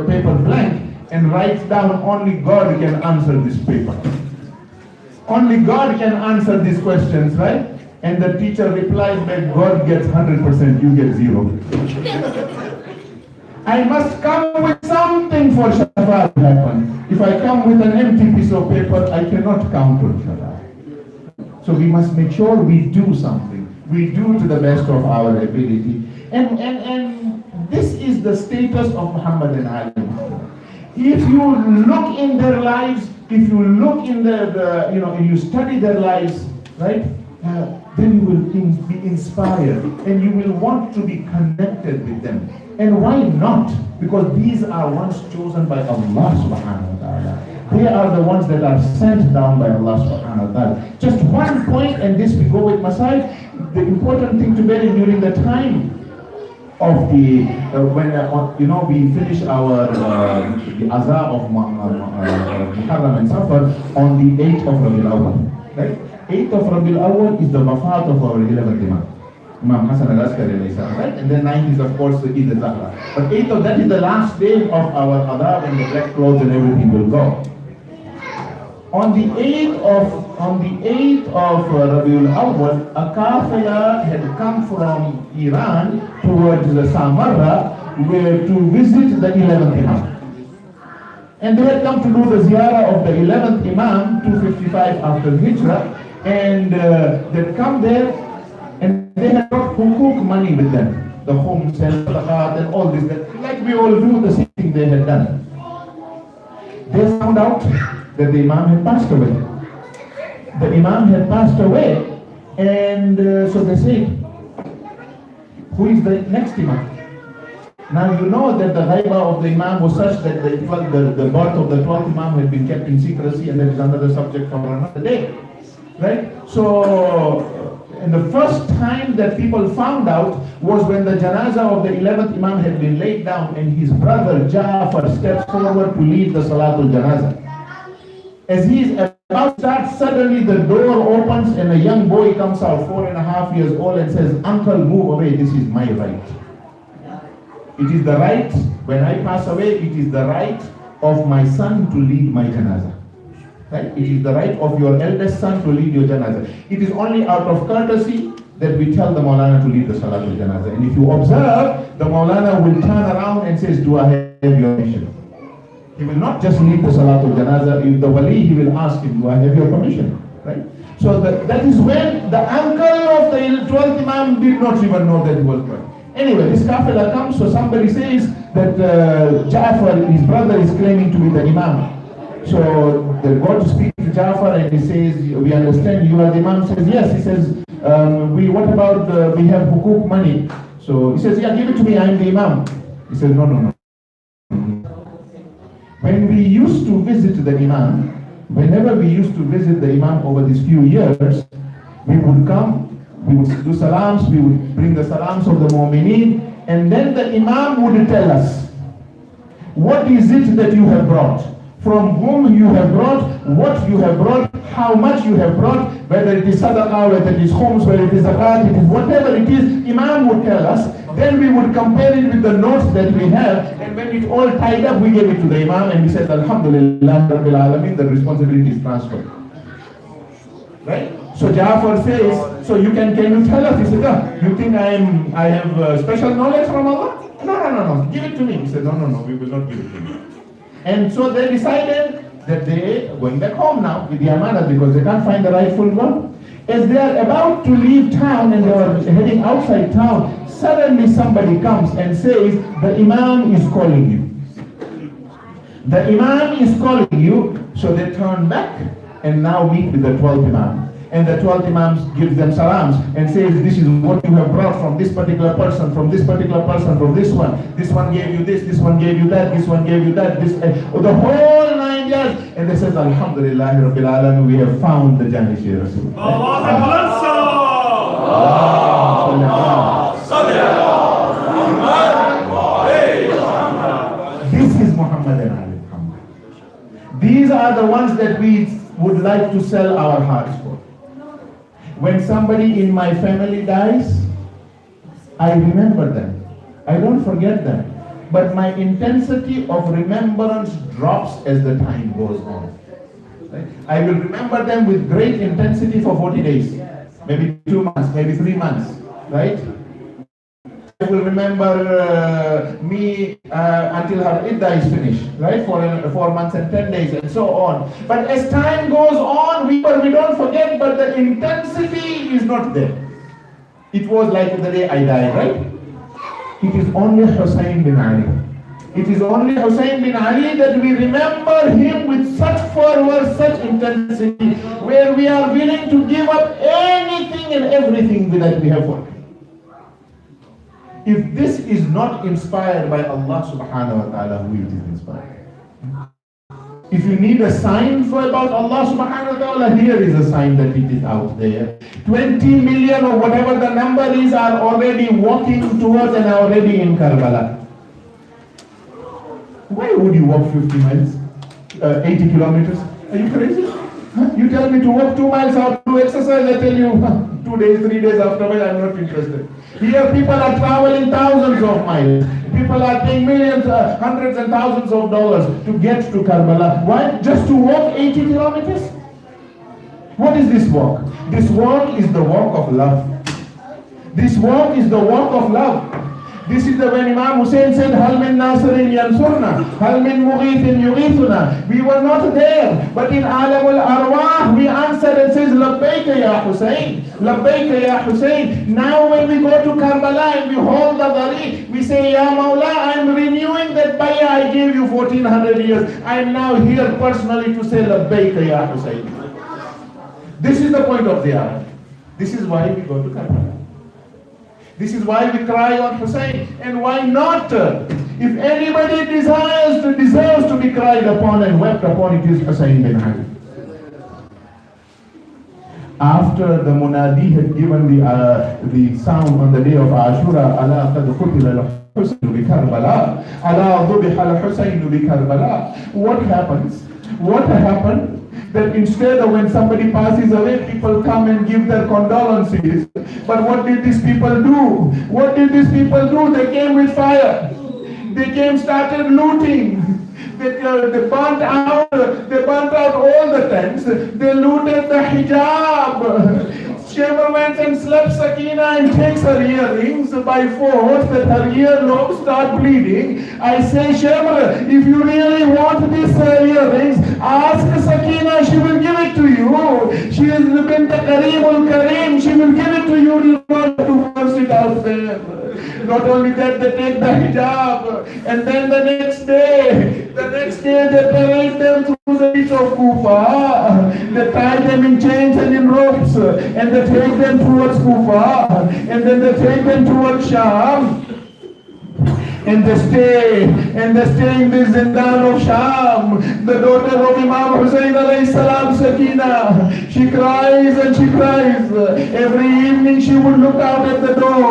Speaker 13: paper blank and writes down, only God can answer this paper. Only God can answer these questions, right? And the teacher replied that God gets 100%, you get 0. I must come with something for shafa to happen. If I come with an empty piece of paper, I cannot count on shafa. So we must make sure we do something. We do to the best of our ability. And this is the status of Muhammad and Ali. If you look in their lives, if you look in and you study their lives, right, then you will be inspired and you will want to be connected with them. And why not? Because these are ones chosen by Allah subhanahu wa ta'ala. They are the ones that are sent down by Allah subhanahu wa ta'ala. Just one point, and this we go with Masai. The important thing to bear in during the time of the when we finish our the Azah of Muharram and Safar on the 8th of Rabiul Awwal. Right? 8th of Rabiul Awwal is the wafat of our 11th Imam. Imam Hassan al-Askari, right? And then 9th is of course Eid al-Zahra. But 8th, that is the last day of our Adha when the black clothes and everything will go. On the 8th of Rabiul Awwal, a kafila had come from Iran towards the Samarra to visit the 11th Imam. And they had come to do the ziyarah of the 11th Imam, 255 after Hijrah, and they'd come there and they had brought hukuk money with them, the homes and sadaqat and all this, like we all do, the same thing they had done. They found out that the Imam had passed away. The Imam had passed away, and so they said, who is the next Imam? Now you know that the ghaiba of the Imam was such that the birth of the 12th Imam had been kept in secrecy, and that is another subject for another day. Right? So, and the first time that people found out was when the janazah of the 11th Imam had been laid down and his brother Ja'far steps forward to lead the Salatul Janazah. As he is about to start, suddenly the door opens and a young boy comes out, 4.5 years old, and says, "Uncle, move away, this is my right. It is the right, when I pass away, it is the right of my son to lead my janazah." Right? It is the right of your eldest son to lead your janazah. It is only out of courtesy that we tell the Maulana to lead the Salatul Janazah. And if you observe, the Maulana will turn around and says, "Do I have your permission?" He will not just lead the Salatul Janazah. If the wali, he will ask him, "Do I have your permission?" Right? So that is when the uncle of the 12th Imam did not even know that he was born. Anyway, this kafila comes, so somebody says that Ja'far, his brother, is claiming to be the Imam. So they go to speak to Ja'far and he says, "We understand you are the Imam." Says, "Yes." He says, what about, we have hukuk money. So he says, "Yeah, give it to me, I am the Imam." He says, No. When we used to visit the Imam, whenever we used to visit the Imam over these few years, we would come, we would do salams, we would bring the salams of the mu'mineen, and then the Imam would tell us, what is it that you have brought? From whom you have brought, what you have brought, how much you have brought, whether it is sadaqah, whether it is homes, whether it is zakat, it is whatever it is, Imam would tell us. Then we would compare it with the notes that we have, and when it all tied up, we gave it to the Imam and we said, "Alhamdulillah, Rabbil Alameen," the responsibility is transferred. Right? So Ja'far says, "So can you tell us?" He said, "You think I have special knowledge from Allah?" No, give it to me. He said, No, we will not give it to you. And so they decided that they are going back home now with the Amana because they can't find the rightful one. As they are about to leave town and they are heading outside town, suddenly somebody comes and says, "The Imam is calling you. The Imam is calling you." So they turn back and now meet with the 12th Imam. And the 12th Imam gives them salams and says, "This is what you have brought from this particular person, from this particular person, from this one. This one gave you this one gave you that, this one gave you that, the whole 9 years." And they says, "Alhamdulillah, Rabbil Alameen, we have found the Janishi Rasul." This is Muhammad and Ali Muhammad. These are the ones that we would like to sell our hearts for. When somebody in my family dies, I remember them. I don't forget them. But my intensity of remembrance drops as the time goes on. Right? I will remember them with great intensity for 40 days. Maybe 2 months, maybe 3 months. Right? I will remember me until her iddah is finished, right? For 4 months and 10 days and so on. But as time goes on, we don't forget, but the intensity is not there. It was like the day I died, right? It is only Hussain bin Ali. It is only Hussain bin Ali that we remember him with such fervor, such intensity, where we are willing to give up anything and everything that we have for him. If this is not inspired by Allah subhanahu wa ta'ala, who it is inspired? If you need a sign about Allah subhanahu wa ta'ala, here is a sign that it is out there. 20 million or whatever the number is are already walking towards and are already in Karbala. Why would you walk 50 miles? 80 kilometers? Are you crazy? Huh? You tell me to walk 2 miles out to exercise, I tell you, 2 days, 3 days afterwards, I'm not interested. Here people are traveling thousands of miles. People are paying millions, hundreds and thousands of dollars to get to Karbala. Why? Just to walk 80 kilometers? What is this walk? This walk is the walk of love. This walk is the walk of love. This is the when Imam Hussein said, Hal min Nasirin Yansurna, Hal min Mughithin Yughithuna. We were not there, but in Alamul Arwah we answered and says, Labbaika ya Hussein, Labbaika ya Hussein. Now when we go to Karbala and we hold the Dari, we say, Ya Mawla, I am renewing that bayah I gave you 1400 years. I am now here personally to say, Labbaika ya Hussein. This is the point of ziyarah. This is why we go to Karbala. This is why we cry on Hussein. And why not? If anybody deserves to be cried upon and wept upon, it is Hussein bin Ali. After the Munadi had given the sound on the day of Ashura, Allah qad qutila al-Husayn bi Karbala, Allah dhubiha al-Husayn bi Karbala. What happens? What happened? That instead of when somebody passes away, people come and give their condolences. But what did these people do? What did these people do? They came with fire. They came, started looting. They burnt out all the tents. They looted the hijab. Shemar went and slapped Sakina and takes her earrings by force that her earlobes start bleeding. I say, Shemar, if you really want these earrings, ask Sakina, she will give it to you. She is bint Kareemul Kareem, she will give it to you. You don't have to force it out there. Not only that, they take the hijab, and then the next day they parade them through the streets of Kufa. They tie them in chains and in ropes, and they take them towards Kufa, and then they take them towards Sham. And they stay in the Zindan of Sham. The daughter of Imam Hussain alayhi salam, Sakina, she cries and she cries. Every evening she would look out at the door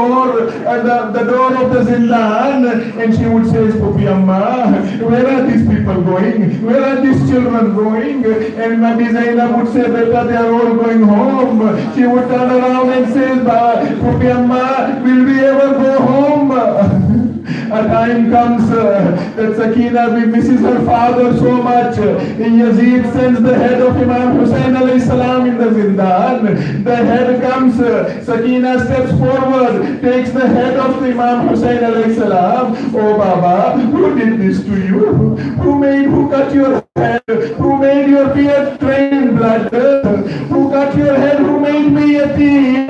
Speaker 13: of the Zindan, and she would say, Pupi Amma, where are these people going? Where are these children going? And Nabi Zainab would say, Beta, they are all going home. She would turn around and say, Pupi Amma, will we ever go home? A time comes that Sakina misses her father so much. Yazid sends the head of Imam Hussain alayhi salam in the Zindan. The head comes, Sakina steps forward, takes the head of the Imam Hussain alayhi salam. Oh Baba, who did this to you? Who cut your head? Who made your beard drain in blood? Who cut your head? Who made me a thief?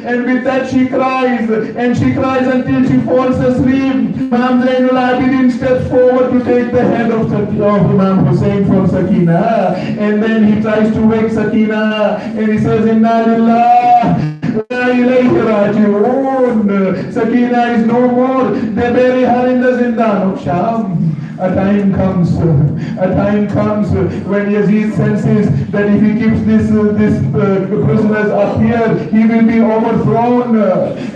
Speaker 13: And with that she cries, and she cries until she falls asleep. Imam Zainul Abidin steps forward to take the head of Imam Hussain from Sakina, and then he tries to wake Sakina, and he says, Inna Lillah wa ilayhi raji'un. Sakina is no more. They bury her in the Zindan of Sham. A time comes when Yazid senses that if he keeps these prisoners up here, he will be overthrown,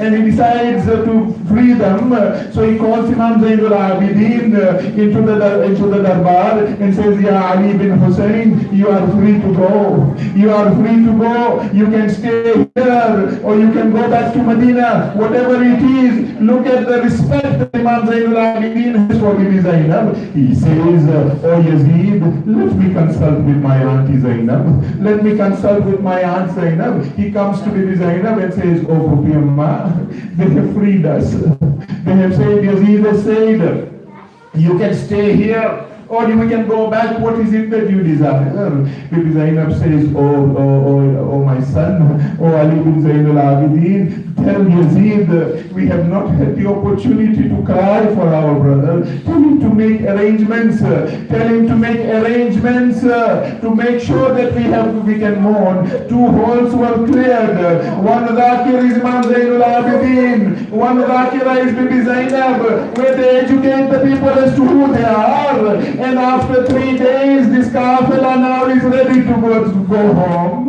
Speaker 13: and he decides to free them. So he calls Imam Zainul Abidin into the darbar and says, Ya Ali bin Hussain, you are free to go. You are free to go. You can stay here, or you can go back to Medina. Whatever it is, look at the respect that Imam Zainul Abidin has for Bibi Zainab. He says, Oh Yazid, let me consult with my auntie Zainab. Let me consult with my aunt Zainab. He comes to Bibi Zainab and says, Oh Pupi Amma, they have freed us. They have said, Yazid has said, you can stay here, or we can go back. What is it that you desire? Bibi Zainab says, oh my son, oh Ali bin Zainul Abidin, tell Yazid, we have not had the opportunity to cry for our brother. Tell him to make arrangements. Tell him to make arrangements to make sure that we can mourn. 2 holes were cleared. One Dhakir is Imam Zainul Abidin. One Dhakira is Bibi Zainab, where they educate the people as to who they are. And after 3 days, this kafila now is ready to go home.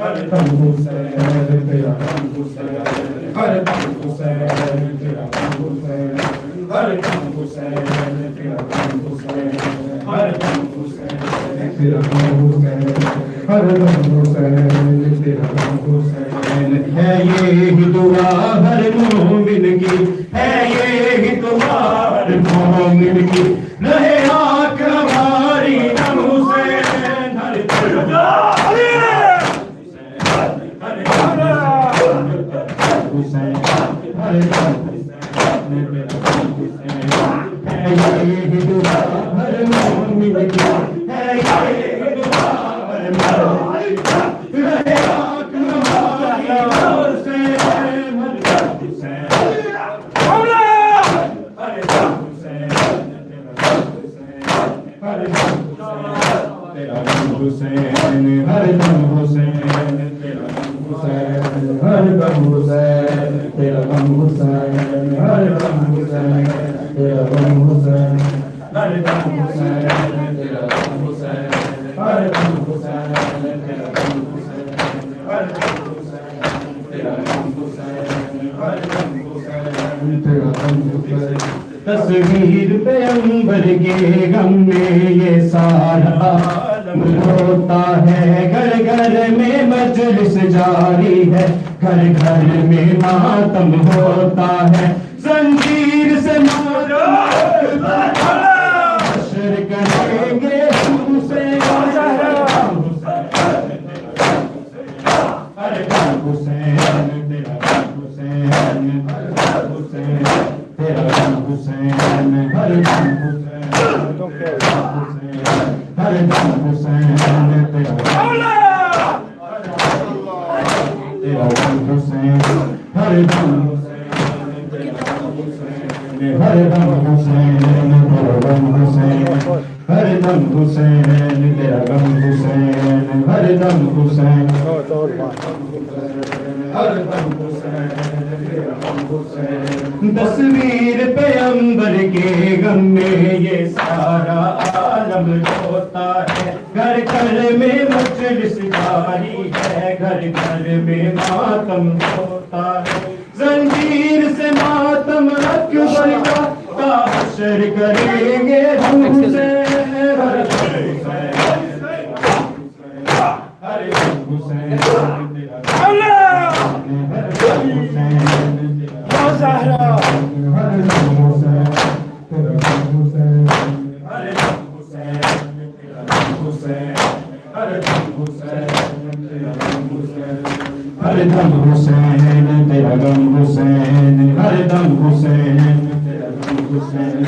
Speaker 13: हर दम हुसैन तेरा गम हुसैन, हर दम हुसैन तेरा गम हुसैन, हर दम हुसैन तेरा गम हुसैन, हर दम हुसैन तेरा गम हुसैन, हर दम हुसैन तेरा गम हुसैन। है ये ही दुआ हर मोमिन की, है ये ही दुआ हर मोमिन की, रहे आँख हमारी दम हुसैन, हर हुसैन, हर दम हुसैन, है ये ही दुआ हर मोमिन की, है ये ही दुआ हर मोमिन की, रहे आँख हमारी दम हुसैन, हर हुसैन, हर हुसैन, हर तेरा गम हुसैन, हर दम हुसैन तेरा गम हुसैन, हर दम हुसैन तेरा गम हुसैन, हर दम हुसैन तेरा गम हुसैन, हर दम हुसैन तेरा गम हुसैन, हर दम हुसैन तेरा गम हुसैन, हर दम हुसैन तेरा गम हुसैन, हर दम हुसैन तेरा गम हुसैन। तस्वीर पैगंबर के गम में ये सारा आलम रोता है, घर घर में मजलिस जारी है, घर घर में मातम होता है, जंजीर से मारो हश्र करेंगे हुसैन, हर दम हुसैन तेरा गम हुसैन, हर दम हुसैन तेरा गम हुसैन, हर दम हुसैन तेरा गम हुसैन, हर दम हुसैन तेरा गम हुसैन, हर दम हर दम हुसैन तेरा गम हुसैन, हर दम हुसैन तेरा गम हुसैन, हर दम हुसैन, हर दम हुसैन तेरा गम हुसैन। तस्वीर पैगंबर के गम में ये सारा आलम रोता है, घर घर में मजलिस जारी है, घर घर में मातम होता है, जंजीर से मातम अकबर का हश्र करेंगे हम हुसैन, हर हुसैन, हर हुसैन तेरा हर हुसैन ज़हरा, हर हुसैन तेरा हुसैन, हर हुसैन तेरा हुसैन, हर हुसैन तेरा हुसैन, हर दम हुसैन तेरा गम हुसैन, हर दम हुसैन तेरा गम हुसैन।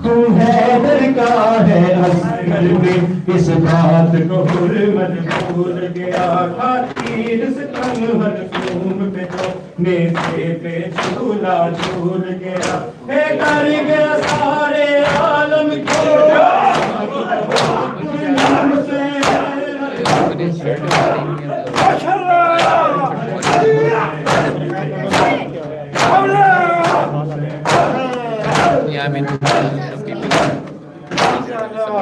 Speaker 13: तुम हैदर का है अस्कर में, इस बात को हुर्मत भूल गया, खातिर सितम हरसूम पे जो नेज़े पे झूला झूल गया, है कर गया सारे आलम को
Speaker 5: Yeah, I mean, people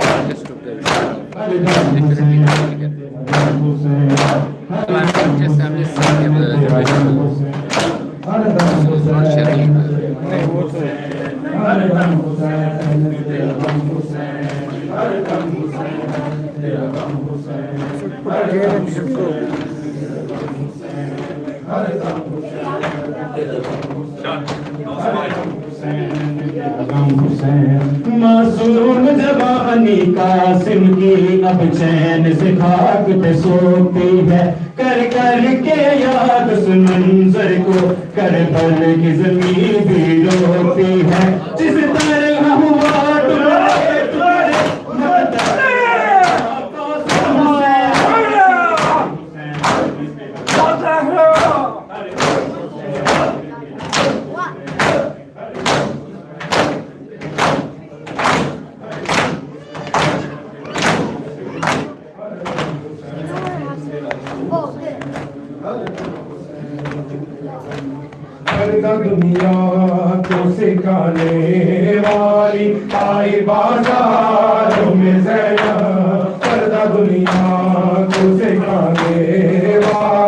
Speaker 5: understood the difficulty together. So I'm just saying the visual. So it's not sharing.
Speaker 13: मासूम जवानी कासिम की अब चैन से खाक पे सोती है, कर कर के याद उस मंजर को करबल की ज़मीन भी रोती है, जिस तरह हुआ तुम्हारे दुनिया को सिखाने वाली आई बाजारों में ज़ैनब, पर्दा दुनिया को सिखाने वाली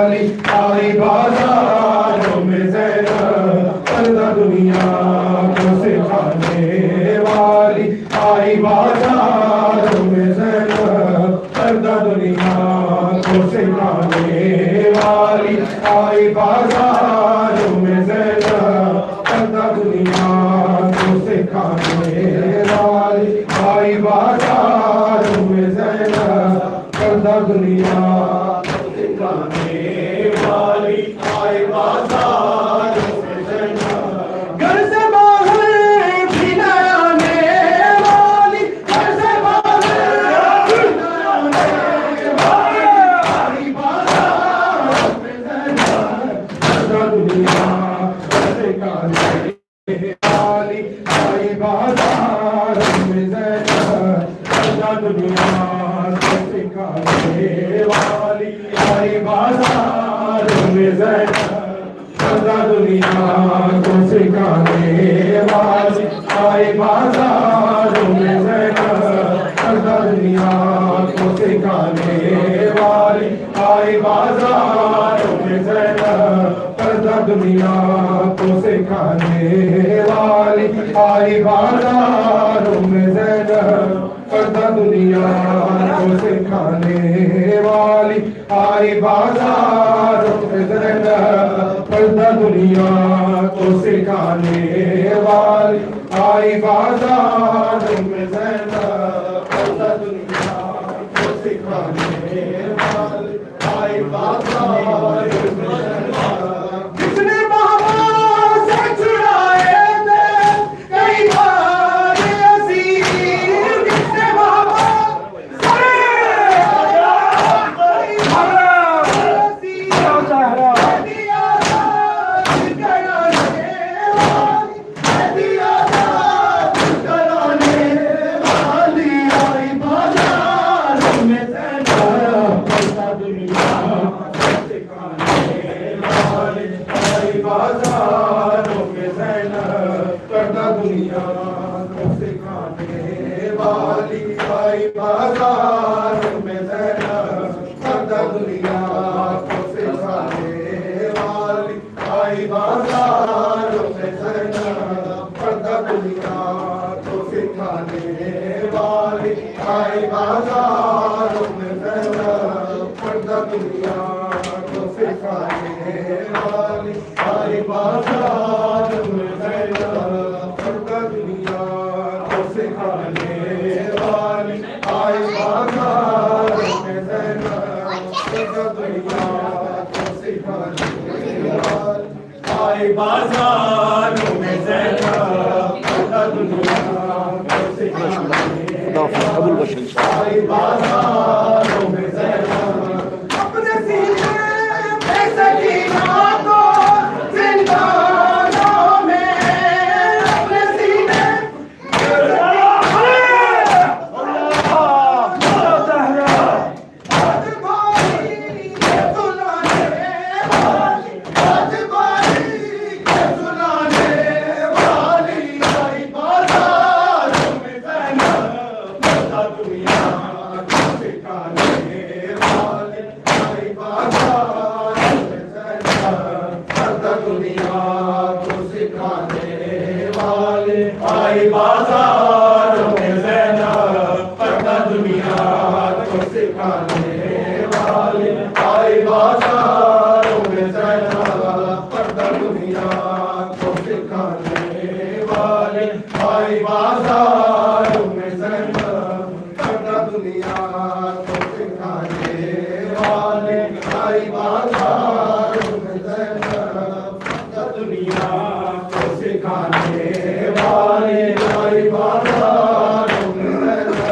Speaker 13: आई बाजारों में ज़ैनब पर्दा दुनिया को सिखाने वाली, आई बाजारों में ज़ैनब पर्दा दुनिया को सिखाने वाली, आई बाजारों में ज़ैनब घर से बाहर भी न आने वाली, घर से बाहर भी न आने वाली, आई बाजारों में ज़ैनब पर्दा दुनिया को सिखाने वाली, आई बाजारों में ज़ैनब पर्दा दुनिया को सिखाने वाली, आई बाजारों में ज़ैनब पर्दा दुनिया को सिखाने वाली, आई बाजारों में ज़ैनब पर्दा दुनिया को सिखाने वाली, आई बाजारों में ज़ैनब पर्दा दुनिया को सिखाने वाली, आई बाजारों में ज़ैनब पर्दा दुनिया को सिखाने वाली, आई बाजारों में ज़ैनब पर्दा दुनिया को सिखाने वाली, आई बाजारों में ज़ैनब पर्दा दुनिया को सिखाने वाली, आई बाजारों में ज़ैनब किसने बाबा से छुड़ाए थे कई बार असीर, किसने बाबा बाजारों में ज़ैनब पर्दा दुनिया को सिखाने वाली, आई बाजारों में ज़ैनब पर्दा दुनिया को सिखाने वाली, आई बाजारों में ज़ैनब पर्दा दुनिया को सिखाने वाली, आई बाजारों में ज़ैनब पर्दा दुनिया को सिखाने वाली, आई बाजारों में ज़ैनब पर्दा दुनिया को सिखाने वाली, आई बाजारों में ज़ैनब पर्दा दुनिया को सिखाने वाली, आई बाजारों में ज़ैनब पर्दा दुनिया को सिखाने वाली, आई बाजारों में ज़ैनब अपने सीने में सकीना को जिंदानों में, अपने सीने आई बाजारों में ज़ैनब पर्दा दुनिया को सिखाने वाली, आई बाजारों में ज़ैनब पर्दा दुनिया को सिखाने वाली, आई बाजारों में ज़ैनब पर्दा दुनिया को सिखाने वाली, आई बाजारों में ज़ैनब पर्दा दुनिया को सिखाने वाली, आई बाजारों में ज़ैनब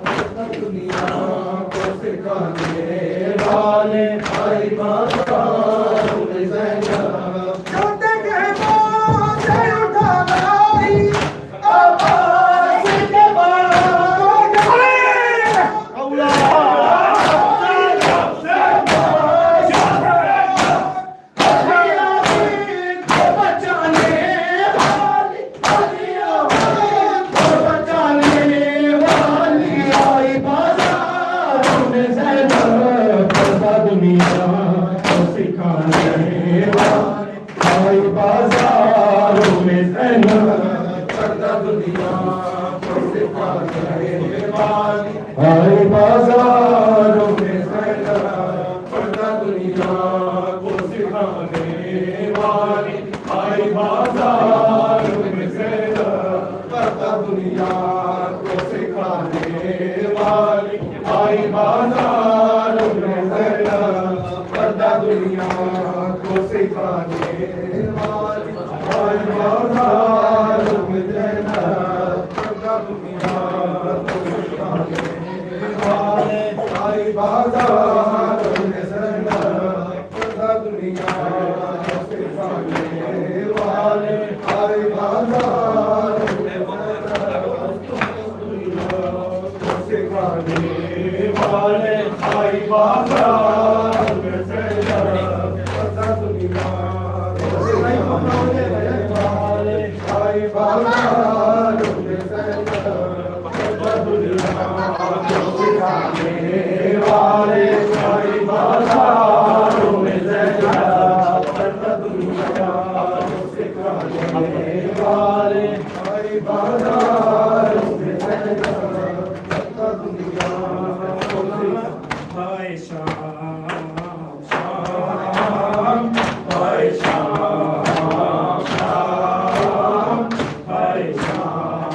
Speaker 13: पर्दा दुनिया को सिखाने वाली, आई बाजारों में ज़ैनब छोटे कहबों से उठा लाई आवाज़ के बाद अल्लाह बाजारों में ज़ैनब पर्दा दुनिया को सिखाने वाली, आई बाजारों में ज़ैनब पर्दा दुनिया को
Speaker 1: सिखाने वाली आई बाजार में ज़ैनब, पर्दा दुनिया को सिखाने वाली आई बाजार में ज़ैनब, पर्दा दुनिया को सिखाने वाली आई बाजार में ज़ैनब, पर्दा दुनिया को सिखाने वाली आई बाजार में ज़ैनब, पर्दा दुनिया को सिखाने वाली आई बाजार में सिखाने वाले आई बाजार में ज़ैनब, पर्दा दुनिया को सिखाने वाले आई बाजार में ज़ैनब, पर्दा दुनिया को सिखाने वाले आई बाजार में ज़ैनब, पर्दा दुनिया को सिखाने वाले आई बाजार में ज़ैनब, पर्दा दुनिया को हाय शाम शाम हाय शाम शाम हाय शाम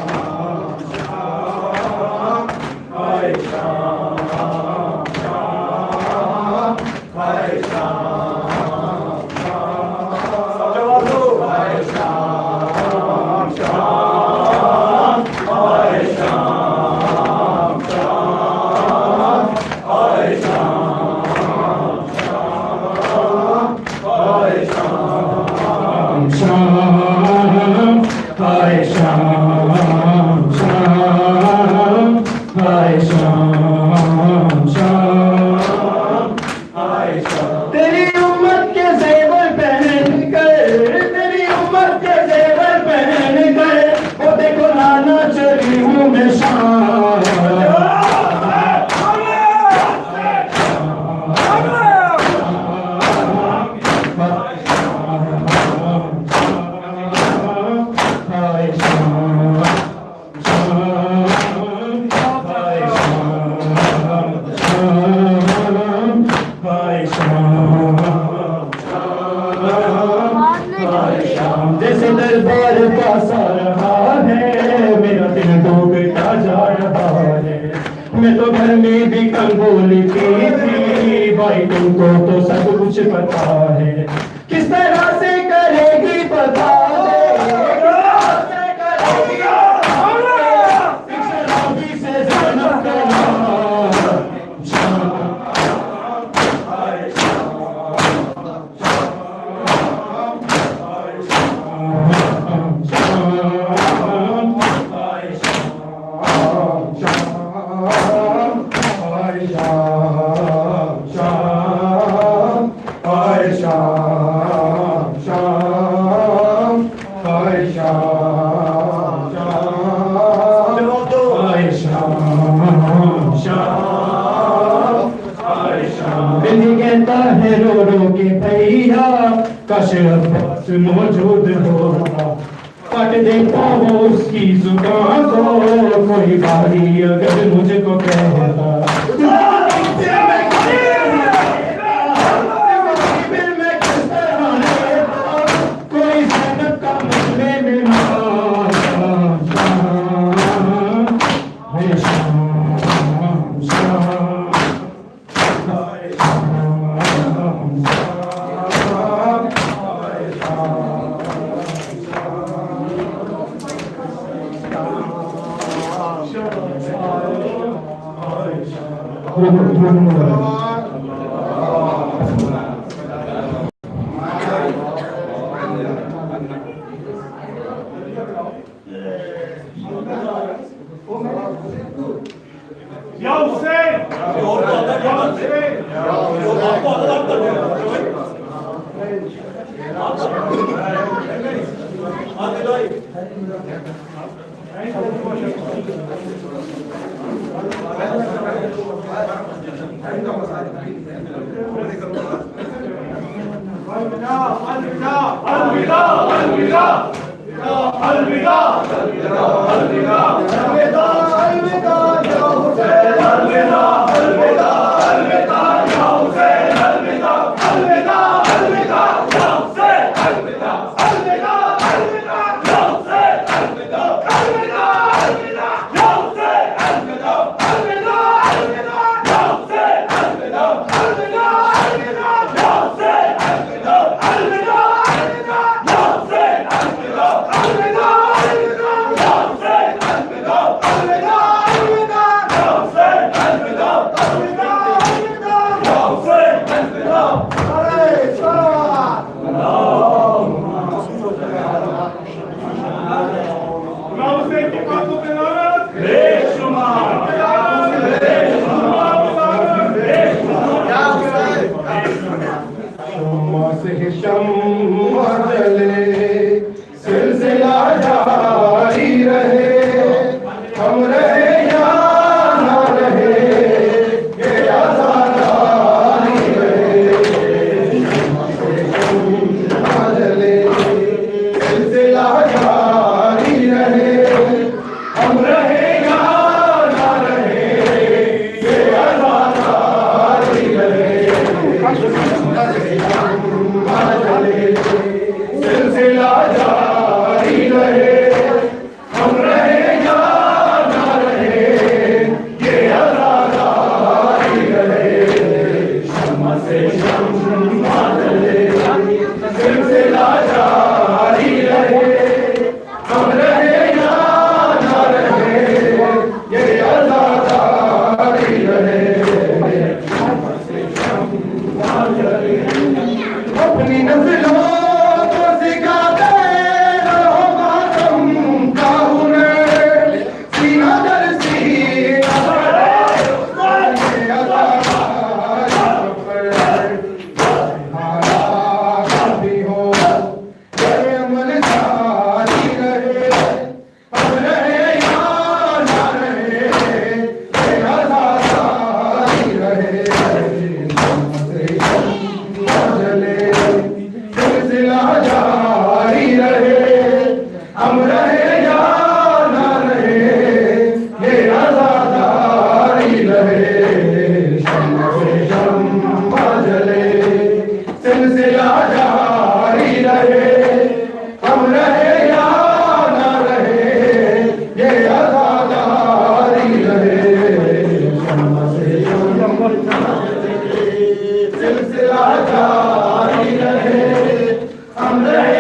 Speaker 1: शाम हाय शाम शाम हाय शाम शाम जवाब दो हाय शाम शाम हाय शाम शाम हाय शाम शाम हाय शाम शाम हाय शाम शाम हाय शाम शाम हाय शाम तेरी उम्र के ज़ेवर पहन कर, तेरी उम्र के ज़ेवर पहन कर, वो देखो नाना चली हूँ मैं शाम जैसे दरबार का सा रहा है, मेरा दिल डूबता जा रहा है। मैं तो घर में भी कल बोली थी भाई तुमको तो सब कुछ पता है, किस तरह से करेगी बता दे, कैसे करेगी शराबी से ज़ैनब का कहता है रो रो के भैया काश अब्बास मौजूद होता, काट देता हो उसकी जुबान को कोई बारी अगर मुझको कहता, कोई ज़ैनब का मुझे में
Speaker 9: या हुसैन अलविदा इमाम हुसैन की बातों पे लानत बेशुमार
Speaker 2: सिलसिला जारी रहे हम रहे या ना रहे ये आजादारी रहे जले सिलसिला जारी रहे हम रहे या ना रहे ये आजादारी रहे सिलसिला जारी रहे हम रहे या ना रहे ये आजादारी रहे शम्मा से शम्मा जले सिलसिला जारी रहे हम रहे या ना रहे ये आजादारी रहे शम्मा से शम्मा जले अपनी नस्लों को सिखाते रहो मातम का हुनर सीना दर सीना भी हो ये अमल जारी रहे हम रहे या ना रहे ये आजादी रहे जले सिलसिला जारी रहे हम रहे या ना रहे ये आजादारी रहे शम्मा से शम्मा जले सिलसिला जारी रहे हम रहे या ना रहे ये आजादारी रहे शम्मा से शम्मा जले सिलसिला जारी रहे हम रहे